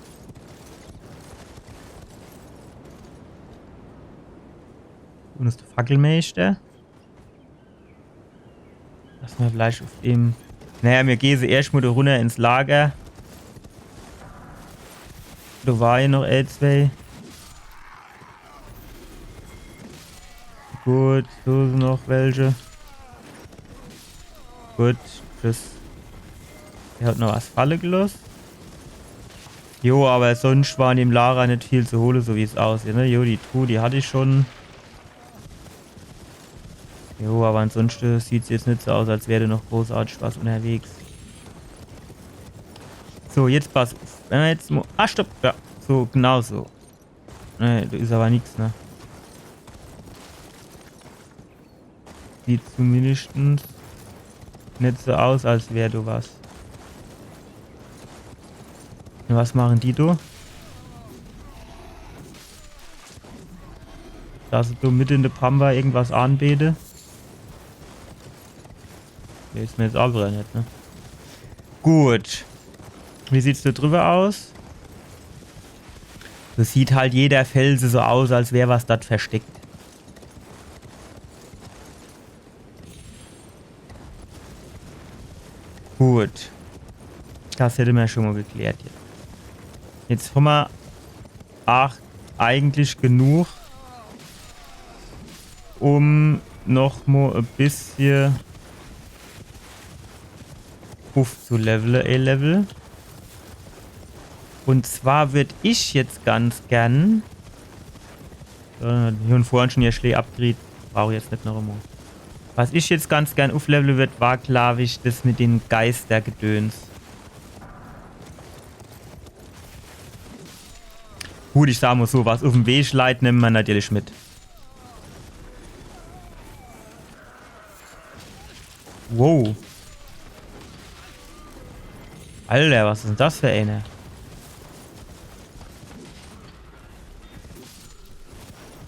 Und ist der Fackelmeister. Lass mal vielleicht auf dem... Naja, wir gehen erst mal da runter ins Lager. Da war ja noch L2. Gut, so sind noch welche. Gut, tschüss. Der hat noch was Falle gelost. Jo, aber sonst war in dem Lager nicht viel zu holen, so wie es aussieht, ne? Jo, die Truhe, die hatte ich schon. Jo, aber ansonsten sieht es jetzt nicht so aus, als wäre noch großartig was unterwegs. So, jetzt pass auf. Wenn wir jetzt mal... Ah, stopp! Ja, so, genau so. Ne, da ist aber nichts, ne? Sieht zumindest nicht so aus, als wäre du was. Und was machen die da? Dass du mit in der Pampa irgendwas anbete? Der ist mir jetzt auch wieder nicht, ne? Gut. Wie sieht's da drüber aus? So sieht halt jeder Felsen so aus, als wäre was dort versteckt. Gut. Das hätte man schon mal geklärt jetzt. Jetzt haben wir eigentlich genug, um noch mal ein bisschen aufzuleveln, A-Level. Und zwar würde ich jetzt ganz gern... hier und vorhin schon hier Schlee abgedreht. Brauche ich jetzt nicht noch einmal. Was ich jetzt ganz gern aufleveln wird, war, glaube ich, das mit den Geistergedöns. Gut, ich sag mal so, was auf dem Weg leitet, nehmen wir natürlich mit. Wow. Alter, was ist denn das für eine?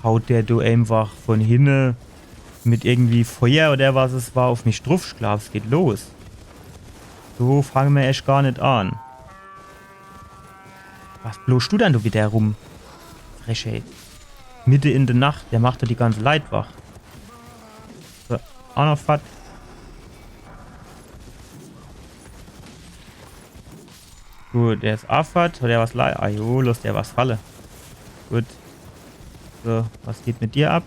Haut der du einfach von hinten mit irgendwie Feuer oder was es war auf mich drauf? Ich glaub, es geht los. So fangen wir echt gar nicht an. Was bloßt du dann wieder rum? Frechheit. Mitte in der Nacht, der macht doch die ganze Leid wach. So, auch noch Fahrt. Gut, der ist Affert. Hat der was leid? Ah jo, los, der was falle. Gut. So, was geht mit dir ab?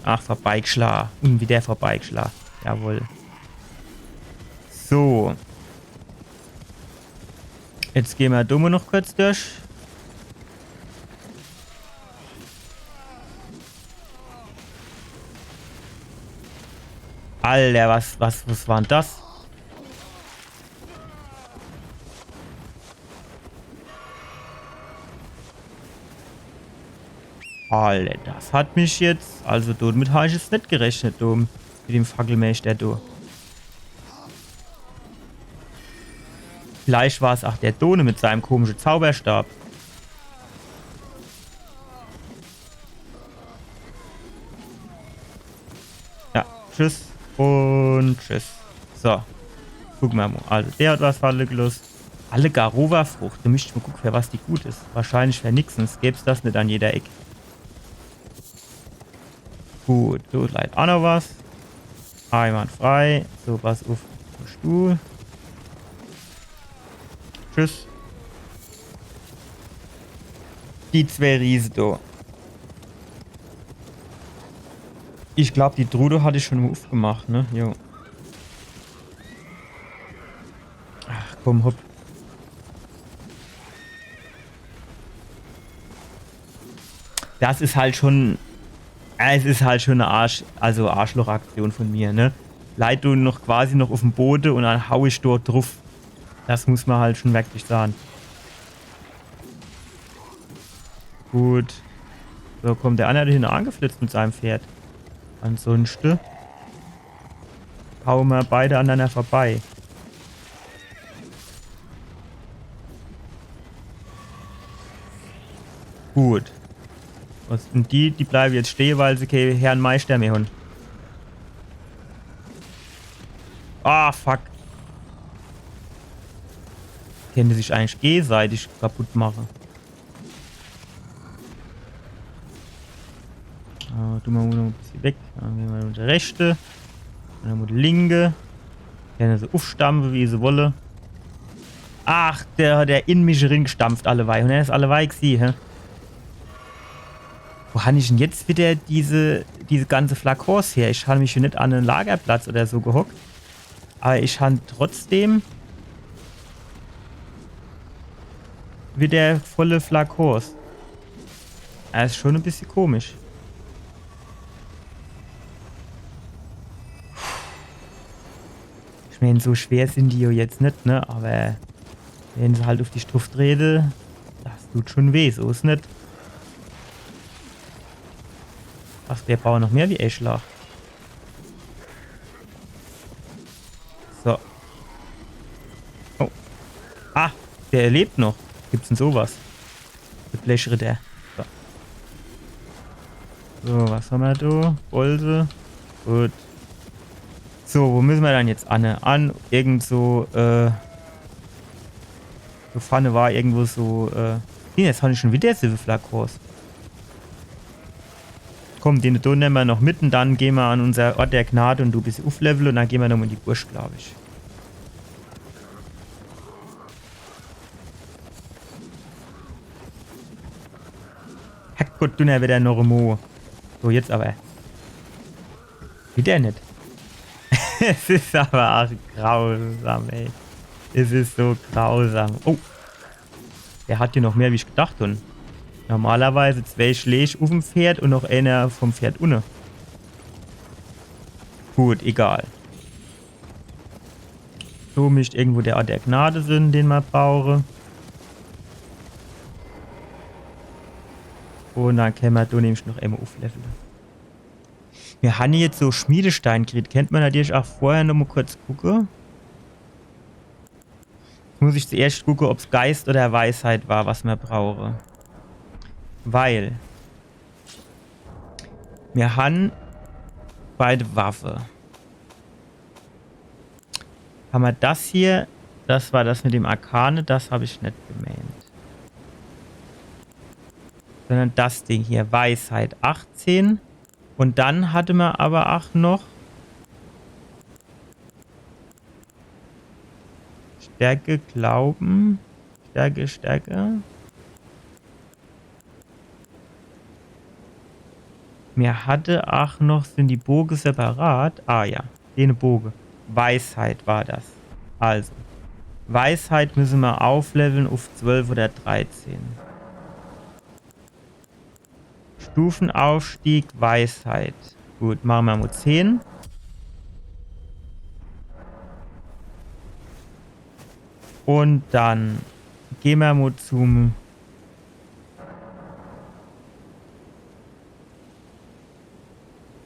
Ach, vorbeigeschlagen. Wie der vorbeigeschlagen. Jawohl. So. Jetzt gehen wir dumme noch kurz durch. Alter, was war denn das? Alter, das hat mich jetzt... Also, damit habe ich jetzt nicht gerechnet, du. Mit dem Fackelmeister, du. Vielleicht war es auch der Done mit seinem komischen Zauberstab. Ja, tschüss und tschüss. So, gucken wir mal. Also, der hat was Falle gelöst. Alle Garova-Frucht. Da müsste ich mal gucken, für was die gut ist. Wahrscheinlich für nix, sonst gäbe es das nicht an jeder Ecke. Gut, so leider auch noch was. Einwandfrei. So, pass auf. Stuhl. Tschüss. Die zwei Riesen da. Ich glaube, die Trude hatte ich schon mal aufgemacht, ne? Jo. Ach komm, hopp. Das ist halt schon... Es ist halt schon eine Arschlochaktion von mir, ne? Leid du noch quasi noch auf dem Boden und dann hau ich dort drauf. Das muss man halt schon wirklich sagen. Gut. So, kommt der andere hin angeflitzt mit seinem Pferd. Ansonsten hauen wir beide aneinander vorbei. Gut. Und die bleiben jetzt stehen, weil sie keinen Herrn Meister mehr haben. Ah, fuck. Könnte sich eigentlich gegenseitig kaputt machen. Tun wir noch ein bisschen weg. Dann gehen wir mit der rechte. Dann mit der linke. Können sie aufstampfen, wie sie wollen. Ach, der in mich gestampft allewei. Und er ist allewei gewesen, hä? Wo habe ich denn jetzt wieder diese ganze Flakons her? Ich habe mich hier nicht an einen Lagerplatz oder so gehockt. Aber ich habe trotzdem wieder volle Flakons. Das ist schon ein bisschen komisch. Ich meine, so schwer sind die ja jetzt nicht, ne? Aber wenn sie halt auf die Struft treten, das tut schon weh, so ist nicht. Ach, der braucht noch mehr wie Eschlach. So. Oh. Ah, der lebt noch. Gibt's denn sowas? Der Blechre der. So. So, was haben wir da? Bolse. Gut. So, wo müssen wir dann jetzt an? Irgend so, so Pfanne war irgendwo so, jetzt habe ich schon wieder Silberflakos. Komm, den nehmen wir noch mit und dann gehen wir an unser Ort der Gnade und du bist aufleveln und dann gehen wir nochmal in die Bursch, glaube ich. Herrgott, du wieder noch Mo. So, jetzt aber. Wieder nicht. Es ist aber auch grausam, ey. Es ist so grausam. Oh. Der hat hier noch mehr, wie ich gedacht habe. Normalerweise 2 Schläge auf dem Pferd und noch einer vom Pferd unten. Gut, egal. So mischt irgendwo der Ort der Gnade sind, den man brauche. Und dann können wir da nämlich noch einmal aufleveln. Wir haben jetzt so Schmiedestein gekriegt. Kennt man natürlich auch vorher noch mal kurz gucken. Muss ich zuerst gucken, ob es Geist oder Weisheit war, was wir brauchen. Weil wir haben beide Waffe. Haben wir das hier, das war das mit dem Arkane, das habe ich nicht gemeint. Sondern das Ding hier, Weisheit 18. Und dann hatte man aber auch noch Stärke, Glauben, Stärke. Mir hatte auch noch, sind die Bogen separat? Ah ja, den Bogen. Weisheit war das. Also, Weisheit müssen wir aufleveln auf 12 oder 13. Stufenaufstieg, Weisheit. Gut, machen wir mal 10. Und dann gehen wir mal zum...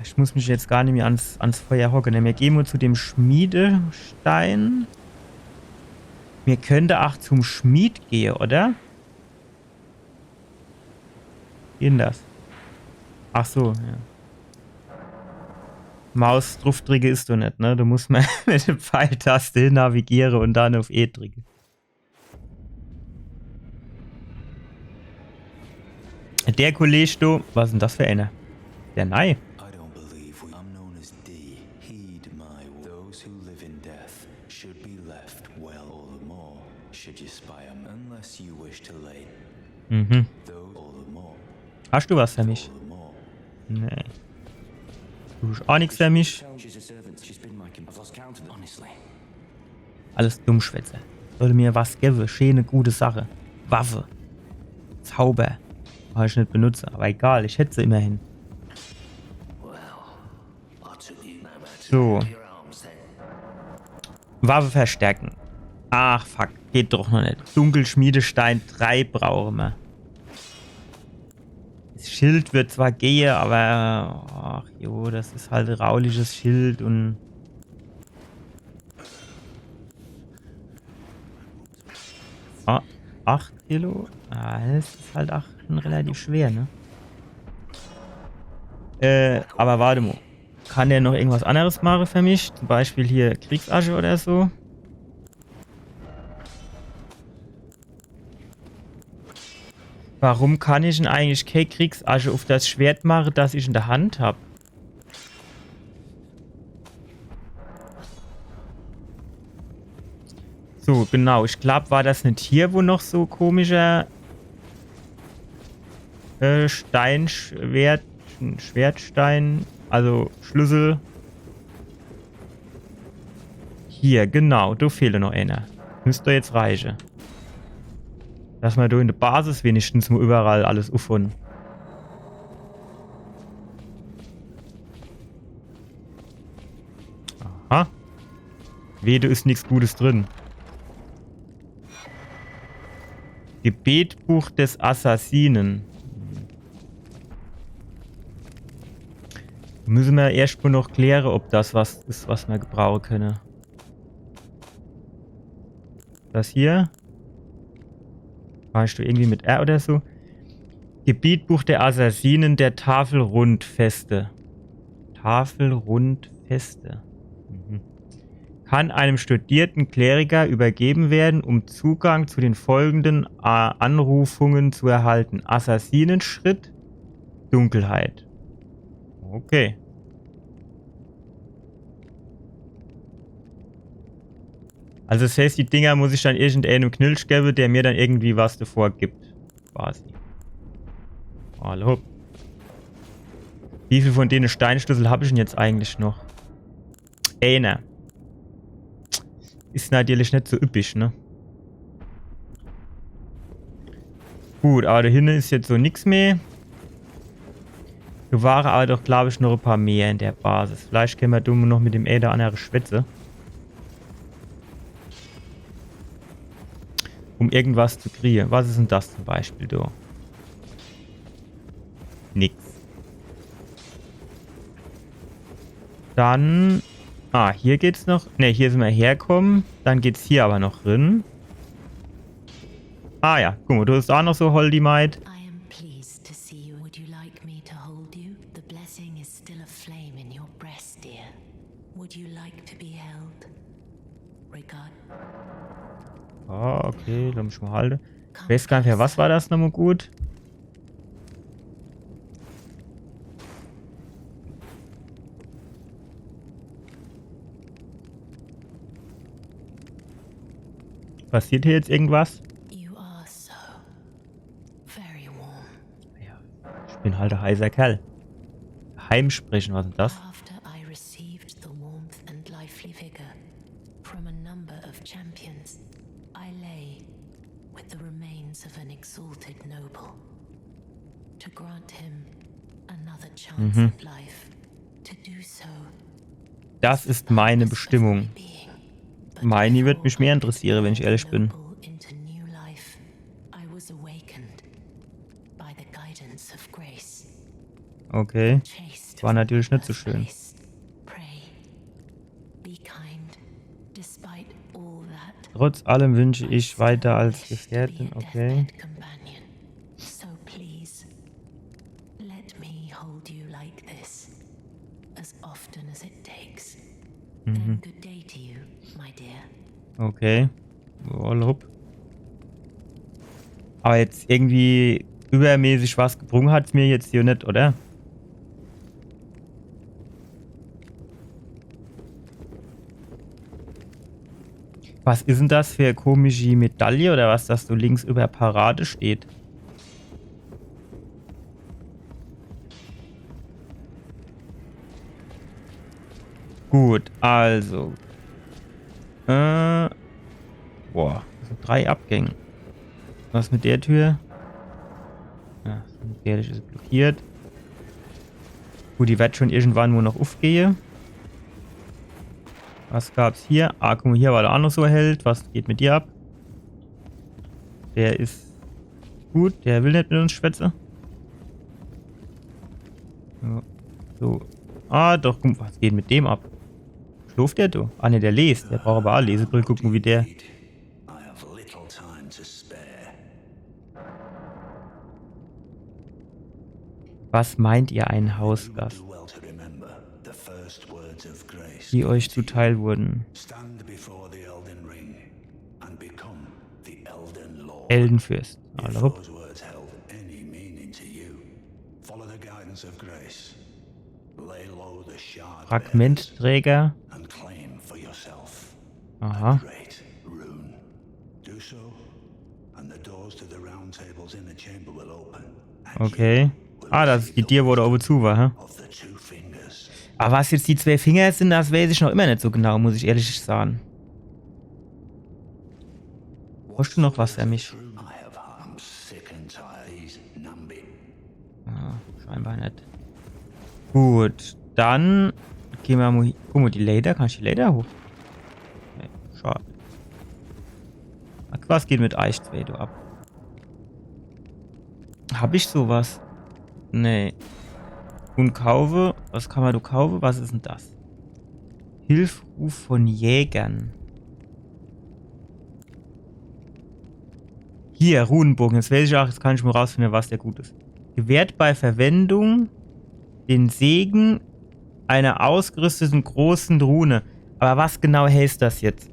Ich muss mich jetzt gar nicht mehr ans Feuer hocken. Wir gehen mal zu dem Schmiedestein. Wir könnten auch zum Schmied gehen, oder? Wie denn das? Ach so, ja. Maus drauf drücken ist du nicht, ne? Du musst mal mit der Pfeiltaste navigieren und dann auf E drücken. Der Kollege, du, was ist denn das für einer? Der Nei. Mhm. Hast du was für mich? Nee. Du hast auch nichts für mich. Alles Dummschwätze. Sollte mir was geben. Schöne, gute Sache. Waffe. Zauber. Habe ich nicht benutzt, aber egal, ich hätte sie immerhin. So. Waffe verstärken. Ach, fuck. Geht doch noch nicht. Dunkelschmiedestein 3 brauchen wir. Das Schild wird zwar gehen, aber... Ach jo, das ist halt rauliches Schild und... Ah, 8 Kilo? Ah, das ist halt auch schon relativ schwer, ne? Aber warte mal. Kann der noch irgendwas anderes machen für mich? Zum Beispiel hier Kriegsasche oder so? Warum kann ich denn eigentlich keine Kriegsasche auf das Schwert machen, das ich in der Hand habe? So, genau. Ich glaube, war das nicht hier, wo noch so komischer Schwertstein, also Schlüssel. Hier, genau. Da fehlt noch einer. Müsste jetzt reichen. Dass wir da in der Basis wenigstens mal überall alles aufholen. Aha. Wehe, da ist nichts Gutes drin. Gebetbuch des Assassinen. Müssen wir erst mal noch klären, ob das was ist, was wir gebrauchen können. Das hier. Weißt du, irgendwie mit R oder so? Gebetbuch der Assassinen der Tafelrundfeste. Tafelrundfeste. Mhm. Kann einem studierten Kleriker übergeben werden, um Zugang zu den folgenden Anrufungen zu erhalten. Assassinenschritt, Dunkelheit. Okay. Also das heißt, die Dinger muss ich dann irgendeinem Knilch geben, der mir dann irgendwie was davor gibt. Quasi. Hallo. Wie viel von denen Steinschlüssel habe ich denn jetzt eigentlich noch? Einer. Ist natürlich nicht so üppig, ne? Gut, aber da hinten ist jetzt so nichts mehr. Da waren aber doch, glaube ich, noch ein paar mehr in der Basis. Vielleicht können wir dumm noch mit dem Äder an der Schwätze. Um irgendwas zu kriegen. Was ist denn das zum Beispiel da? Nix. Dann... Ah, hier geht's noch... Ne, hier sind wir herkommen. Dann geht's hier aber noch drin. Ah ja, guck mal, du hast auch noch so Holdy Maid. I am pleased to see you. Would you like me to hold you? The blessing is still a flame in your breast, dear. Would you like to be held? Regard. Oh, okay, lass mich mal halten. Ich weiß gar nicht mehr, was war das nochmal gut? Passiert hier jetzt irgendwas? You are so very warm. Ja, ich bin halt ein heißer Kerl. Heimsprechen, was ist das? After I received the warmth and lively vigor from a number of champions, I lay with the remains of an exalted noble. To grant him another chance at life, to do so. Das ist meine Bestimmung. Meine wird mich mehr interessieren, wenn ich ehrlich bin. Okay. War natürlich nicht so schön. Trotz allem wünsche ich weiter als Gefährtin, okay. Mhm. Okay. Urlaub. Aber jetzt irgendwie übermäßig was gebrungen hat es mir jetzt hier nicht, oder? Was ist denn das für komische Medaille oder was, das so links über Parade steht? Gut, also. Boah, das sind 3 Abgänge. Was mit der Tür? Ja, der ist blockiert. Gut, die wird schon irgendwann nur noch aufgehen. Was gab's hier? Ah, guck mal, hier war der auch noch so erhellt. Was geht mit dir ab? Der ist gut, der will nicht mit uns schwätzen. So. Ah, doch, guck mal, was geht mit dem ab? Schläft der, du? Ah, ne, der liest. Der braucht aber auch Lesebrille. Guck mal, wie der... Was meint ihr, ein Hausgast? Die euch zuteil wurden. Eldenfürst. Hallo. Fragmentträger. Aha. Okay. Ah, das ist die Tür, wo da oben zu war, hä? Aber was jetzt die 2 Finger sind, das weiß ich noch immer nicht so genau, muss ich ehrlich sagen. Brauchst du noch was für mich? Ah, scheinbar nicht. Gut, dann gehen wir mal. Guck mal, die Leder. Kann ich die Leder hoch? Nee, schade. Was geht mit Eich 2 du ab? Hab ich sowas? Nee. Und kaufe. Was kann man du kaufen? Was ist denn das? Hilfruf von Jägern. Hier, Runenbogen. Jetzt weiß ich auch, jetzt kann ich mal rausfinden, was der gut ist. Gewährt bei Verwendung den Segen einer ausgerüsteten großen Rune. Aber was genau heißt das jetzt?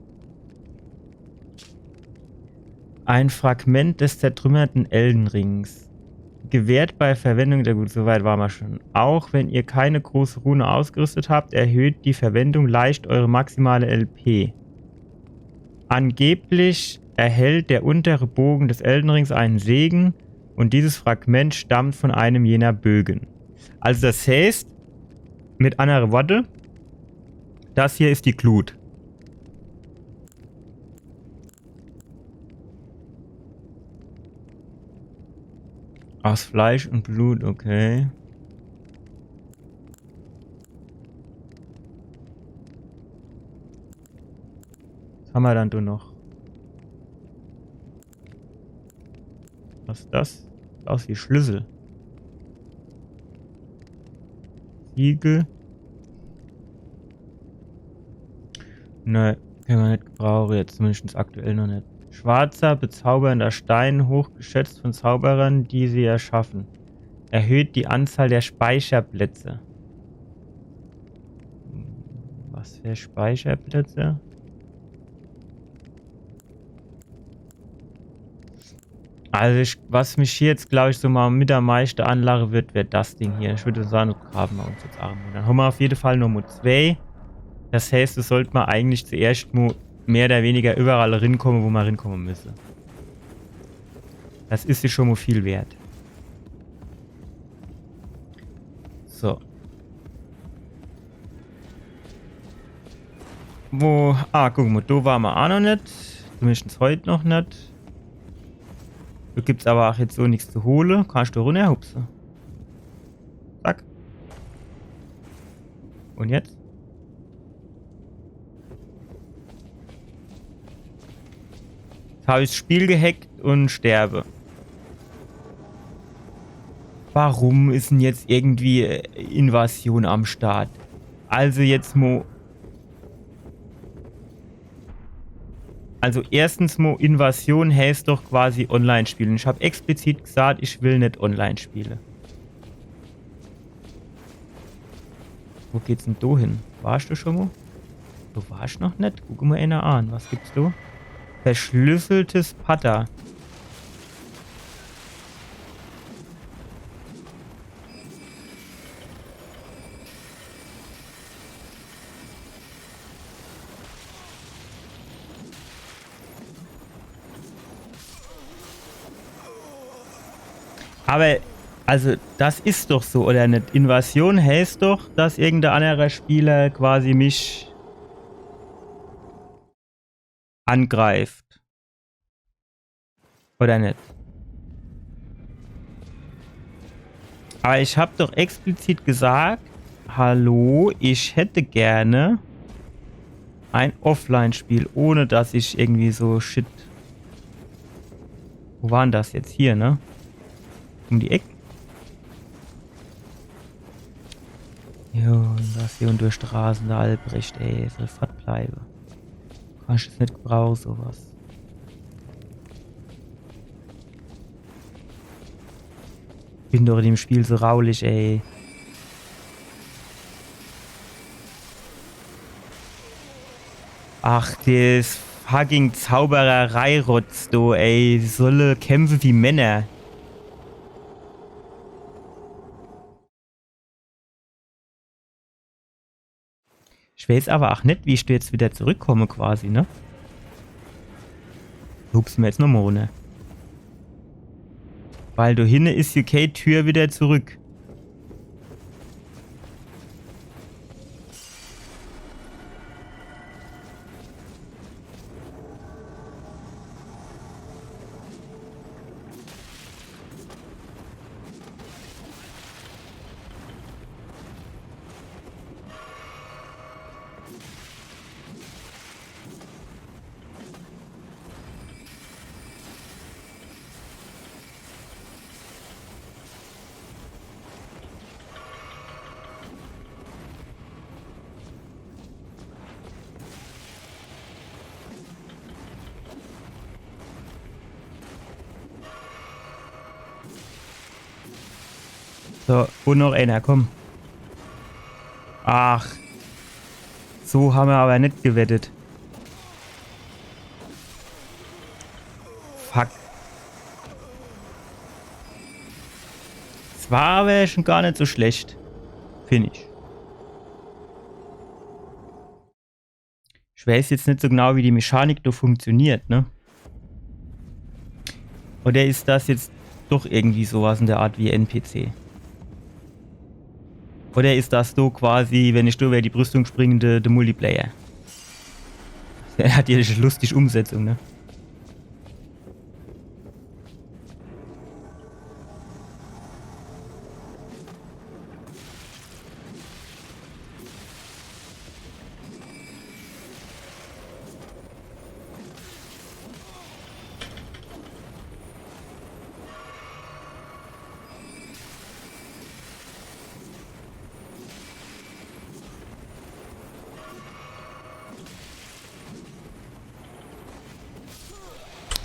Ein Fragment des zertrümmerten Eldenrings. Gewährt bei Verwendung der... Gut, soweit waren wir schon. Auch wenn ihr keine große Rune ausgerüstet habt, erhöht die Verwendung leicht eure maximale LP. Angeblich erhält der untere Bogen des Eldenrings einen Segen und dieses Fragment stammt von einem jener Bögen. Also das heißt, mit anderen Worten, das hier ist die Glut. Aus Fleisch und Blut, okay. Was haben wir dann da noch? Was ist das? Sieht aus wie Schlüssel. Siegel. Ne, können wir nicht gebrauchen, jetzt zumindest aktuell noch nicht. Schwarzer, bezaubernder Stein, hochgeschätzt von Zauberern, die sie erschaffen. Erhöht die Anzahl der Speicherplätze. Was für Speicherplätze? Also, was mich hier jetzt, glaube ich, so mal mit am meisten anlachen wird, wäre das Ding hier. Ich würde sagen, graben wir uns jetzt arm. Dann haben wir auf jeden Fall Nummer 2. Das heißt, es sollte man eigentlich zuerst mehr oder weniger überall rinkommen, wo man rinkommen müsse. Das ist ja schon mal viel wert. So. Wo... Ah, guck mal, da waren wir auch noch nicht. Zumindest heute noch nicht. Da gibt es aber auch jetzt so nichts zu holen. Kannst du runterhupsen. Zack. Und jetzt? Jetzt habe ich das Spiel gehackt und sterbe. Warum ist denn jetzt irgendwie Invasion am Start? Also jetzt mo... Also erstens mo Invasion heißt doch quasi online spielen. Ich habe explizit gesagt, ich will nicht online spielen. Wo geht's denn da hin? Warst du schon mal? Du warst noch nicht? Guck mal einer an. Was gibt's da? Verschlüsseltes Patter. Aber, also, das ist doch so, oder nicht? Invasion heißt doch, dass irgendein anderer Spieler quasi mich angreift. Oder nicht? Aber ich habe doch explizit gesagt, hallo, ich hätte gerne ein Offline-Spiel, ohne dass ich irgendwie so shit... Wo waren das jetzt? Hier, ne? Um die Ecke. Jo, und das hier und durch Straßen, der Albrecht, ey, soll fett bleiben. Kann ich das nicht gebrauchen, sowas. Bin doch in dem Spiel so raulich, ey. Ach, das fucking Zaubererei-Rotz, du, ey. Die solle kämpfen wie Männer. Ich weiß aber auch nicht, wie ich da jetzt wieder zurückkomme, quasi, ne? Hups mir jetzt nochmal runter. Weil da hinten ist UK Tür wieder zurück. So, und noch einer, komm. Ach. So haben wir aber nicht gewettet. Fuck. Das war aber schon gar nicht so schlecht. Finde ich. Ich weiß jetzt nicht so genau, wie die Mechanik da funktioniert, ne? Oder ist das jetzt doch irgendwie sowas in der Art wie NPC? Oder ist das so quasi, wenn ich über die Brüstung springe, der Multiplayer? Der hat ja eine lustige Umsetzung, ne?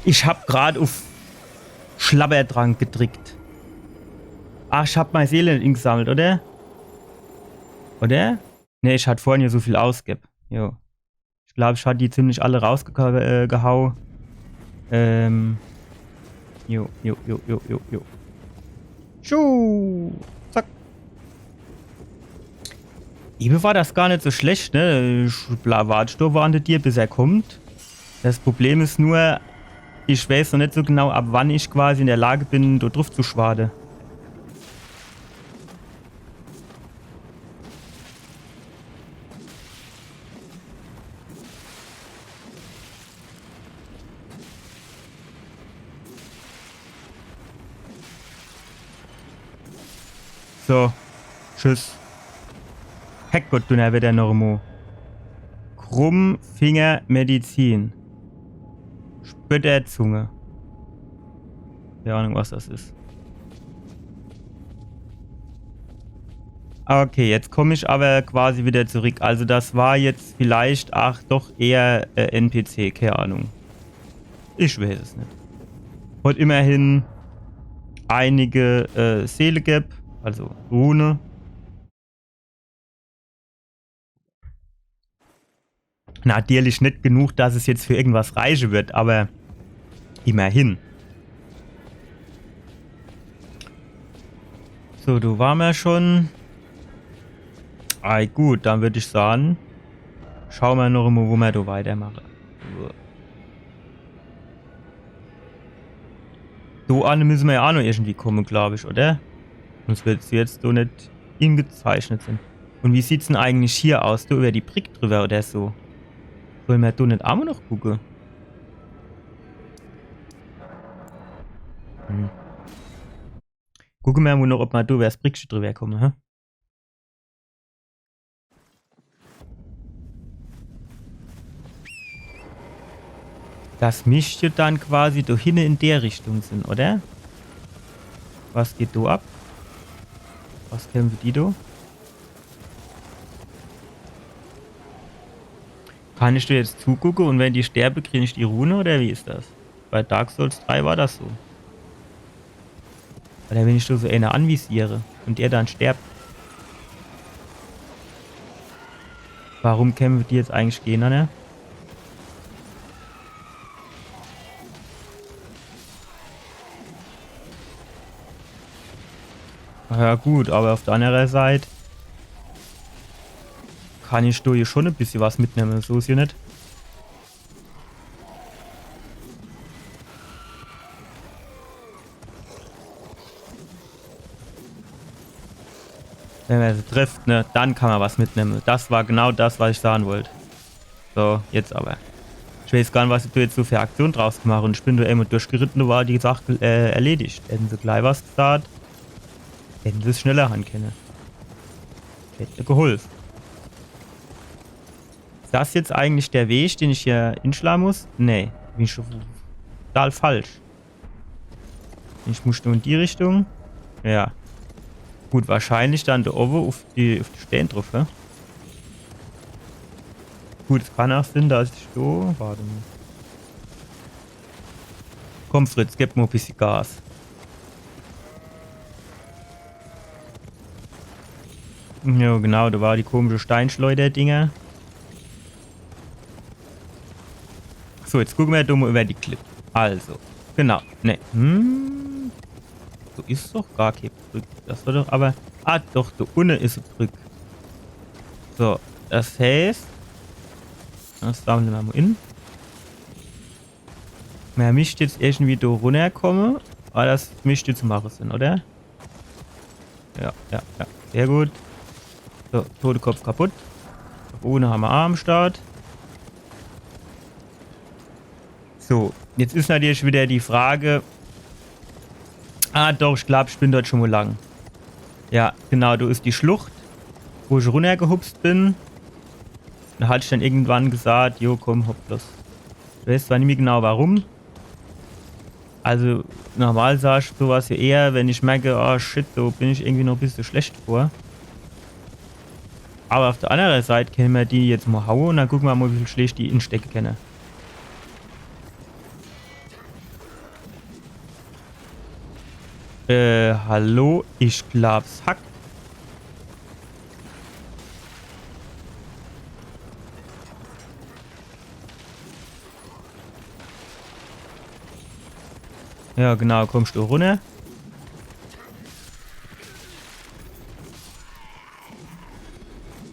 Ich hab gerade auf Schlabberdrang gedrückt. Ach, ich hab meine Seele nicht gesammelt, oder? Oder? Ne, ich hatte vorhin ja so viel ausgegeben. Jo. Ich glaube, ich hatte die ziemlich alle rausgehauen. Jo. Tschu. Zack. Eben war das gar nicht so schlecht, ne? Ich warte da an dir, bis er kommt. Das Problem ist nur, ich weiß noch nicht so genau, ab wann ich quasi in der Lage bin, da drauf zu schwaden. So. Tschüss. Heckgott, du ne, wieder noch mal. Krummfinger Medizin. Spitterzunge. Keine Ahnung, was das ist. Okay, jetzt komme ich aber quasi wieder zurück. Also das war jetzt vielleicht, ach doch, eher NPC, keine Ahnung. Ich weiß es nicht. Und immerhin einige Seele gab, also Rune. Natürlich nicht genug, dass es jetzt für irgendwas reichen wird, aber immerhin. So, du waren wir schon. Gut, dann würde ich sagen, schauen wir noch mal, wo wir da weitermachen. So an müssen wir ja auch noch irgendwie kommen, glaube ich, oder? Sonst wird es jetzt so nicht ingezeichnet sind. Und wie sieht's denn eigentlich hier aus? Du über die Brick drüber oder so? Wollen wir da nicht auch noch gucken? Gucken wir mal noch, ob wir da über das Brick drüber kommen, hä? Das müsste dann quasi da hinten in der Richtung sind, oder? Was geht da ab? Was kämpfen die da? Kann ich dir jetzt zugucken und wenn die sterbe, kriege ich die Rune oder wie ist das? Bei Dark Souls 3 war das so. Oder wenn ich da so eine anvisiere und der dann stirbt. Warum kämpfen die jetzt eigentlich gehen, ne? Ja gut, aber auf der anderen Seite kann ich da hier schon ein bisschen was mitnehmen, so ist hier nicht. Wenn man sie trifft, ne, dann kann man was mitnehmen. Das war genau das, was ich sagen wollte. So, jetzt aber. Ich weiß gar nicht, was du jetzt so für Aktion draus gemacht und ich bin da immer durchgeritten, da war die Sache erledigt. Hätten sie gleich was gesagt, hätten sie es schneller können. Hätte geholfen. Ist das jetzt eigentlich der Weg, den ich hier hinschlagen muss? Nee, bin ich schon total falsch. Ich muss nur in die Richtung. Ja. Gut, wahrscheinlich dann da oben auf die Stellen drauf, ne? Gut, es kann auch Sinn, dass ich da. Warte mal. Komm, Fritz, gib mir ein bisschen Gas. Ja, genau, da war die komische Steinschleuder-Dinger. So, jetzt gucken wir mal über die Clip. Also, genau. Ne. So ist doch gar keine Brücke. Das war doch aber. Ah, doch, da unten ist eine Brücke. So, das heißt. Das sammeln wir mal in. Man müsste jetzt irgendwie da runterkommen. Aber das müsste zu machen sein, oder? Ja. Sehr gut. So, tote Kopf kaputt. Ohne haben wir am Start. So, jetzt ist natürlich wieder die Frage. Ah, doch, ich glaube, ich bin dort schon mal lang. Ja, genau, da ist die Schlucht, wo ich runtergehupst bin. Da hatte ich dann irgendwann gesagt, jo, komm, hopp los. Ich weiß zwar nicht mehr genau warum. Also, normal sage ich sowas ja eher, wenn ich merke, oh shit, so bin ich irgendwie noch ein bisschen schlecht vor. Aber auf der anderen Seite können wir die jetzt mal hauen und dann gucken wir mal, wie viel schlecht die instecken können. Hallo? Ich glaub's hackt. Ja, genau, kommst du runter.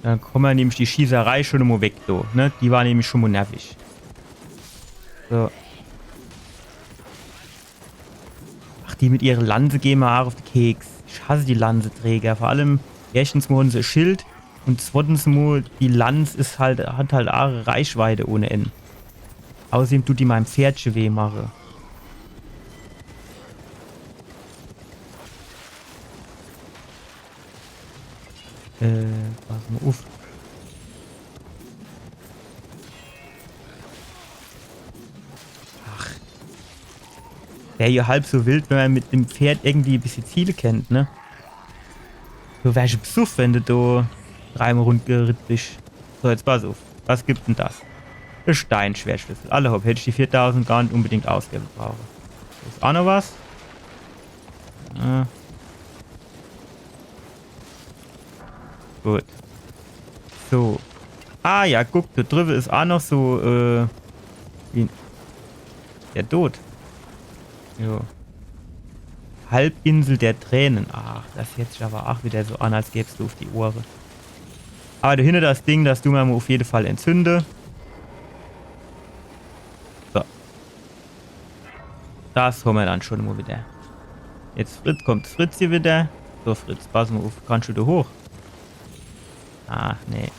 Dann kommen wir nämlich die Schießerei schon mal weg, do, ne? Die war nämlich schon mal nervig. So. Ach, die mit ihrer Lanze gehen mal auf den Keks. Ich hasse die Lanzeträger. Vor allem, erstens mal haben sie ein Schild und zweitens mal, die Lanze ist halt, hat halt auch Reichweite ohne Ende. Außerdem tut die meinem Pferdchen weh machen. Pass mal auf. Ach. Wäre ja halb so wild, wenn man mit dem Pferd irgendwie ein bisschen Ziele kennt, ne? Du wärst ein Besuch, wenn du da dreimal rund geritten bist. So, jetzt pass auf. Was gibt denn das? Ein Steinschwertschlüssel. Alle hopp, hätte ich die 4000 gar nicht unbedingt ausgeben brauchen. Ist auch noch was? Gut. So. Ah ja, guck, da drüben ist auch noch so, wie der Tod. Jo. Halbinsel der Tränen. Ach, das hört sich aber auch wieder so an, als gäbst du auf die Ohren. Aber dahinter das Ding, das du mir auf jeden Fall entzünde. So. Das haben wir dann schon mal wieder. Jetzt Fritz, kommt Fritz hier wieder. So, Fritz, pass mal auf. Kannst du da hoch? Ach, nee.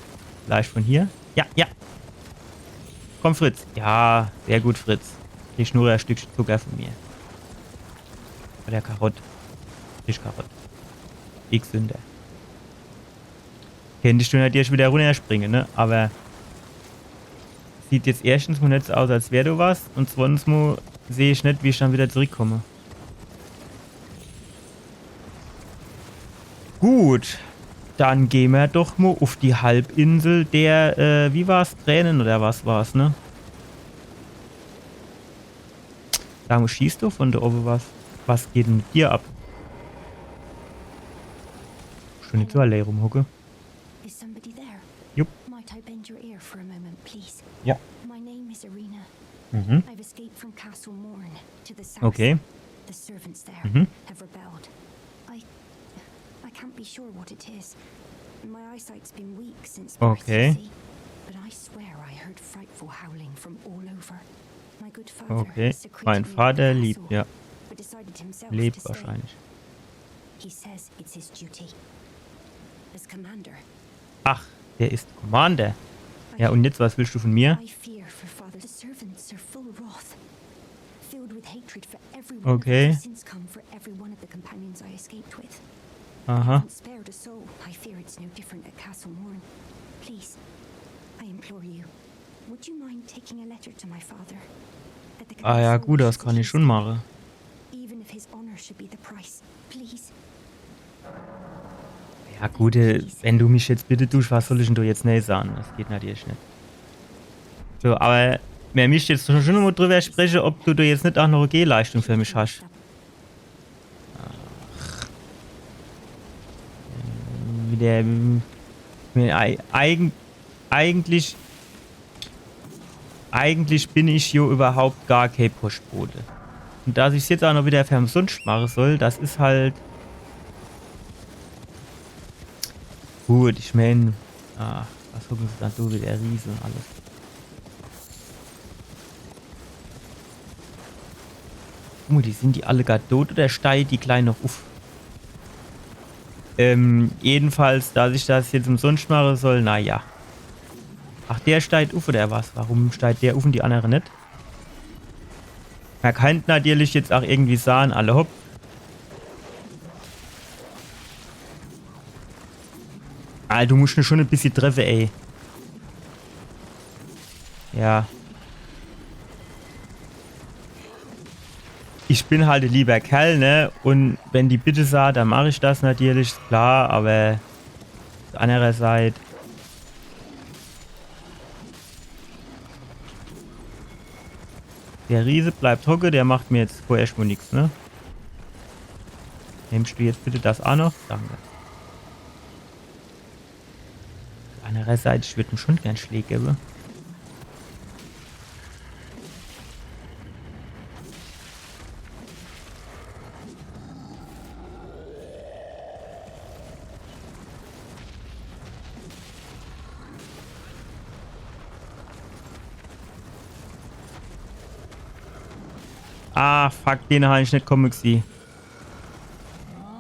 Vielleicht von hier? Ja, ja. Komm, Fritz. Ja, sehr gut, Fritz. Kriegst nur ein Stückchen Zucker von mir. Bei der Karotte. Fischkarotte. Ich Sünder. Könntest du natürlich wieder runterspringen, ne? Aber sieht jetzt erstens mal nicht so aus, als wäre du was. Und zweitens mal sehe ich nicht, wie ich dann wieder zurückkomme. Gut. Dann gehen wir doch mal auf die Halbinsel der, wie war's? Tränen oder was war's, ne? Da schießt du von da oben was. Was geht denn mit dir ab? Schon nicht so allein rumhucke. Is somebody there? Jupp. Might I bend your ear for a moment, please? Ja. My name is Irina. Mhm. I've escaped from Castle Morn to the south. Okay. The servants there Mhm. have rebelled. I can't be sure what it is. My eyesight's been weak since birth, Okay. you see. But I swear I heard frightful howling from all over. My good father Okay. secreted Mein me in the Vater castle, liebt, ja. but decided himself Lebt to stay. wahrscheinlich. He says it's his duty. As commander, Ach, der ist Commander. Ja, und jetzt, was willst du von mir? I fear for father. The servants are full of wrath, filled with hatred for everyone. Okay. Who's since come for every one of the companions I escaped with. I Aha. haven't spared a soul. I fear it's no different at Castle Morn. Please, I implore you. Would you mind taking a letter to my father? That the Ah ja, council gut, das wishes kann he ich schon stay, machen. even if his honor should be the price. Please. Ja gut, wenn du mich jetzt bitte tust, was soll ich denn da jetzt nicht sagen? Das geht natürlich nicht. So, aber wir müssen jetzt schon mal drüber sprechen, ob du da jetzt nicht auch noch eine Gehleistung für mich hast. Der, eigentlich bin ich hier überhaupt gar kein Postbote. Und dass ich es jetzt auch noch wieder umsonst machen soll, das ist halt... Gut, ich meine... Ach, was gucken sie da so wie der Riese und alles. Guck mal, die sind die alle gar tot oder steigt die klein noch auf? Jedenfalls, dass ich das jetzt umsonst machen soll, naja. Ach, der steigt auf oder was? Warum steigt der auf und die andere nicht? Man kann natürlich jetzt auch irgendwie sagen, alle hopp. Ah, du musst mir schon ein bisschen treffen, ey. Ja. Ich bin halt ein lieber Kerl, ne? Und wenn die Bitte sah, dann mache ich das natürlich, klar, aber andererseits... Der Riese bleibt hocke, der macht mir jetzt vorerst mal nichts, ne? Nimmst du jetzt bitte das auch noch? Danke. Andererseits, ich würde ihm schon gern Schläge geben. Ah, fuck, den habe ich nicht kommen gesehen.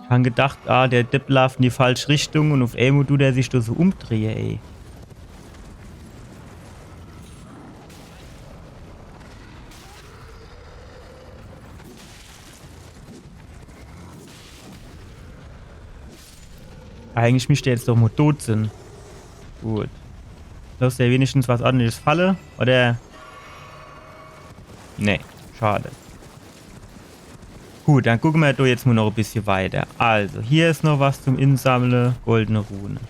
Ich habe gedacht, der Depp läuft in die falsche Richtung und auf einmal tut er sich da so umdrehen, ey. Eigentlich müsste er jetzt doch mal tot sein. Gut. Lass der wenigstens was ordentliches falle? Oder? Nee, schade. Gut, dann gucken wir da jetzt mal noch ein bisschen weiter. Also, hier ist noch was zum Insammeln. Goldene Rune.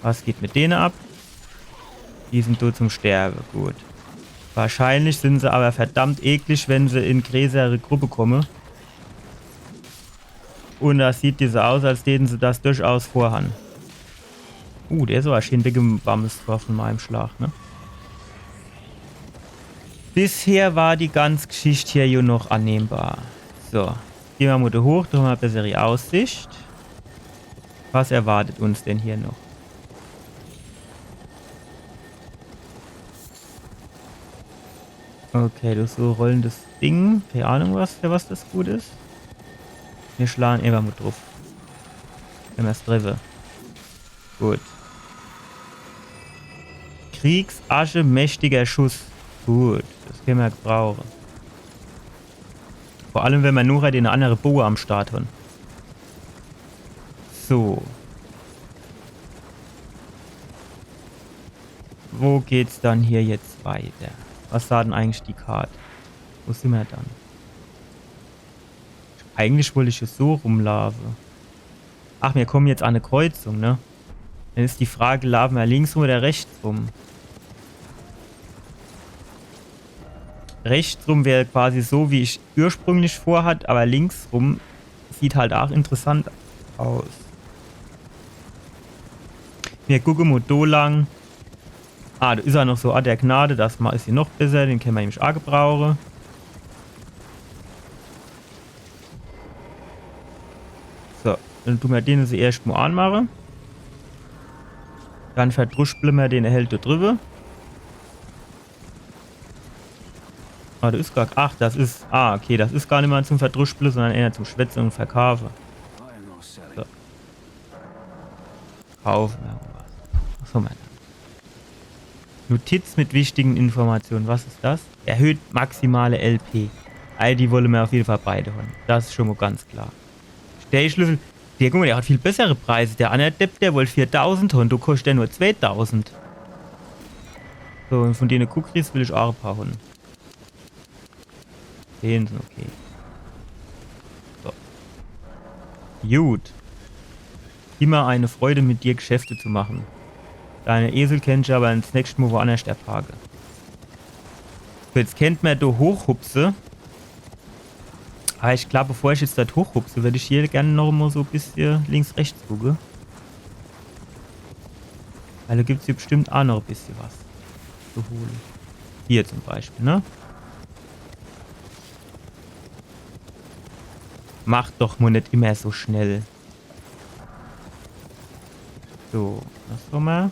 Was geht mit denen ab? Die sind da zum Sterben. Gut. Wahrscheinlich sind sie aber verdammt eklig, wenn sie in größere Gruppe kommen. Und das sieht so aus, als täten sie das durchaus vorhaben. Der ist aber schön weggebamst von meinem Schlag, ne? Bisher war die ganze Geschichte hier ja noch annehmbar. So. Gehen wir mal da hoch, da haben wir eine bessere Aussicht. Was erwartet uns denn hier noch? Okay, das ist so ein rollendes Ding. Keine Ahnung, für was das gut ist. Wir schlagen einfach mal drauf. Wenn wir es treffen. Gut. Kriegsasche, mächtiger Schuss. Gut, das können wir gebrauchen. Vor allem, wenn wir nur halt eine andere Boe am Start haben. So. Wo geht's dann hier jetzt weiter? Was sah denn eigentlich die Karte? Wo sind wir dann? Eigentlich wollte ich es so rumlaufen. Ach, wir kommen jetzt an eine Kreuzung, ne? Dann ist die Frage, laufen wir links rum oder rechts rum? Rechts rum wäre quasi so, wie ich ursprünglich vorhatte, aber links rum sieht halt auch interessant aus. Wir gucken mal da lang. Da ist er noch so, der Gnade, das mal ist hier noch besser, den können wir nämlich auch gebrauchen. So, dann tun wir den zuerst mal anmachen. Dann verdruspeln wir den erhält da drüber. Das ist gar. Ach, das ist. Okay, das ist gar nicht mal zum Verdruspeln, sondern eher zum Schwätzen und Verkaufen. So. Kaufen wir was. Achso, mein Name. Notiz mit wichtigen Informationen. Was ist das? Erhöht maximale LP. All die wollen wir auf jeden Fall beide holen. Das ist schon mal ganz klar. Stellschlüssel. Der, guck mal, der hat viel bessere Preise. Der andere Depp, der wollte 4000 holen. Du kostet ja nur 2000. So, und von denen Cookies will ich auch ein paar holen. 10 sind okay. So. Gut. Immer eine Freude, mit dir Geschäfte zu machen. Deine Esel kennt ich aber ins nächste Mal woanders der Parke. So, jetzt kennt man da hochhupse. Aber ich glaube, bevor ich jetzt da hochhupse, würde ich hier gerne noch mal so ein bisschen links-rechts gucken. Weil da gibt es hier bestimmt auch noch ein bisschen was zu holen. Hier zum Beispiel, ne? Macht doch mal nicht immer so schnell. So, was haben wir?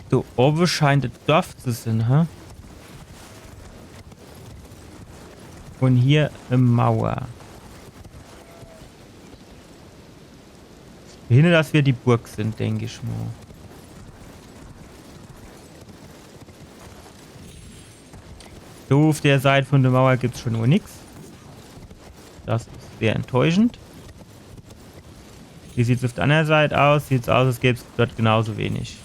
So, oben scheint das Dorf zu sein, hä? Und hier eine Mauer. Behindert, dass wir die Burg sind, denke ich mal. So, auf der Seite von der Mauer gibt es schon nur nichts. Das ist sehr enttäuschend. Wie sieht es auf der anderen Seite aus? Sieht es aus, als gäbe es dort genauso wenig.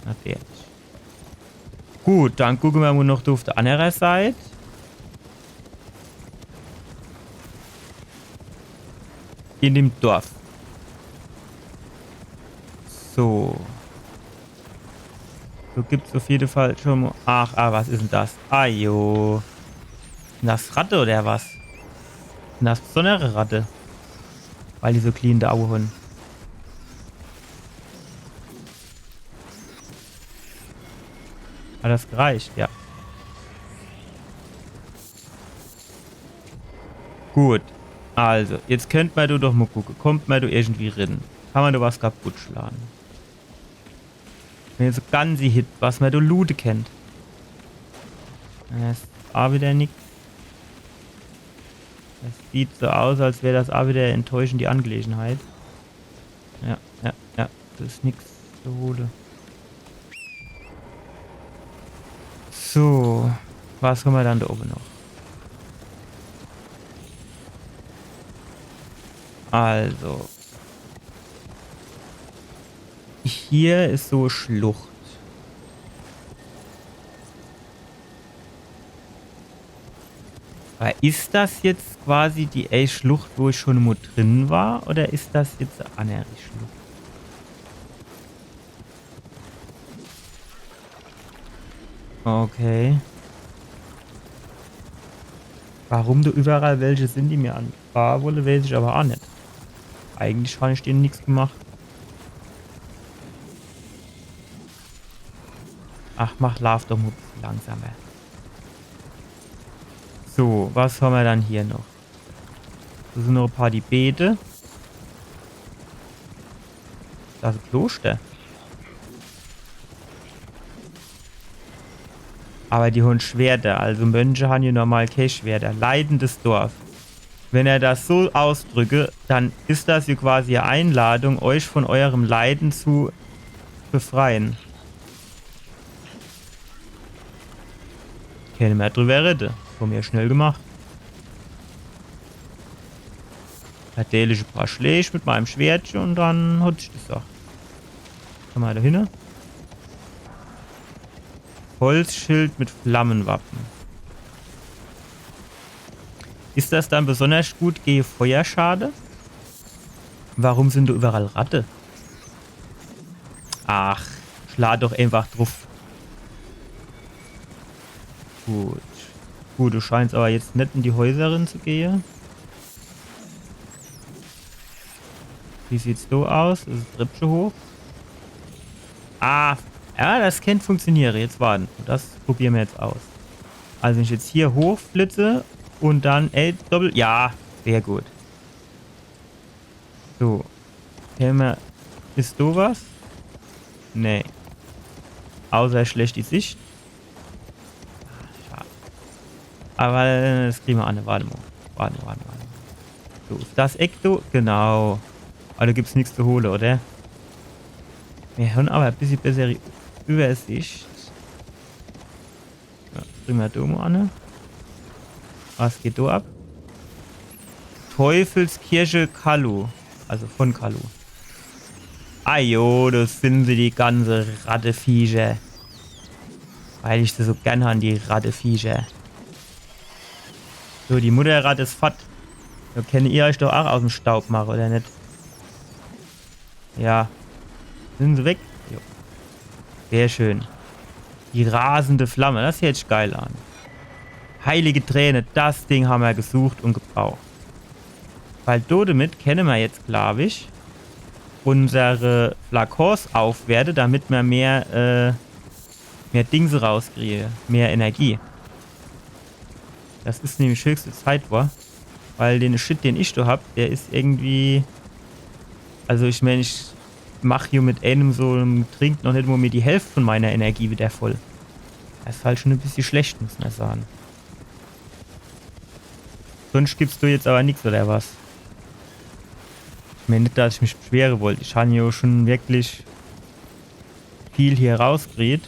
Na, fertig. Gut, dann gucken wir mal noch auf der anderen Seite. In dem Dorf. So. So gibt's auf jeden Fall schon mal... Ach, was ist denn das? Ajo. Ist das Ratte oder was? Ist das besondere Ratte? Weil die so clean da haben. Hat das gereicht? Ja. Gut. Also, jetzt könnt man doch mal gucken. Kommt man irgendwie rein? Kann man da was kaputt schlagen? Wenn so ganz Hit, was man da Lute kennt. Das ist auch wieder nix. Das sieht so aus, als wäre das auch wieder enttäuschend die Angelegenheit. Ja. Das ist nichts zu holen. So. Was haben wir dann da oben noch? Also. Hier ist so Schlucht. Aber ist das jetzt quasi die Schlucht, wo ich schon mal drin war? Oder ist das jetzt eine andere Schlucht? Okay. Warum da überall welche sind, die mir anfahren wollen, weiß ich aber auch nicht. Eigentlich habe ich denen nichts gemacht. Ach, lauf doch mal langsamer. So, was haben wir dann hier noch? Das sind noch ein paar die Beete. Das ist ein Kloster. Aber die haben Schwerter, also Mönche haben hier normal keine Schwerter. Leidendes Dorf. Wenn er das so ausdrücke, dann ist das hier quasi eine Einladung, euch von eurem Leiden zu befreien. Keine mehr drüber reden. Von mir schnell gemacht. Erzähle ich ein paar Schläge mit meinem Schwertchen und dann hat sich das auch. Komm mal da hin. Holzschild mit Flammenwappen. Ist das dann besonders gut gegen Feuerschade? Warum sind da überall Ratte? Ach, schlag doch einfach drauf. Gut. Gut, du scheinst aber jetzt nicht in die Häuserin zu gehen. Wie sieht's so aus? Das ist Treppchen hoch. Ah, ja, das kann funktionieren. Jetzt warten. Das probieren wir jetzt aus. Also wenn ich jetzt hier hochflitze und dann doppelt. Ja, sehr gut. So. Ist da was? Nee. Außer schlecht die Sicht. Schade. Aber das kriegen wir an. Warte mal. Warte. So, ist das Eck da? Genau. Aber da gibt es nichts zu holen, oder? Wir haben aber ein bisschen bessere Übersicht. Ja, bringen wir da mal an. Was geht da ab? Teufelskirche Kalu. Also von Kalu. Ajo, das sind sie, die ganze Ratteviecher. Weil ich sie so gern habe, die Ratteviecher. So, die Mutterratte ist fett. Da kennt ihr euch doch auch aus dem Staub machen, oder nicht? Ja. Sind sie weg? Jo. Sehr schön. Die rasende Flamme, das hört sich geil an. Heilige Träne, das Ding haben wir gesucht und gebraucht. Weil damit können wir jetzt, glaube ich, unsere Flakons aufwerten, damit wir mehr Dingse rauskriegen. Mehr Energie. Das ist nämlich höchste Zeit, war. Weil den Shit, den ich da hab, der ist irgendwie... Also ich meine, ich mache hier mit einem so einem Trink noch nicht mal mir die Hälfte von meiner Energie wieder voll. Das ist halt schon ein bisschen schlecht, muss man sagen. Sonst gibst du jetzt aber nichts, oder was? Ich meine nicht, dass ich mich beschweren wollte. Ich habe ja schon wirklich viel hier rausgekriegt.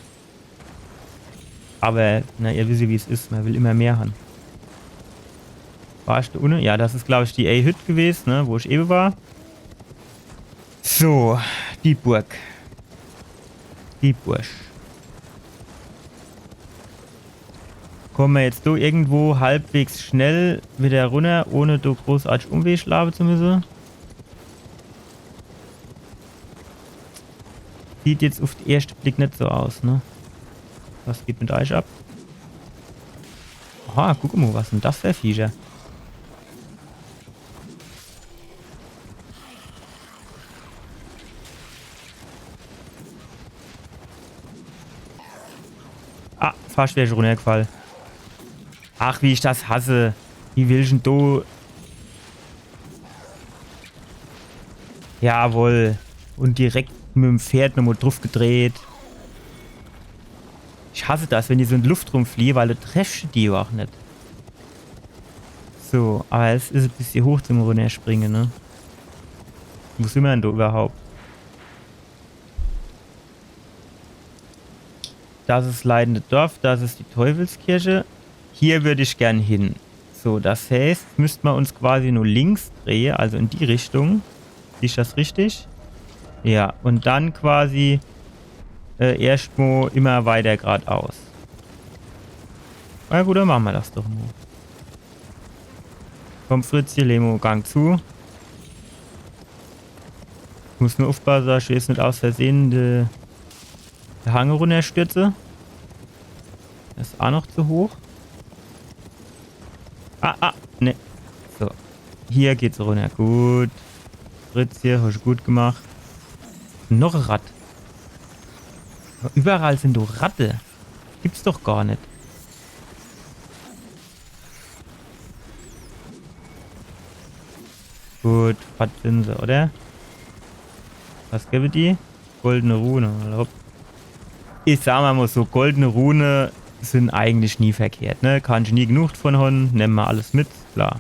Aber, na, ihr wisst, wie es ist. Man will immer mehr haben. War ich da unten? Ja, das ist, glaube ich, die A-Hütte gewesen, ne, wo ich eben war. So, die Burg. Die Burg. Kommen wir jetzt da irgendwo halbwegs schnell wieder runter, ohne da großartig Umweg schlafen zu müssen? Sieht jetzt auf den ersten Blick nicht so aus, ne? Was geht mit euch ab? Aha, guck mal, was sind das für Viecher? Ah, fast wäre ich runtergefallen. Ach, wie ich das hasse. Wie will ich denn du... Jawohl. Und direkt mit dem Pferd nochmal drauf gedreht. Ich hasse das, wenn die so in die Luft rumfliehen, weil du treffst die auch nicht. So, aber es ist ein bisschen hoch zum Runterspringen, ne? Wo sind wir denn da überhaupt? Das ist Leidende Dorf, das ist die Teufelskirche. Hier würde ich gern hin. So, das heißt, müssten wir uns quasi nur links drehen, also in die Richtung. Sehe ich das richtig? Ja, und dann quasi erstmal immer weiter geradeaus. Na gut, dann machen wir das doch mal. Komm, Fritzchen, Lemo, Gang zu. Ich muss nur aufpassen, dass ich jetzt nicht aus Versehen die Hange runterstürze. Das ist auch noch zu hoch. Ne. So. Hier geht's runter. Gut. Fritzchen, hast du gut gemacht. Noch ein Rad. Überall sind doch Ratte. Gibt's doch gar nicht. Gut, was sind sie, oder? Was gibt die? Goldene Rune. Ich sag mal so, goldene Rune sind eigentlich nie verkehrt, ne? Kann ich nie genug von haben. Nehmen wir alles mit, klar.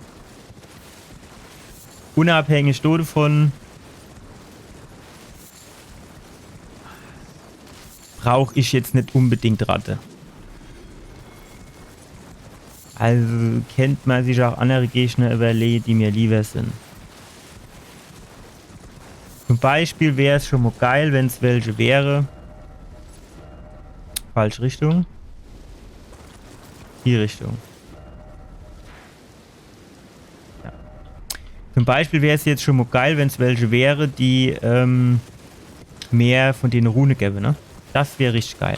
Unabhängig davon brauche ich jetzt nicht unbedingt Ratte. Also kennt man sich auch andere Gegner überlegt, die mir lieber sind. Zum Beispiel wäre es schon mal geil, wenn es welche wäre. Falsche Richtung. Die Richtung. Ja. Zum Beispiel wäre es jetzt schon mal geil, wenn es welche wäre, die mehr von den Rune gäbe, ne? Das wäre richtig geil.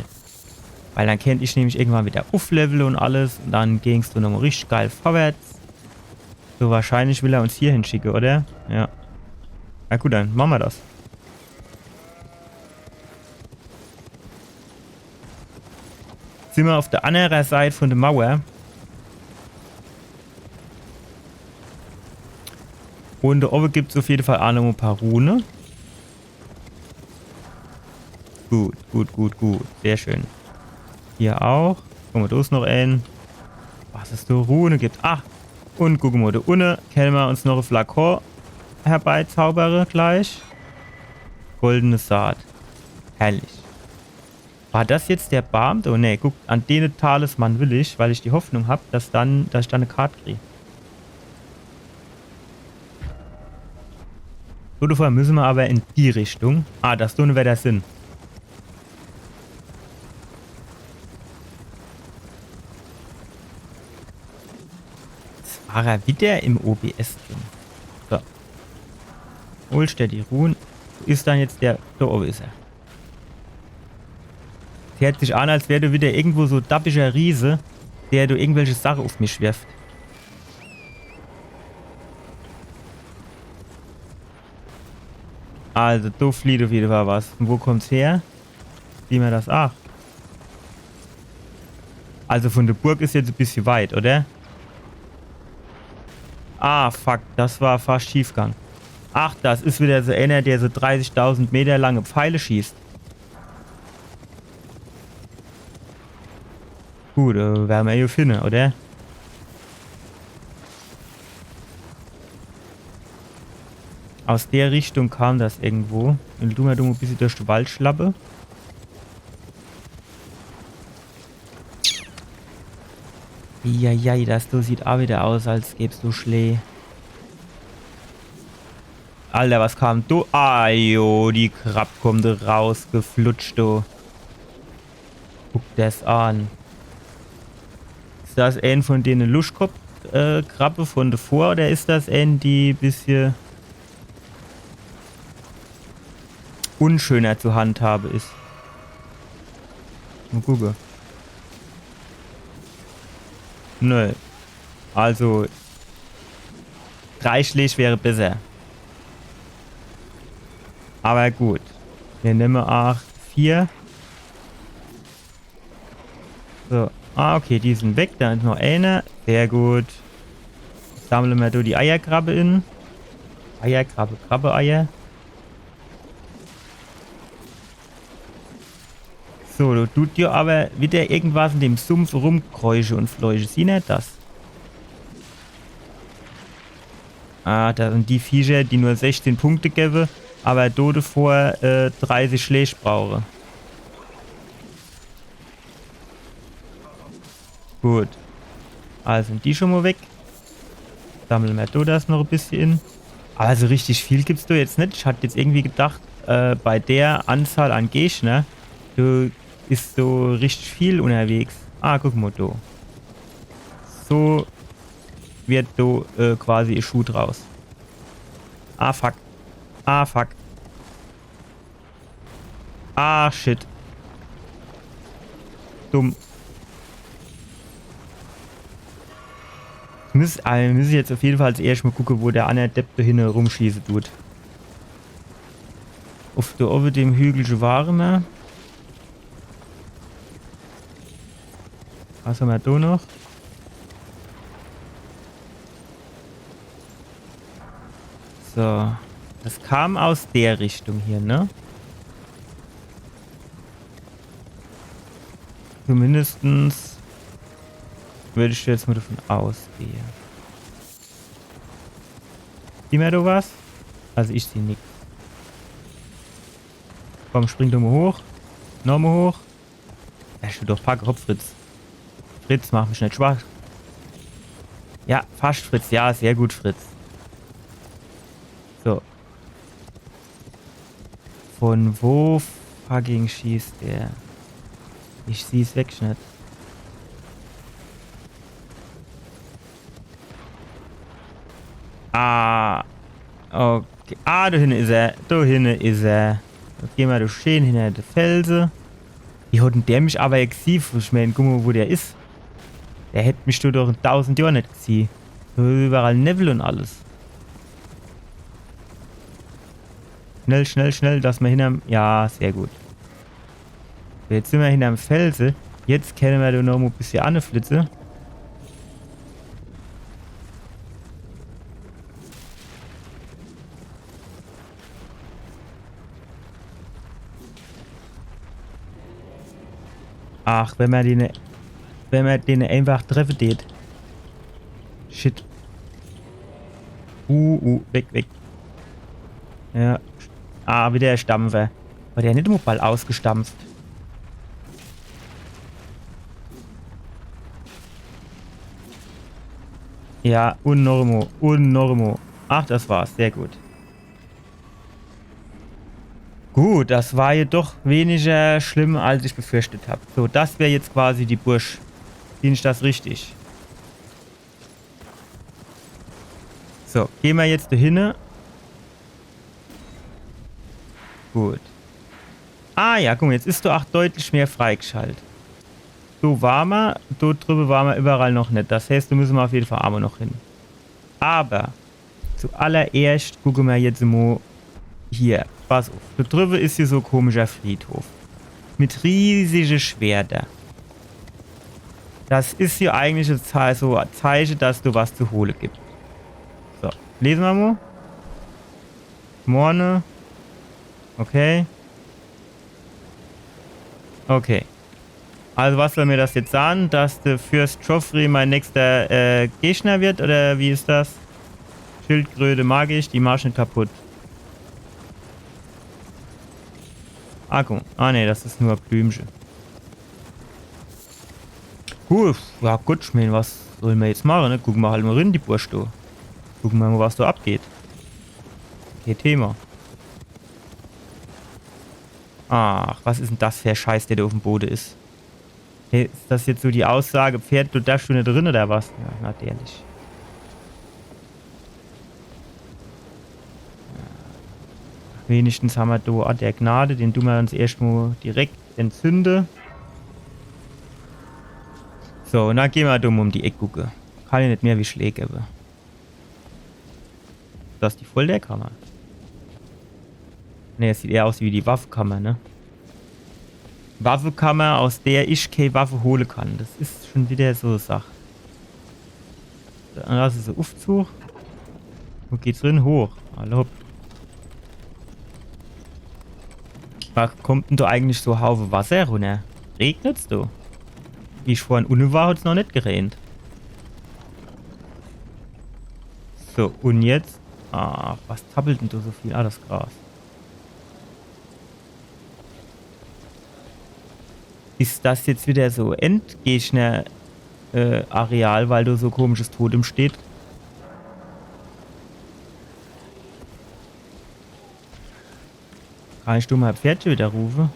Weil dann könnte ich nämlich irgendwann wieder aufleveln und alles. Und dann gingst du nochmal richtig geil vorwärts. So, wahrscheinlich will er uns hier hinschicken, oder? Ja. Na gut, dann machen wir das. Sind wir auf der anderen Seite von der Mauer. Und da oben gibt es auf jeden Fall auch noch ein paar Runen. Gut, gut, gut, gut. Sehr schön. Hier auch. Guck mal, da ist noch ein. Was es da Rune gibt. Ach, und guck mal, da unten können wir uns noch ein Flakon herbeizaubern gleich. Goldene Saat. Herrlich. War das jetzt der Baum? Oh ne, guck, an den Talisman will ich, weil ich die Hoffnung habe, dass ich dann eine Karte kriege. So, davor müssen wir aber in die Richtung. Ah, das tun wir das Sinn. War er wieder im OBS drin. So. Holst dir die Ruhen. Ist dann jetzt der... Da oben ist er. Der hört sich an, als wäre du wieder irgendwo so dappischer Riese, der du irgendwelche Sachen auf mich wirft. Also, da flieht auf jeden Fall was. Und wo kommt's her? Sieh mal das. Ach. Also von der Burg ist jetzt ein bisschen weit, oder? Ah, fuck. Das war fast Schiefgang. Ach, das ist wieder so einer, der so 30.000 Meter lange Pfeile schießt. Gut, werden wir ja finden, oder? Aus der Richtung kam das irgendwo. Und du mal ein bisschen durch den Wald schlappe. Eieiei, das sieht auch wieder aus, als gäb's du Schlee. Alter, was kam du? Ah, jo, die Krab kommt rausgeflutscht, du. Guck das an. Ist das ein von denen Luschkopf-Krabbe von davor oder ist das ein, die bisschen unschöner zu handhaben ist? Mal gucken. Nö. Also 3 Schläge wäre besser. Aber gut. Wir nehmen auch 4. So. Ah, okay, die sind weg. Da ist noch eine. Sehr gut. Sammeln wir da die Eierkrabbe in. Eierkrabbe, Krabbe-Eier. So, du tut dir aber wieder irgendwas in dem Sumpf rumkräusche und fleuche. Sieh nicht das? Ah, da sind die Viecher, die nur 16 Punkte geben, aber dort davor 30 Schläge brauche. Gut. Also sind die schon mal weg. Sammeln wir da das noch ein bisschen in. Aber so richtig viel gibt's da jetzt nicht. Ich hatte jetzt irgendwie gedacht, bei der Anzahl an Gegner, du ist so richtig viel unterwegs. Ah, guck mal da. So wird da quasi ein Schuh draus. Ah, fuck. Ah, fuck. Ah, shit. Dumm. Wir müssen jetzt auf jeden Fall als erstes mal gucken, wo der andere Depp da hinten rumschießen tut. Auf der oben dem Hügel waren wir. Was haben wir da noch? So. Das kam aus der Richtung hier, ne? Zumindestens würde ich jetzt mal davon ausgehen. Sieh mir du was? Also ich sehe nichts. Komm, spring doch mal hoch. Nochmal hoch. Ja, ich will doch packen. Hopp, Fritz. Fritz, mach mich nicht schwach. Ja, fast Fritz. Ja, sehr gut, Fritz. So. Von wo fucking schießt der? Ich sehe es wegschnitt. Ah. Okay. Ah, da hinten ist er. Da hinten ist er. Da gehen wir da schön hinter den Felsen. Wie hat denn der mich aber gesehen? Ich meine, guck mal, wo der ist. Der hätte mich da doch in 1000 Jahren nicht gesehen. Überall Nebel und alles. Schnell, schnell, schnell, dass wir hinterm... Ja, sehr gut. Jetzt sind wir hinterm Felsen. Jetzt können wir da noch mal ein bisschen anflitzen. Ach, wenn man den einfach treffen tät. Shit. Weg, weg. Ja. Ah, wieder der Stampfer. War der nicht mal bald ausgestampft? Ja, unnormo, unnormo. Ach, das war's. Sehr gut. Gut, das war jedoch weniger schlimm, als ich befürchtet habe. So, das wäre jetzt quasi die Bursch. Finde ich das richtig? So, gehen wir jetzt dahin. Gut. Ah ja, guck mal, jetzt ist du auch deutlich mehr freigeschaltet. So war man, dort drüber war man überall noch nicht. Das heißt, da müssen wir auf jeden Fall auch noch hin. Aber zuallererst gucken wir jetzt mal hier. Pass auf. Da drüben ist hier so ein komischer Friedhof. Mit riesigen Schwertern. Das ist hier eigentlich so ein Zeichen, dass du was zu holen gibt. So, lesen wir mal. Morne. Okay. Okay. Also was soll mir das jetzt sagen? Dass der Fürst Joffrey mein nächster Gegner wird? Oder wie ist das? Schildkröte mag ich, die mach ich nicht kaputt. Akku. Ah ne, das ist nur Blümchen. Ja gut, ich meine, was sollen wir jetzt machen? Ne? Gucken wir halt mal rein, die Bursch da. Gucken wir mal, was da abgeht. Kein Thema. Ach, was ist denn das für ein Scheiß, der da auf dem Boden ist? Hey, ist das jetzt so die Aussage, Pferd, du darfst schon nicht drin oder was? Ja, natürlich. Wenigstens haben wir da der Gnade, den tun wir uns erstmal direkt entzünden. So, und dann gehen wir dumm um die Ecke gucken. Kann ich nicht mehr wie Schläge geben. Das ist die Volldeckkammer. Ne, es sieht eher aus wie die Waffenkammer, ne? Waffenkammer, aus der ich keine Waffe holen kann. Das ist schon wieder so eine Sache. Das ist ein Aufzug. Wo geht's drin? Hoch. Hallo. Was kommt denn da eigentlich so ein Haufen Wasser runter? Regnet's da? Wie ich vorhin unten war, hat's noch nicht geregnet. So, und jetzt? Ach, was zappelt denn da so viel? Ah, das Gras. Ist das jetzt wieder so Endgegner Areal, weil da so komisches Totem steht? Kann ich du mal Pferdchen wieder rufen?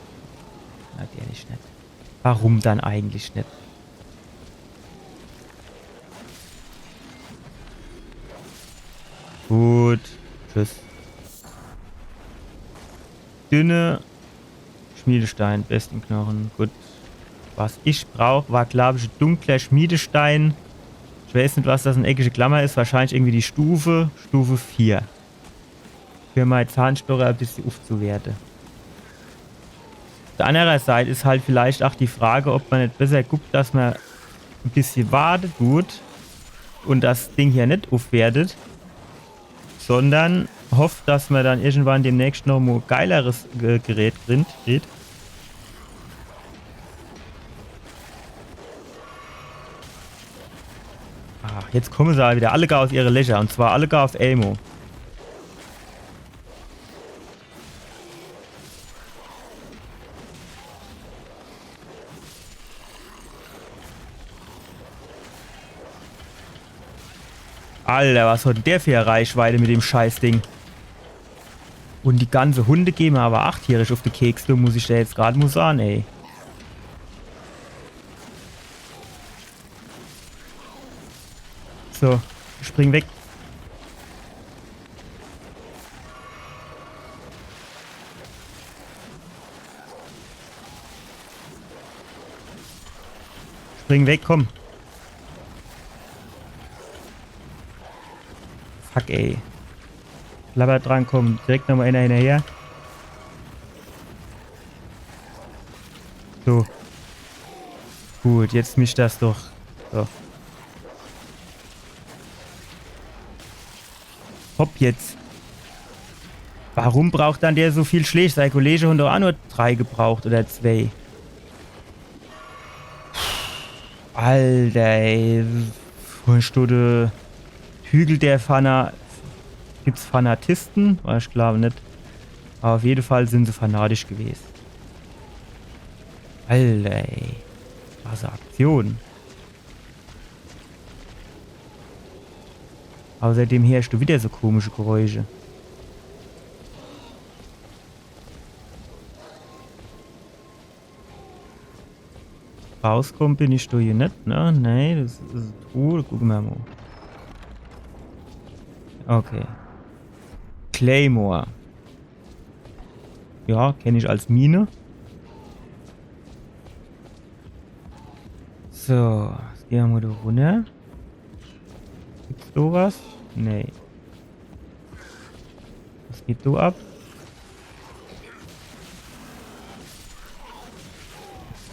Natürlich nicht. Warum dann eigentlich nicht? Gut. Tschüss. Dünne Schmiedestein, besten Knochen. Gut. Was ich brauche, war, glaube ich, dunkler Schmiedestein. Ich weiß nicht, was das eine eckige Klammer ist. Wahrscheinlich irgendwie die Stufe 4. Für meine Zahnstocher ein bisschen aufzuwerten. Auf der anderen Seite ist halt vielleicht auch die Frage, ob man nicht besser guckt, dass man ein bisschen wartet gut und das Ding hier nicht aufwertet, sondern hofft, dass man dann irgendwann demnächst noch ein geileres Gerät kriegt. Ach, jetzt kommen sie wieder alle gar aus ihre Löcher und zwar alle gar auf Elmo. Alter, was hat denn der für eine Reichweite mit dem Scheißding? Und die ganze Hunde gehen mir aber 8 tierisch auf die Kekse, muss ich da jetzt gerade mal sagen, ey. So, spring weg. Spring weg, komm. Fuck, ey. Labber dran, komm. Direkt nochmal einer hinterher. So. Gut, jetzt mischt das doch. So. Hopp jetzt. Warum braucht dann der so viel Schläge? Sein Kollege hat doch auch nur 3 gebraucht oder 2. Alter, ey. Eine Stunde Hügel der Gibt's Fanatisten? Ich glaube nicht. Aber auf jeden Fall sind sie fanatisch gewesen. Alter, ey. Was eine Aktion. Außerdem hörst du wieder so komische Geräusche. Rauskommen bin ich da hier nicht, ne? Nee, das ist Truhe. Gucken wir mal. Okay. Claymore. Ja, kenne ich als Mine. So, jetzt gehen wir da runter. Gibt's sowas? Nee. Was geht so ab?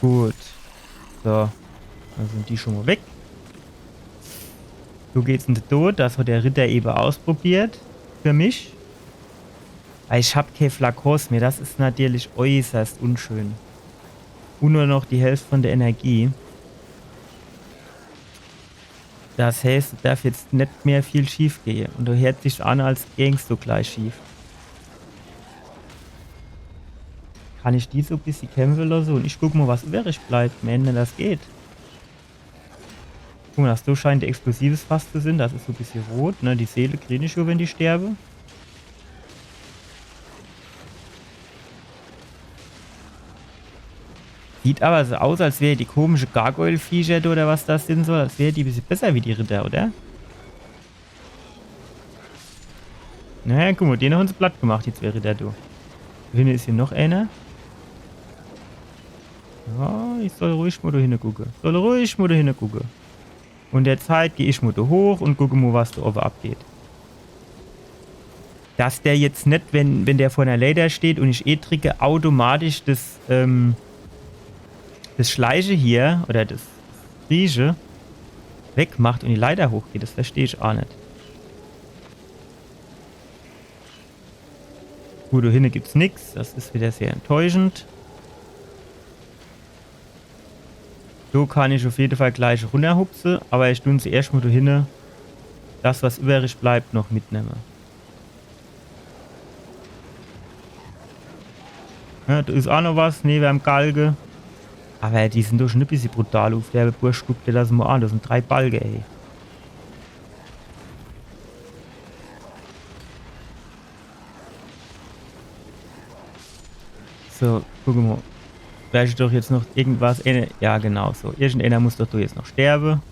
Gut. So. Dann sind die schon mal weg. So geht's in den Tod. Das hat der Ritter eben ausprobiert. Für mich. Aber ich habe keine Flakons mehr. Das ist natürlich äußerst unschön. Und nur noch die Hälfte von der Energie. Das heißt, es darf jetzt nicht mehr viel schief gehen. Und du hört dich an, als gingst du gleich schief. Kann ich die so ein bisschen kämpfen oder so? Und ich guck mal, was übrig bleibt, wenn das geht. Guck mal, das so scheint explosives Fass zu sein. Das ist so ein bisschen rot, ne? Die Seele kriege ich schon, wenn die sterbe. Sieht aber so aus, als wäre die komische Gargoyle-Viecher oder was das sind soll. Als wäre die ein bisschen besser wie die Ritter, oder? Naja, guck mal, den haben sie platt gemacht, die 2 Ritter, du. Da hinten ist hier noch einer. Ja, ich soll ruhig mal da hingucken. Und derzeit gehe ich mal da hoch und gucke mal, was da oben abgeht. Dass der jetzt nicht, wenn der vor einer Leiter steht und ich drücke, automatisch das Schleiche hier oder das Rieche wegmacht und die Leiter hochgeht, das verstehe ich auch nicht. Gut, da hinten gibt es nichts, das ist wieder sehr enttäuschend. So kann ich auf jeden Fall gleich runterhupsen, aber ich tue zuerst mal da hinten das, was übrig bleibt, noch mitnehmen. Ja, da ist auch noch was neben dem Galge. Aber die sind doch schon ein bisschen brutal auf der Bursch. Guck dir das mal an. Das sind 3 Balge, ey. So, guck mal. Vielleicht doch jetzt noch irgendwas. Ja, genau so. Irgendeiner muss doch jetzt noch sterben.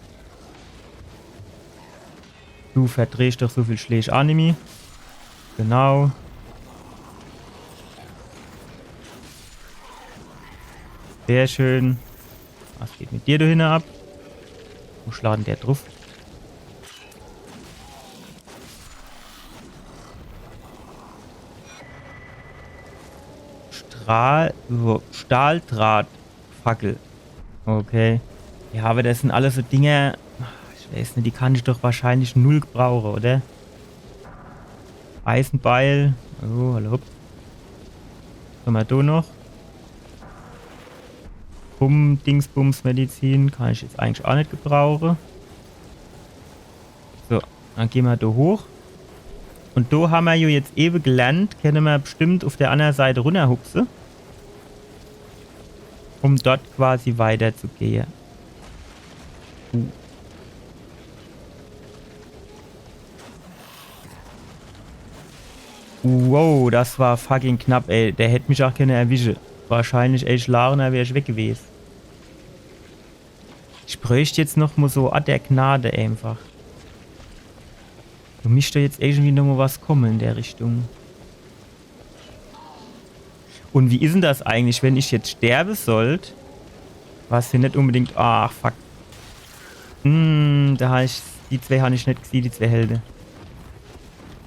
Du verdrehst doch so viel Schläge Anime. Genau. Sehr schön. Was geht mit dir da hinten ab? Wo schlagen der drauf? Stahldrahtfackel. Okay. Ja, aber das sind alles so Dinge. Ich weiß nicht, die kann ich doch wahrscheinlich null brauchen, oder? Eisenbeil. Oh, hallo. Was haben wir da noch? Dingsbums-Medizin kann ich jetzt eigentlich auch nicht gebrauchen. So, dann gehen wir da hoch. Und da haben wir ja jetzt eben gelernt, können wir bestimmt auf der anderen Seite runterhupsen. Um dort quasi weiter zu gehen. Wow, das war fucking knapp, ey. Der hätte mich auch gerne erwischen. Wahrscheinlich echt schlagen, da wäre ich weg gewesen. Ich bräuchte jetzt noch mal so der Gnade einfach. Da müsste jetzt irgendwie noch mal was kommen in der Richtung. Und wie ist denn das eigentlich, wenn ich jetzt sterben sollte? Was hier nicht unbedingt... Ach, fuck. Da habe ich... Die zwei habe ich nicht gesehen, die 2 Helden.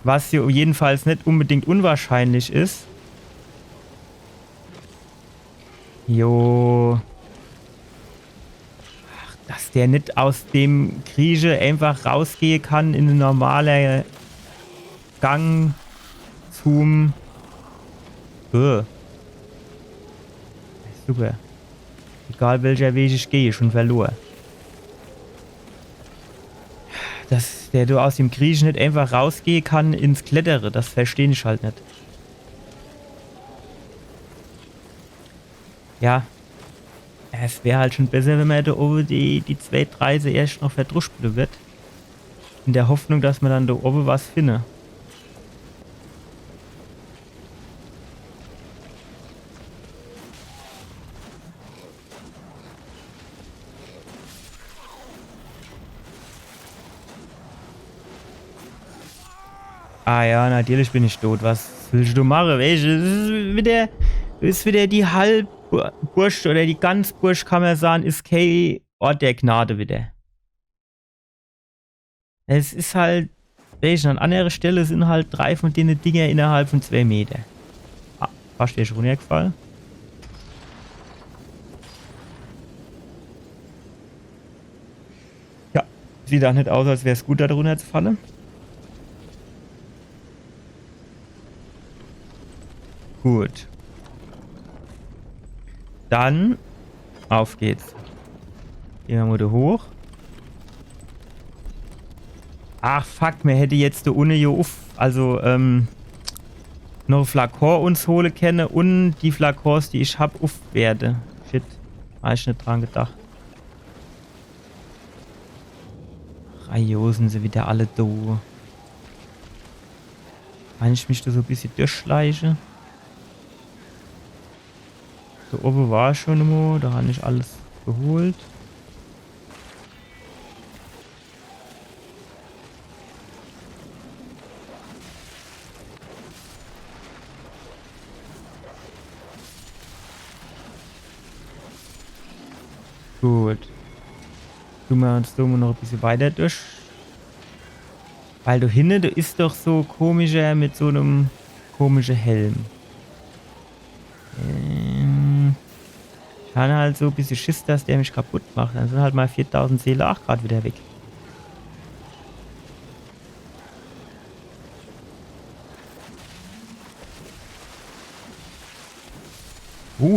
Was hier jedenfalls nicht unbedingt unwahrscheinlich ist. Jo... Dass der nicht aus dem Kriege einfach rausgehen kann in einen normalen Gang zum... Super. Egal welcher Weg ich gehe, schon verloren. Dass der du aus dem Kriege nicht einfach rausgehen kann ins Klettere, das verstehe ich halt nicht. Ja. Es wäre halt schon besser, wenn man da oben die 2, 3 erst noch verdruspeln wird. In der Hoffnung, dass man dann da oben was findet. Ah ja, natürlich bin ich tot. Was willst du machen? Weißt du, das ist wieder die Halbbursch oder die Ganzbursch, kann man sagen, ist kein Ort der Gnade wieder. Es ist halt, weißt du, an anderer Stelle sind halt 3 von denen Dinger innerhalb von 2 Meter. Ah, fast der schon runtergefallen. Ja, sieht auch nicht aus, als wäre es gut, da drunter zu fallen. Gut. Dann auf geht's. Gehen wir mal da hoch. Ach fuck, mir hätte jetzt da ohne hier auf, also noch ein Flakon uns holen können und die Flakons, die ich hab, aufwerde. Shit, hab ich nicht dran gedacht. Ach, jo, sind sie wieder alle da. Kann ich mich da so ein bisschen durchschleichen? Da oben war ich schon immer, da habe ich alles geholt. Gut. Tun wir uns da noch ein bisschen weiter durch. Weil du hinten, du ist doch so komischer mit so einem komischen Helm. Ich habe halt so ein bisschen Schiss, dass der mich kaputt macht. Dann sind halt mal 4000 Seele auch gerade wieder weg.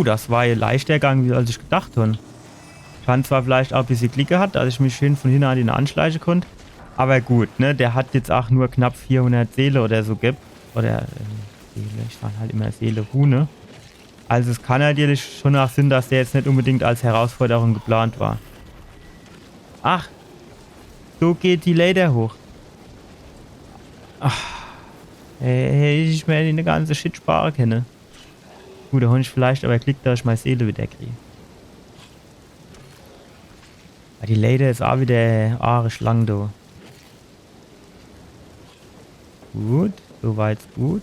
Das war ja leichter Gang, als ich gedacht habe. Ich fand zwar vielleicht auch ein bisschen Glück gehabt, dass ich mich schön von hinten an ihn anschleichen konnte. Aber gut, ne, der hat jetzt auch nur knapp 400 Seele oder so gibt. Oder Seele, ich fand halt immer Seele, Rune. Also es kann natürlich schon auch Sinn, dass der jetzt nicht unbedingt als Herausforderung geplant war. Ach, so geht die Leiter hoch. Ach, hätte ich mir eine ganze Shit sparen können. Gut, da habe ich vielleicht aber Glück, dass ich meine Seele wieder kriege. Aber die Leiter ist auch wieder arisch lang da. Gut, soweit gut.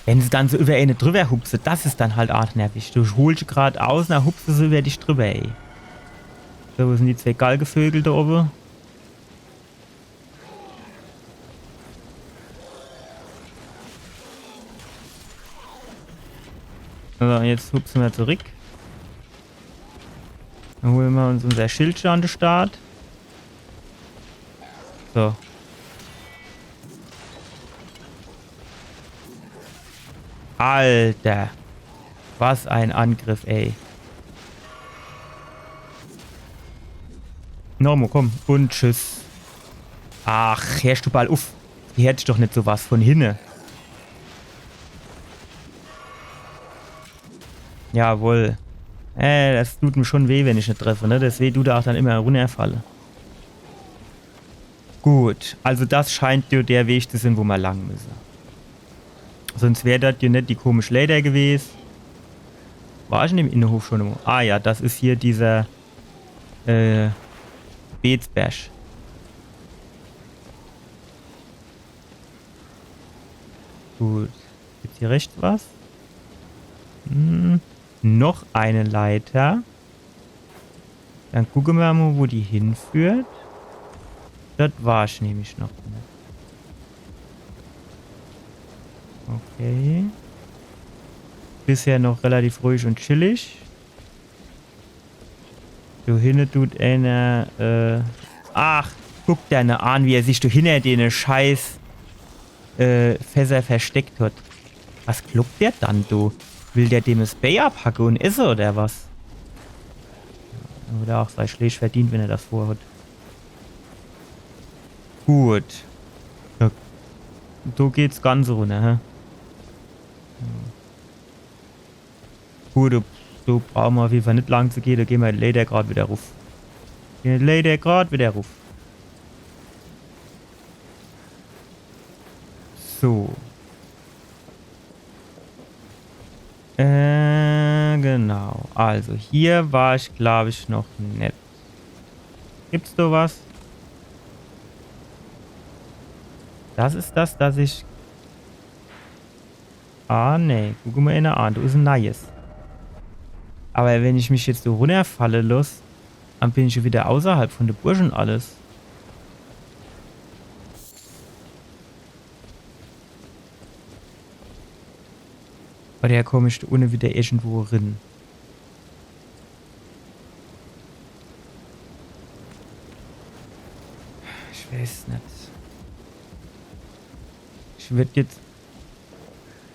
Wenn das Ganze über eine drüber hupse, das ist dann halt auch nervig. Du holst gerade aus, dann hupse sie über dich drüber, ey. So, wo sind die zwei Galgevögel da oben? So, jetzt hupsen wir zurück. Dann holen wir uns unser Schildchen an den Start. So. Alter. Was ein Angriff, ey. Normo, komm. Und tschüss. Ach, herrst du bald auf. Hier hätte ich doch nicht sowas von hinne. Jawohl. Das tut mir schon weh, wenn ich nicht treffe, ne? Das weh tut auch dann immer runterfalle. Gut, also das scheint dir der Weg zu sein, wo wir lang müssen. Sonst wäre das ja nicht die komische Leder gewesen. War ich in dem Innenhof schon immer? Ah ja, das ist hier dieser Beetsberg. Gut. Gibt's hier rechts was? Noch eine Leiter. Dann gucken wir mal, wo die hinführt. Das war ich nämlich noch nicht. Okay. Bisher noch relativ ruhig und chillig. Du hinne tut einer, ach, guck dir eine an, wie er sich hinter den scheiß Fässer versteckt hat. Was kluckt der dann, du? Will der dem das Bay abhacken und esse oder was? Oder auch sei schlecht verdient, wenn er das vorhat. Gut. Ja. So geht's ganz runter, hä? Gut, so brauchen wir auf jeden Fall nicht lang zu gehen, da gehen wir leider gerade wieder ruf. Leider gerade wieder ruf. So. Genau. Also hier war ich, glaube ich, noch nicht. Gibt's da was? Das ist das, dass ich... Ah, ne. Guck mal in der An. Du ist ein neues. Aber wenn ich mich jetzt so runterfalle los, dann bin ich schon wieder außerhalb von der Burschen alles. Oder der komisch ohne wieder irgendwo drin. Ich weiß nicht. Ich würde jetzt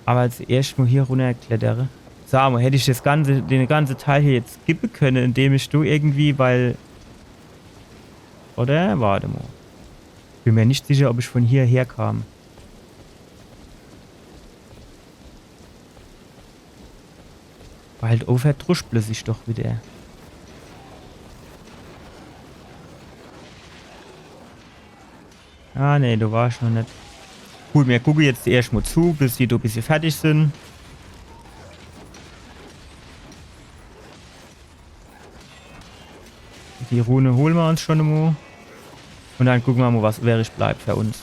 aber als erstes mal hier runterklettere. Sag mal, hätte ich den ganzen Teil hier jetzt skippen können, indem ich du irgendwie, weil... Oder? Warte mal. Bin mir nicht sicher, ob ich von hierher kam. Weil halt overdruscht sich doch wieder. Ah, ne, du warst noch nicht. Gut, wir gucken jetzt erst mal zu, bis die da ein bisschen fertig sind. Die Rune holen wir uns schon mal. Und dann gucken wir mal, was übrig bleibt für uns.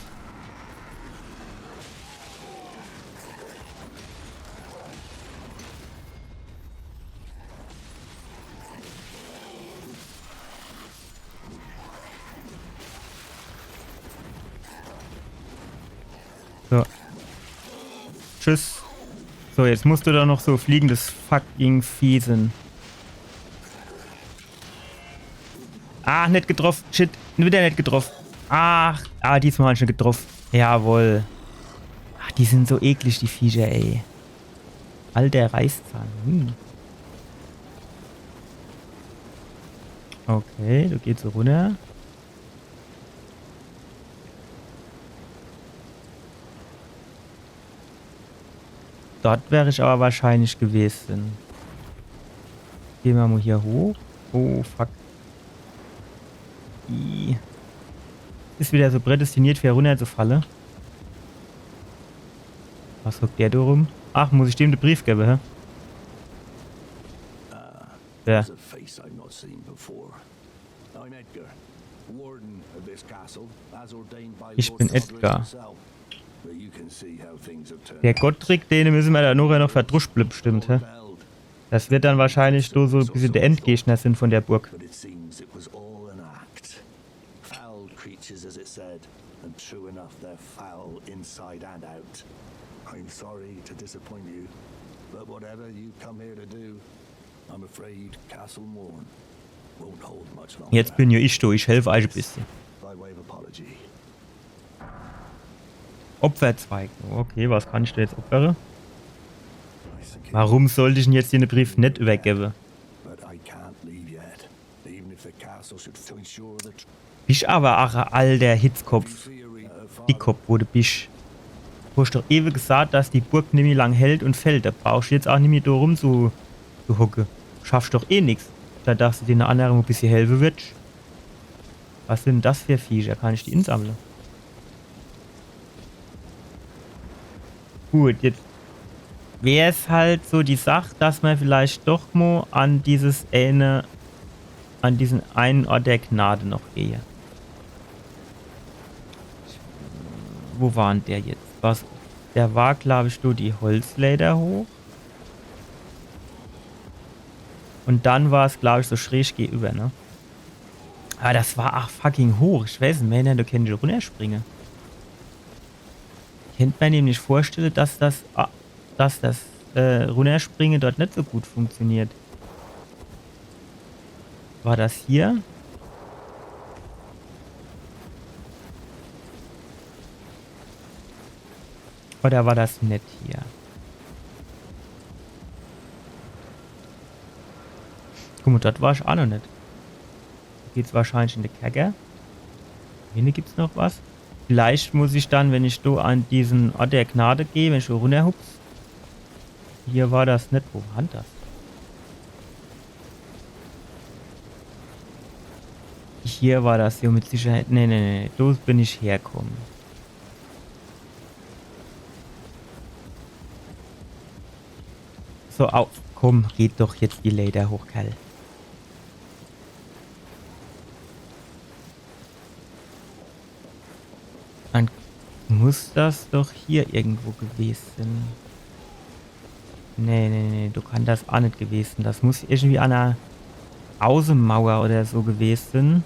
So. Tschüss. So, jetzt musst du da noch so fliegendes fucking Fiesen. Ah, nicht getroffen. Shit, wieder nicht getroffen. Ach, diesmal schon getroffen. Jawohl. Ach, die sind so eklig, die Viecher, ey. Alter Reißzahn. Okay, du gehst so runter. Dort wäre ich aber wahrscheinlich gewesen. Gehen wir mal hier hoch. Oh, fuck. Ist wieder so prädestiniert für runterzufallen. Was hockt der da rum? Ach, muss ich dem den Brief geben, hä? Ja. Ich bin Edgar. Der Gottrick, den müssen wir da noch verdruscht bleiben, bestimmt, hä? Das wird dann wahrscheinlich so ein bisschen der Endgegner sind von der Burg. I'm sorry to disappoint you, but whatever you come here to do, I'm afraid Castle Morn won't hold much longer. Jetzt bin ja ich da, ich helfe euch ein bisschen. By way of apology. Opferzweig. Okay, was kann ich da jetzt opfern? Warum sollte ich denn jetzt den Brief nicht übergeben? Bist aber ach, alter Hitzkopf. Dickkopf, wo du bist. Du hast doch ewig gesagt, dass die Burg nicht mehr lang hält und fällt. Da brauchst du jetzt auch nicht mehr da rum zu hocken. Schaffst doch eh nichts. Da darfst du dir eine andere ein bisschen helfen wird. Was sind das für Viecher? Kann ich die insammeln? Gut, jetzt wäre es halt so die Sache, dass man vielleicht doch mal an diesen einen Ort der Gnade noch gehe. Wo war denn der jetzt? Was? Der war, glaube ich, nur die Holzleder hoch. Und dann war es, glaube ich, so schräg gegenüber, ne? Aber das war ach fucking hoch. Ich weiß nicht mehr, du kannst nicht runterspringen. Kennt man nämlich vorstellen, dass das Runterspringen dort nicht so gut funktioniert. War das hier? Oder war das nicht hier? Guck mal, dort war ich auch noch nicht. Da geht's wahrscheinlich in den Kerker. Hier gibt's noch was. Vielleicht muss ich dann, wenn ich da an diesen Ort der Gnade gehe, wenn ich so runterhups. Hier war das nicht. Wo war das? Hier war das hier mit Sicherheit. Nee. Da bin ich hergekommen. So, auf. Komm, geht doch jetzt die Leder hoch, Kerl. Dann muss das doch hier irgendwo gewesen. Nee, du kannst das auch nicht gewesen. Das muss irgendwie an einer Außenmauer oder so gewesen.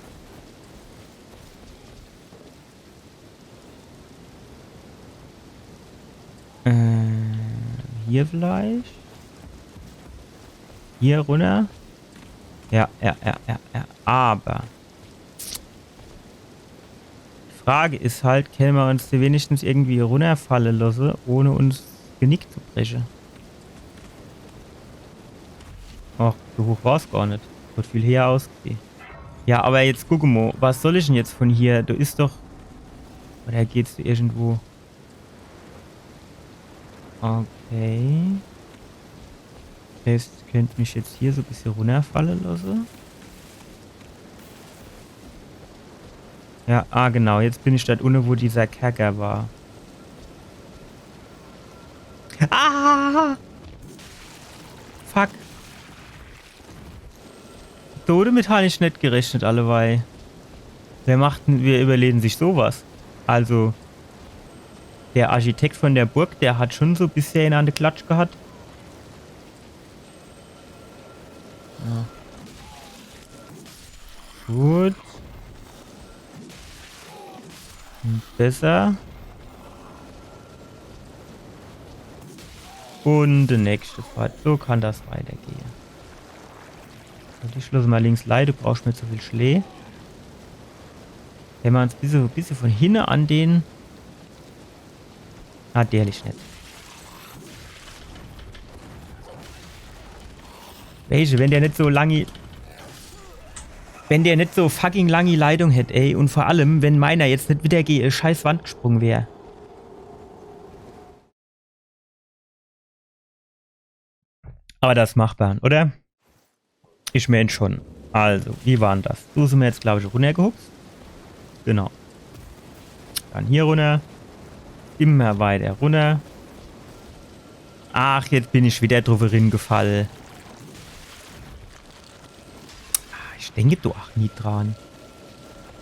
Hier vielleicht? Hier runter? Ja. Aber die Frage ist halt, können wir uns wenigstens irgendwie runterfallen lassen, ohne uns Genick zu brechen? Ach, so hoch war es gar nicht. Wird viel höher ausgesehen. Ja, aber jetzt guck mal, was soll ich denn jetzt von hier? Du ist doch... Oder geht's du irgendwo? Okay. Das heißt, ich könnte mich jetzt hier so ein bisschen runterfallen lassen. Ja, genau. Jetzt bin ich dort unten, wo dieser Kerker war. Ah! Fuck. Damit habe ich nicht gerechnet, allebei. Wir überlegen sich sowas. Also, der Architekt von der Burg, der hat schon so bisher in eine Klatsch gehabt. Ja. Gut. Besser. Und der nächste Pfad. So kann das weitergehen. Und ich schlosse mal links leid, du brauchst nicht so viel Schlee. Wenn wir uns ein bisschen von hinten an den... Ah, der liegt nicht. Welche, wenn der nicht so lange... Wenn der nicht so fucking lange Leitung hätte, ey. Und vor allem, wenn meiner jetzt nicht wieder scheiß Wand gesprungen wäre. Aber das ist machbar, oder? Ich meine schon. Also, wie war denn das? So sind wir jetzt, glaube ich, runtergehupst. Genau. Dann hier runter. Immer weiter runter. Ach, jetzt bin ich wieder drauf gefallen. Ich denke doch auch nie dran.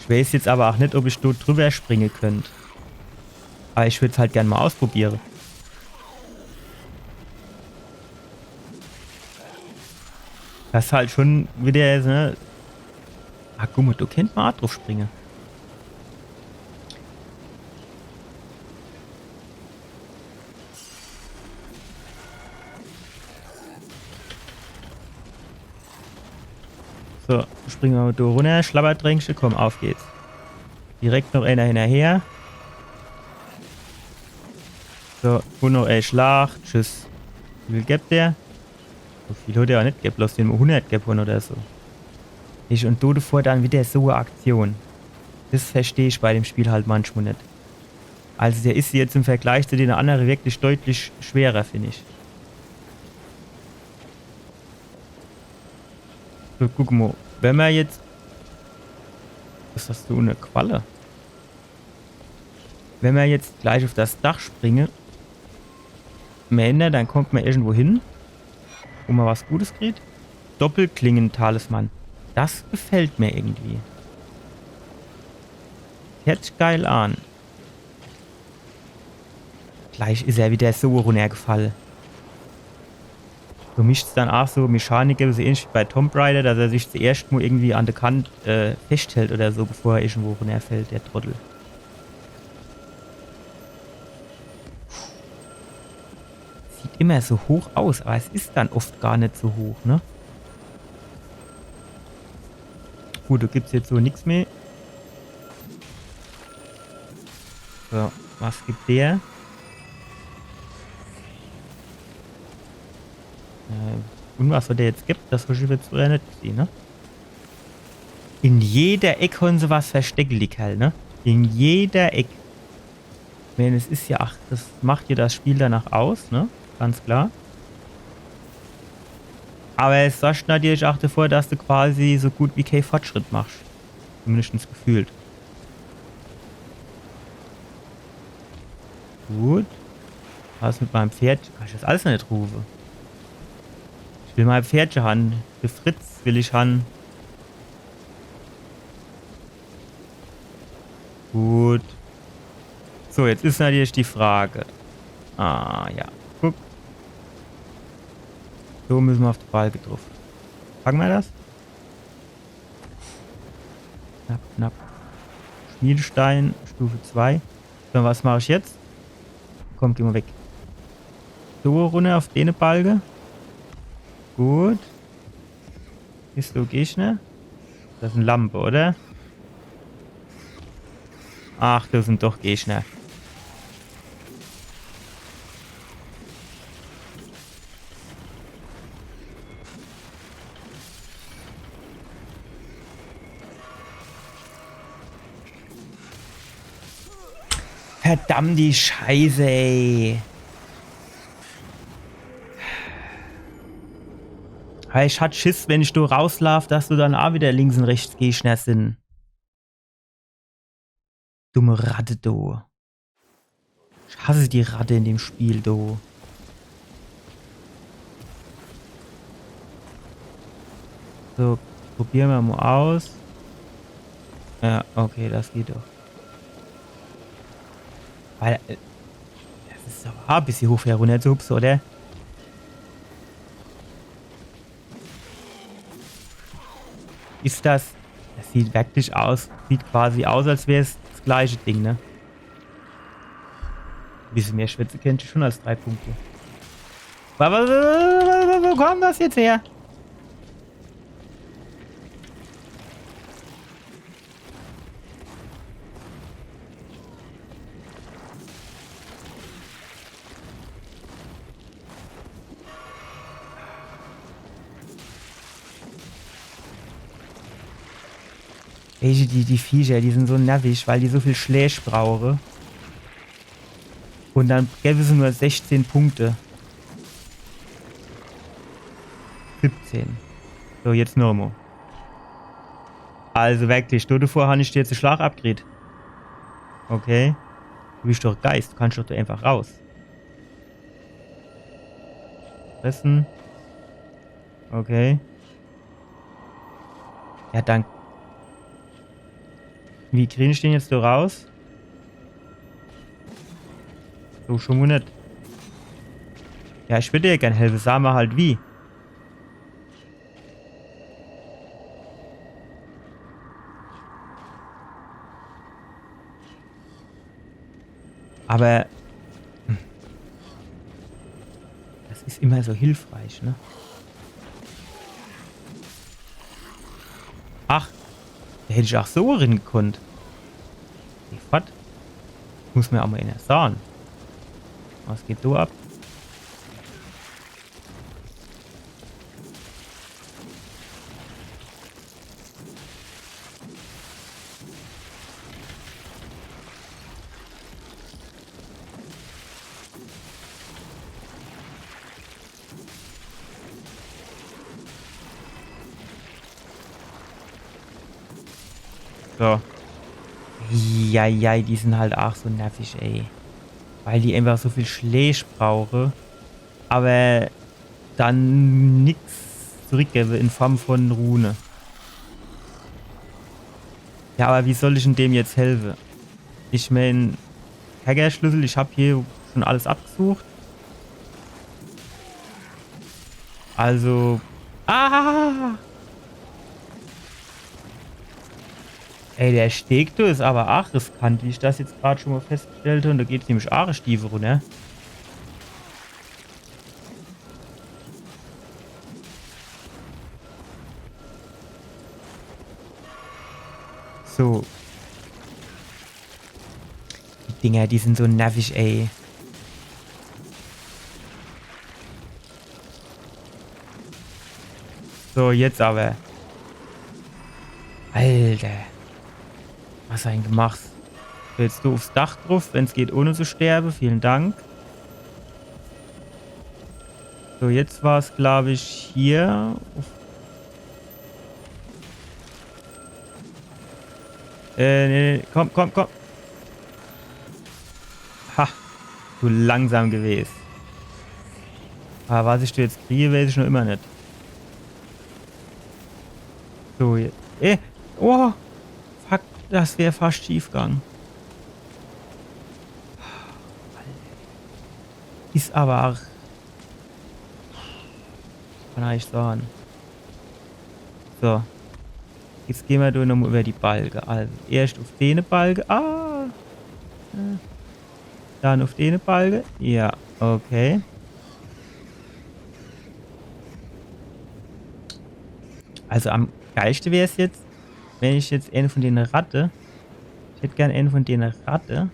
Ich weiß jetzt aber auch nicht, ob ich dort drüber springen könnte. Aber ich würde es halt gerne mal ausprobieren. Das ist halt schon wieder, ne? Ah, guck mal, du könnt mal auch drauf springen. So, springen wir mal da runter. Schlabberdrängsche, komm, auf geht's. Direkt noch einer hinterher. So, und noch ein Schlag. Tschüss. Wie viel gibt der? So viel hat er auch nicht gehabt, bloß den 100 gehabt oder so. Und du davor dann wieder so eine Aktion. Das verstehe ich bei dem Spiel halt manchmal nicht. Also der ist jetzt im Vergleich zu den anderen wirklich deutlich schwerer, finde ich. So, guck mal. Wenn wir jetzt... Was hast du, eine Qualle? Wenn wir jetzt gleich auf das Dach springen, dann kommt man irgendwo hin, wo man was Gutes kriegt. Doppelklingen-Talisman. Das gefällt mir irgendwie. Hört sich geil an. Gleich ist er wieder so runtergefallen. Für mich ist dann auch so Mechaniker, so ähnlich wie bei Tomb Raider, dass er sich zuerst mal irgendwie an der Kante festhält oder so, bevor er irgendwo runterfällt, der Trottel. Sieht immer so hoch aus, aber es ist dann oft gar nicht so hoch, ne? Gut, da gibt es jetzt so nichts mehr. So, was gibt der? Und was der jetzt gibt, das habe ich jetzt vorher nicht gesehen, ne? In jeder Ecke haben sie was verstecken, die Kerl, ne? In jeder Ecke. Ich meine, es ist ja, ach, das macht ja das Spiel danach aus, ne? Ganz klar. Aber es sorgt natürlich auch davor, dass du quasi so gut wie keinen Fortschritt machst. Zumindest gefühlt. Gut. Was mit meinem Pferd? Kann ich das alles noch nicht rufen? Ich will mein Pferdchen haben. Für Fritz will ich haben. Gut. So, jetzt ist natürlich die Frage. Ah, ja. Guck. So müssen wir auf den Ball drauf. Packen wir das? Knapp, knapp. Schmiedestein, Stufe 2. So, was mache ich jetzt? Komm, geh mal weg. So, runter auf den Balge. Gut. Ist du Gegner? Das ist eine Lampe, oder? Ach, das sind doch Gegner. Verdammt die Scheiße, ey. Ich hatte Schiss, wenn ich da rauslaufe, dass du dann auch wieder links und rechts Gegner sind. Dumme Ratte, du. Ich hasse die Ratte in dem Spiel, du. So, probieren wir mal aus. Ja, okay, das geht doch. Weil, das ist aber ein bisschen hoch herunter zu hupsen, oder? Ist das... Das sieht wirklich aus. Sieht quasi aus, als wäre es das gleiche Ding, ne? Ein bisschen mehr Schwätze kennt ihr schon als 3 Punkte. Wo kommt das jetzt her? Ey, die Viecher, die sind so nervig, weil die so viel Schläge brauchen. Und dann gäbe es nur 16 Punkte. 17. So, jetzt Normo. Also wirklich, du davor habe ich dir jetzt den Schlag abgedreht. Okay. Du bist doch Geist, du kannst doch einfach raus. Fressen. Okay. Ja, danke. Wie kriege ich den jetzt da raus? So, schon mal nicht. Ja, ich würde dir gerne helfen. Sag mal halt wie. Aber das ist immer so hilfreich, ne? Ach, da hätte ich auch so rein gekonnt. Was? Muss mir auch mal einer sagen. Was geht da ab? So. Ja, die sind halt auch so nervig, ey. Weil die einfach so viel Schläge brauchen. Aber dann nichts zurückgeben in Form von Rune. Ja, aber wie soll ich denn dem jetzt helfen? Ich meine, Hackerschlüssel, ich habe hier schon alles abgesucht. Also. Ah! Ey, der Steg, du, ist aber auch riskant, wie ich das jetzt gerade schon mal feststellte. Und da geht es nämlich auch Stiefel runter. So. Die Dinger, die sind so nervig, ey. So, jetzt aber. Alter. Was ein gemacht. Willst du aufs Dach drauf, wenn es geht, ohne zu sterben? Vielen Dank. So, jetzt war es, glaube ich, hier. Nee, komm. Ha, du langsam gewesen. Aber was ich dir jetzt kriege, weiß ich noch immer nicht. So, jetzt. Oh, fuck, das wäre fast schief gegangen. Ist aber auch. Kann ich sagen. So. Jetzt gehen wir nochmal über die Balge. Also, erst auf den Balge. Dann auf den Balge. Ja, okay. Also, am geilsten wäre es jetzt, wenn ich jetzt einen von den Ratte. Ich hätte gerne einen von den Ratte.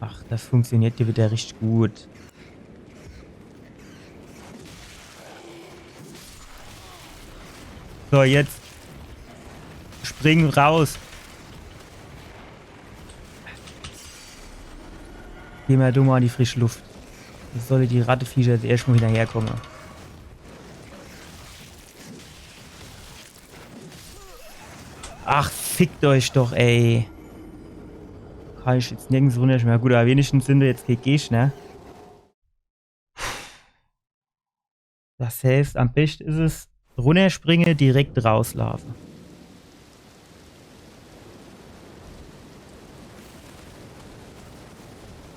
Ach, das funktioniert hier wieder richtig gut. So, jetzt springen raus. Geh mal dumm an die frische Luft. Jetzt soll die Ratteviecher jetzt erstmal wieder herkommen. Ach, fickt euch doch, ey. Kann ich jetzt nirgends runterschmeißen. Gut, aber wenigstens sind wir jetzt GG, ne? Das heißt, am besten ist es, runterspringen, direkt rauslaufen.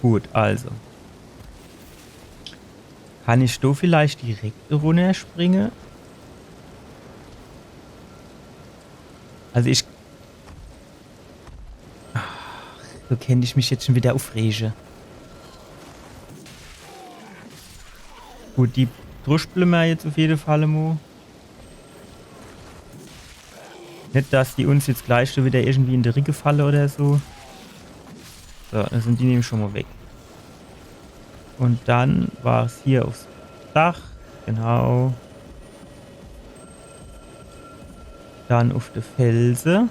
Gut, also. Kann ich da vielleicht direkt runterspringen? Also So kenne ich mich jetzt schon wieder aufrege. Gut, die druspeln wir jetzt auf jeden Fall mal. Nicht, dass die uns jetzt gleich schon wieder irgendwie in die Ricke fallen oder so. So, dann sind die nämlich schon mal weg. Und dann war es hier aufs Dach. Genau. Dann auf die Felsen.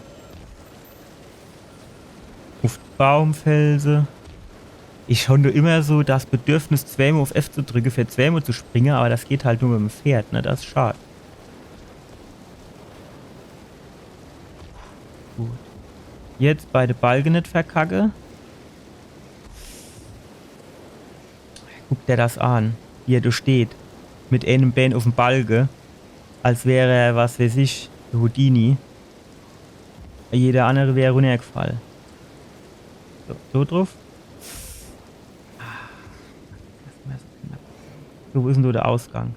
Auf die Baumfelsen. Ich habe nur immer so das Bedürfnis, zweimal auf F zu drücken, für zweimal zu springen, aber das geht halt nur mit dem Pferd, ne? Das ist schade. Gut. Jetzt beide Balken nicht verkacke. Guck dir das an, wie er da steht. Mit einem Bein auf dem Balken. Als wäre er, was weiß ich, Houdini. Jeder andere wäre runtergefallen. So drauf. So, wo ist denn da der Ausgang?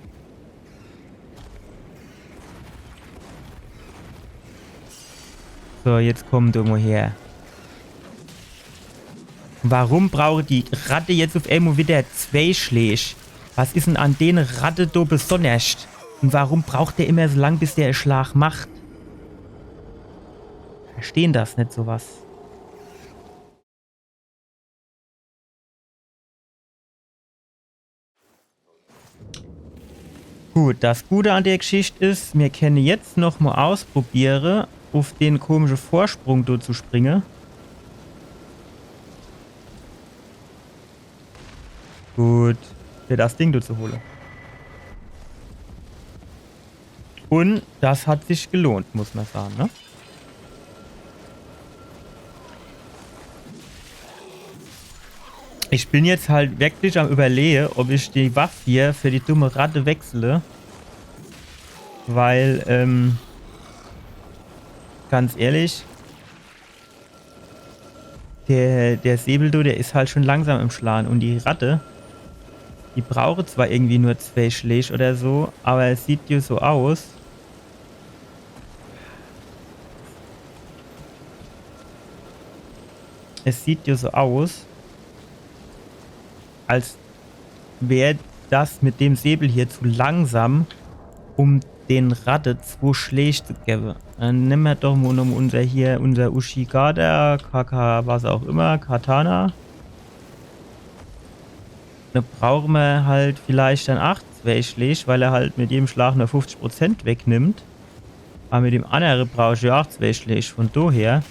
So, jetzt kommt du mal her. Warum braucht die Ratte jetzt auf einmal wieder 2 Schläge? Was ist denn an den Ratte da besonders? Und warum braucht der immer so lang, bis der einen Schlag macht? Verstehen das nicht, sowas. Gut, das Gute an der Geschichte ist, wir können jetzt noch mal ausprobieren, auf den komischen Vorsprung dort zu springen. Gut, für das Ding dort zu holen. Und das hat sich gelohnt, muss man sagen, ne? Ich bin jetzt halt wirklich am Überlegen, ob ich die Waffe hier für die dumme Ratte wechsle. Weil, ganz ehrlich, der Säbeldo, der ist halt schon langsam im Schlagen. Und die Ratte, die braucht zwar irgendwie nur 2 Schläge oder so, aber es sieht ja so aus. Es sieht ja so aus, als wäre das mit dem Säbel hier zu langsam, um den Ratte 2 Schläge zu geben. Dann nehmen wir doch mal unser Ushigada, Kaka, was auch immer, Katana. Da brauchen wir halt vielleicht dann 8 Schläge, weil er halt mit jedem Schlag nur 50% wegnimmt. Aber mit dem anderen brauche ich ja auch 2 Schläge. Von daher.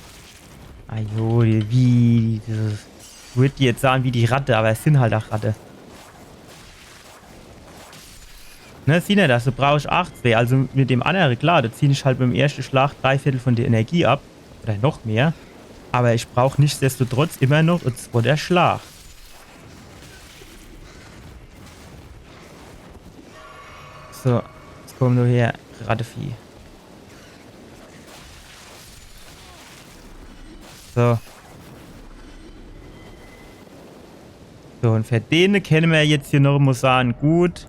Ajo, wie. Ich würde jetzt sagen wie die Ratte, aber es sind halt auch Ratte. Ne, sieh nicht das, du brauchst 8. Also mit dem anderen, klar, da ziehe ich halt beim ersten Schlag 3/4 von der Energie ab. Oder noch mehr. Aber ich brauche nichtsdestotrotz immer noch einen 2. Schlag. So, jetzt komm nur her, Rattevieh. So. So, und für den kennen wir jetzt hier noch, muss sagen, gut.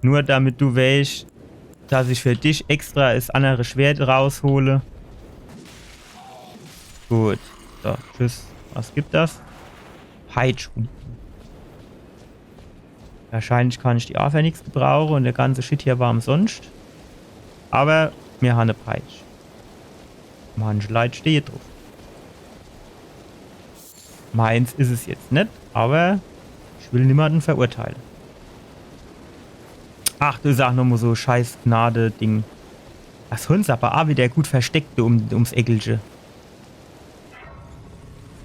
Nur damit du weißt, dass ich für dich extra das andere Schwert raushole. Gut. So, tschüss. Was gibt das? Peitschhumpen. Wahrscheinlich kann ich die auch für nichts gebrauchen und der ganze Shit hier war umsonst. Aber wir haben eine Peitsch. Manche Leute stehen drauf. Meins ist es jetzt nicht, aber ich will niemanden verurteilen. Ach, du sag nochmal so scheiß Gnade-Ding. Das Hund aber auch wieder gut versteckt ums Eckelche.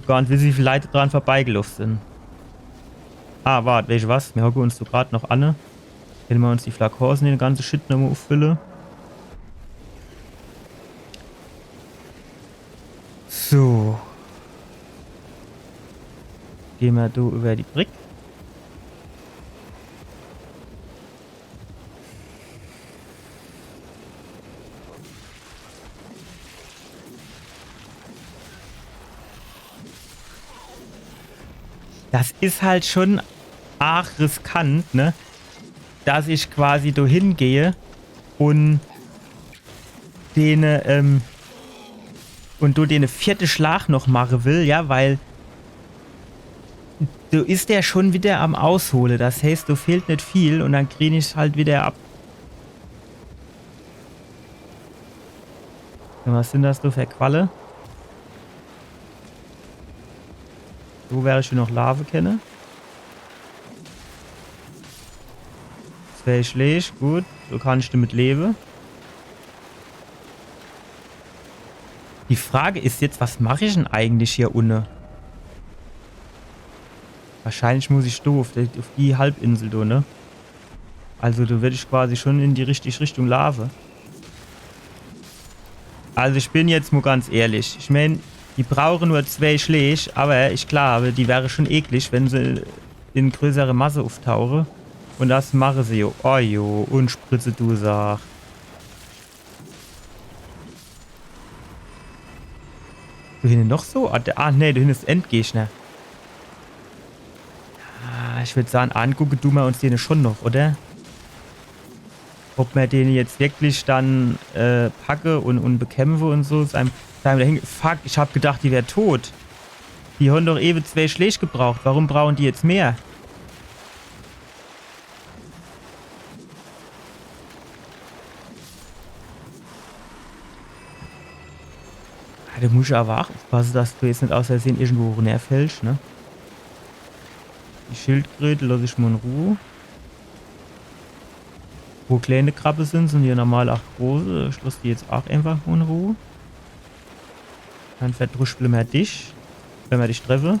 Gar nicht, wie viele Leute dran vorbeigelaufen sind. Ah, warte, weißt du was? Wir hocken uns so gerade noch an. Wenn wir uns die Flakhosen, den ganzen Shit nochmal auffüllen. So. Gehen wir da über die Brick. Das ist halt schon arg riskant, ne? Dass ich quasi da hingehe und den 4. Schlag noch machen will, ja, weil du ist ja schon wieder am Aushole. Das heißt, du fehlt nicht viel und dann kriege ich halt wieder ab. Und was sind das so für Qualle? So wäre ich noch Larve kenne. 2 Schläge, gut. So kann ich damit leben. Die Frage ist jetzt, was mache ich denn eigentlich hier unten? Wahrscheinlich muss ich auf die Halbinsel, du, ne? Also, da werde ich quasi schon in die Richtung Lave. Also, ich bin jetzt mal ganz ehrlich. Ich meine, die brauchen nur 2 Schläge, aber ich glaube, die wäre schon eklig, wenn sie in größere Masse auftauche. Und das mache sie jo. Oh jo, und spritze du sag. Du hinten noch so? Ah, nee, du hinten ist Endgegner. Ah, ich würde sagen, angucken du mal uns den schon noch, oder? Ob wir den jetzt wirklich dann packe und bekämpfe und so. Fuck, ich hab gedacht, die wäre tot. Die haben doch eben 2 Schläge gebraucht. Warum brauchen die jetzt mehr? Du musst aber auch aufpassen, dass du jetzt nicht aus Versehen irgendwo runterfällst, ne? Die Schildkröte lasse ich mal in Ruhe. Wo kleine Krabbe sind hier normal auch große. Ich lasse die jetzt auch einfach in Ruhe. Dann verdruspeln wir dich, wenn wir dich treffen.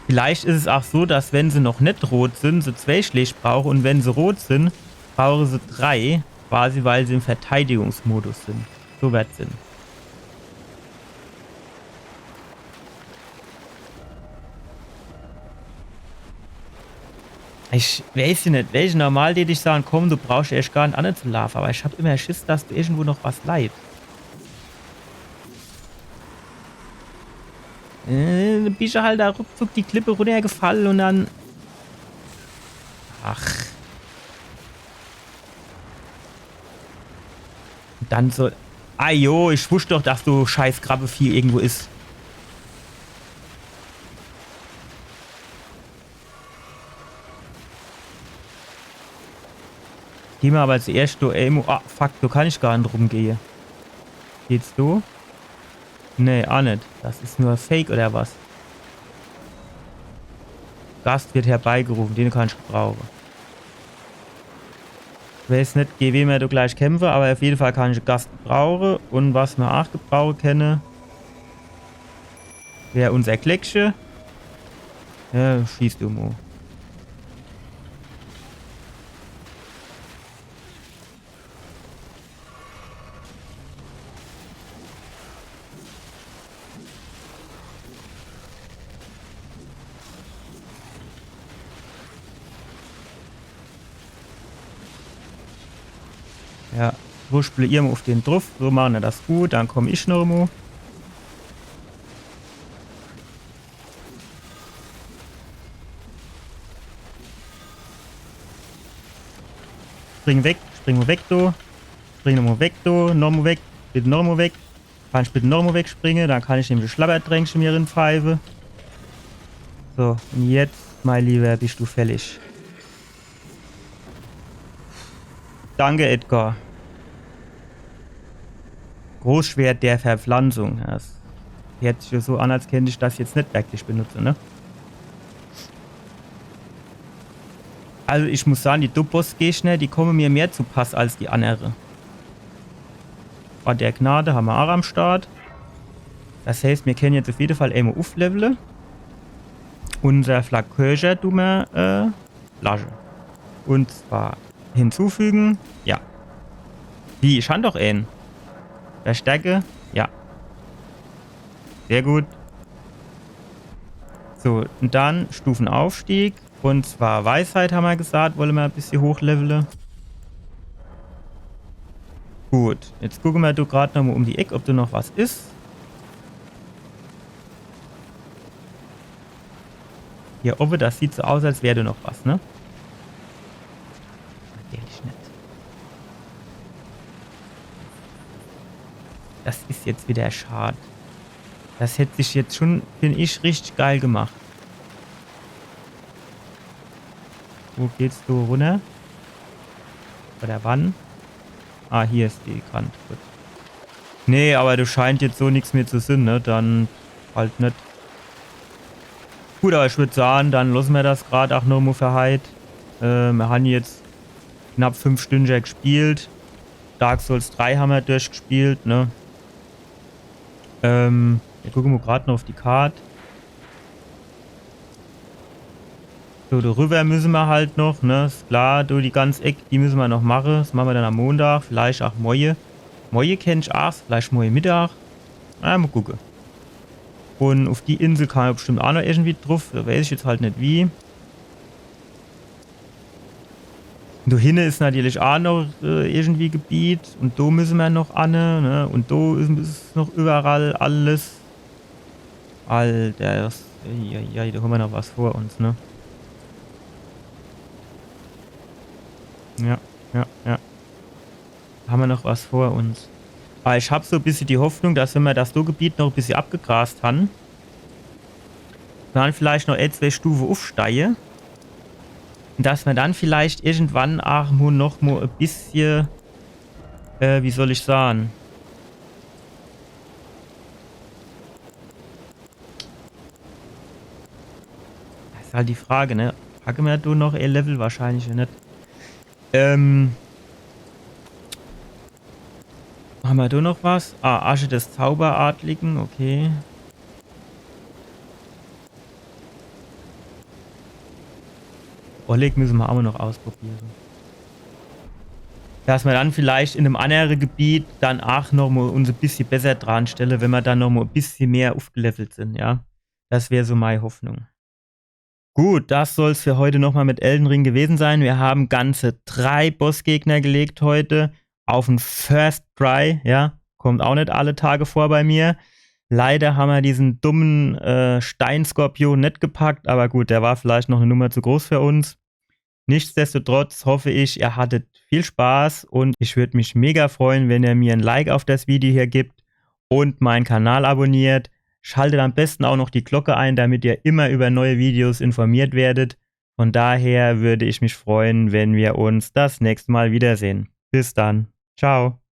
Vielleicht ist es auch so, dass wenn sie noch nicht rot sind, sie 2 Schläge brauchen und wenn sie rot sind, brauchen sie 3, quasi weil sie im Verteidigungsmodus sind. So wird es Sinn. Ich weiß ja nicht, welche normal die dich sagen, komm, du brauchst erst gar nicht anzulaufen, aber ich habe immer Schiss, dass du irgendwo noch was leid. Dann bist du halt da ruckzuck die Klippe runtergefallen und dann... Ach. Und dann so... Ah jo, ich wusste doch, dass du scheiß Krabbevieh irgendwo ist. Geh mal aber zuerst du, ey, ah, fuck, du kann ich gar nicht rumgehen. Geht's du? Nee, auch nicht. Das ist nur Fake oder was? Gast wird herbeigerufen, den kann ich gebrauchen. Ich weiß nicht, gegen wen du gleich kämpfen, aber auf jeden Fall kann ich einen Gast gebrauchen. Und was wir auch gebrauchen können, wäre unser Kleckchen. Ja, schießt du mal. Ja, wuschble ihr mal auf den drauf. So machen wir das gut. Dann komme ich noch mal. Spring weg, du. Spring nochmal weg, du. Nochmal weg, bitte nochmal weg. Kann ich bitte nochmal wegspringen. Dann kann ich nämlich Schlabberdrängchen mir in Pfeife. So, und jetzt, mein Lieber, bist du fällig. Danke, Edgar. Großschwert der Verpflanzung. Das hört sich so an, als könnte ich das jetzt nicht wirklich benutzen, ne? Also ich muss sagen, die Dubboss-Gegner, die kommen mir mehr zu Pass als die anderen. Bei der Gnade haben wir auch am Start. Das heißt, wir können jetzt auf jeden Fall einmal aufleveln. Unser Flaköger tun wir Flasche. Und zwar hinzufügen. Ja. Wie? Ich habe doch einen. Verstärke. Ja. Sehr gut. So, und dann Stufenaufstieg. Und zwar Weisheit haben wir gesagt. Wollen wir ein bisschen hochleveln. Gut. Jetzt gucken wir du gerade nochmal um die Ecke, ob du noch was ist. Hier oben, das sieht so aus, als wäre noch was, ne? Natürlich nicht. Das ist jetzt wieder schade. Das hätte sich jetzt schon, finde ich, richtig geil gemacht. Wo geht's du runter? Oder wann? Ah, hier ist die Kante. Gut. Nee, aber du scheint jetzt so nichts mehr zu sind, ne? Dann halt nicht. Gut, aber ich würde sagen, dann lassen wir das gerade auch noch mal für heute. Wir haben jetzt knapp 5 Stunden gespielt. Dark Souls 3 haben wir durchgespielt, ne? Wir gucken wir gerade noch auf die Karte. So, darüber müssen wir halt noch, ne? Ist klar, du, die ganze Ecke, die müssen wir noch machen. Das machen wir dann am Montag, vielleicht auch morgen. Morgen kenn ich auch, vielleicht morgen Mittag. Mal gucken. Und auf die Insel kann man bestimmt auch noch irgendwie drauf. Da weiß ich jetzt halt nicht wie. Und da hinten ist natürlich auch noch irgendwie Gebiet. Und da müssen wir noch an, ne? Und da ist noch überall alles. Alter, ja, da haben wir noch was vor uns, ne? Ja. Da haben wir noch was vor uns. Aber ich habe so ein bisschen die Hoffnung, dass wenn wir das Gebiet noch ein bisschen abgegrast haben, dann vielleicht noch etwas Stufe aufsteigen. Und dass wir dann vielleicht irgendwann auch noch mal ein bisschen, wie soll ich sagen? Das ist halt die Frage, ne? Packen wir da noch E-Level? Wahrscheinlich nicht. Haben wir da noch was? Ah, Asche des Zauberadligen, okay. Oleg müssen wir auch noch ausprobieren. Dass wir dann vielleicht in einem anderen Gebiet dann auch noch mal uns ein bisschen besser dran stellen, wenn wir dann noch mal ein bisschen mehr aufgelevelt sind, ja. Das wäre so meine Hoffnung. Gut, das soll es für heute nochmal mit Elden Ring gewesen sein. Wir haben ganze 3 Bossgegner gelegt heute. Auf den First Try, ja. Kommt auch nicht alle Tage vor bei mir. Leider haben wir diesen dummen Steinskorpion nicht gepackt, aber gut, der war vielleicht noch eine Nummer zu groß für uns. Nichtsdestotrotz hoffe ich, ihr hattet viel Spaß und ich würde mich mega freuen, wenn ihr mir ein Like auf das Video hier gibt und meinen Kanal abonniert. Schaltet am besten auch noch die Glocke ein, damit ihr immer über neue Videos informiert werdet. Von daher würde ich mich freuen, wenn wir uns das nächste Mal wiedersehen. Bis dann. Ciao.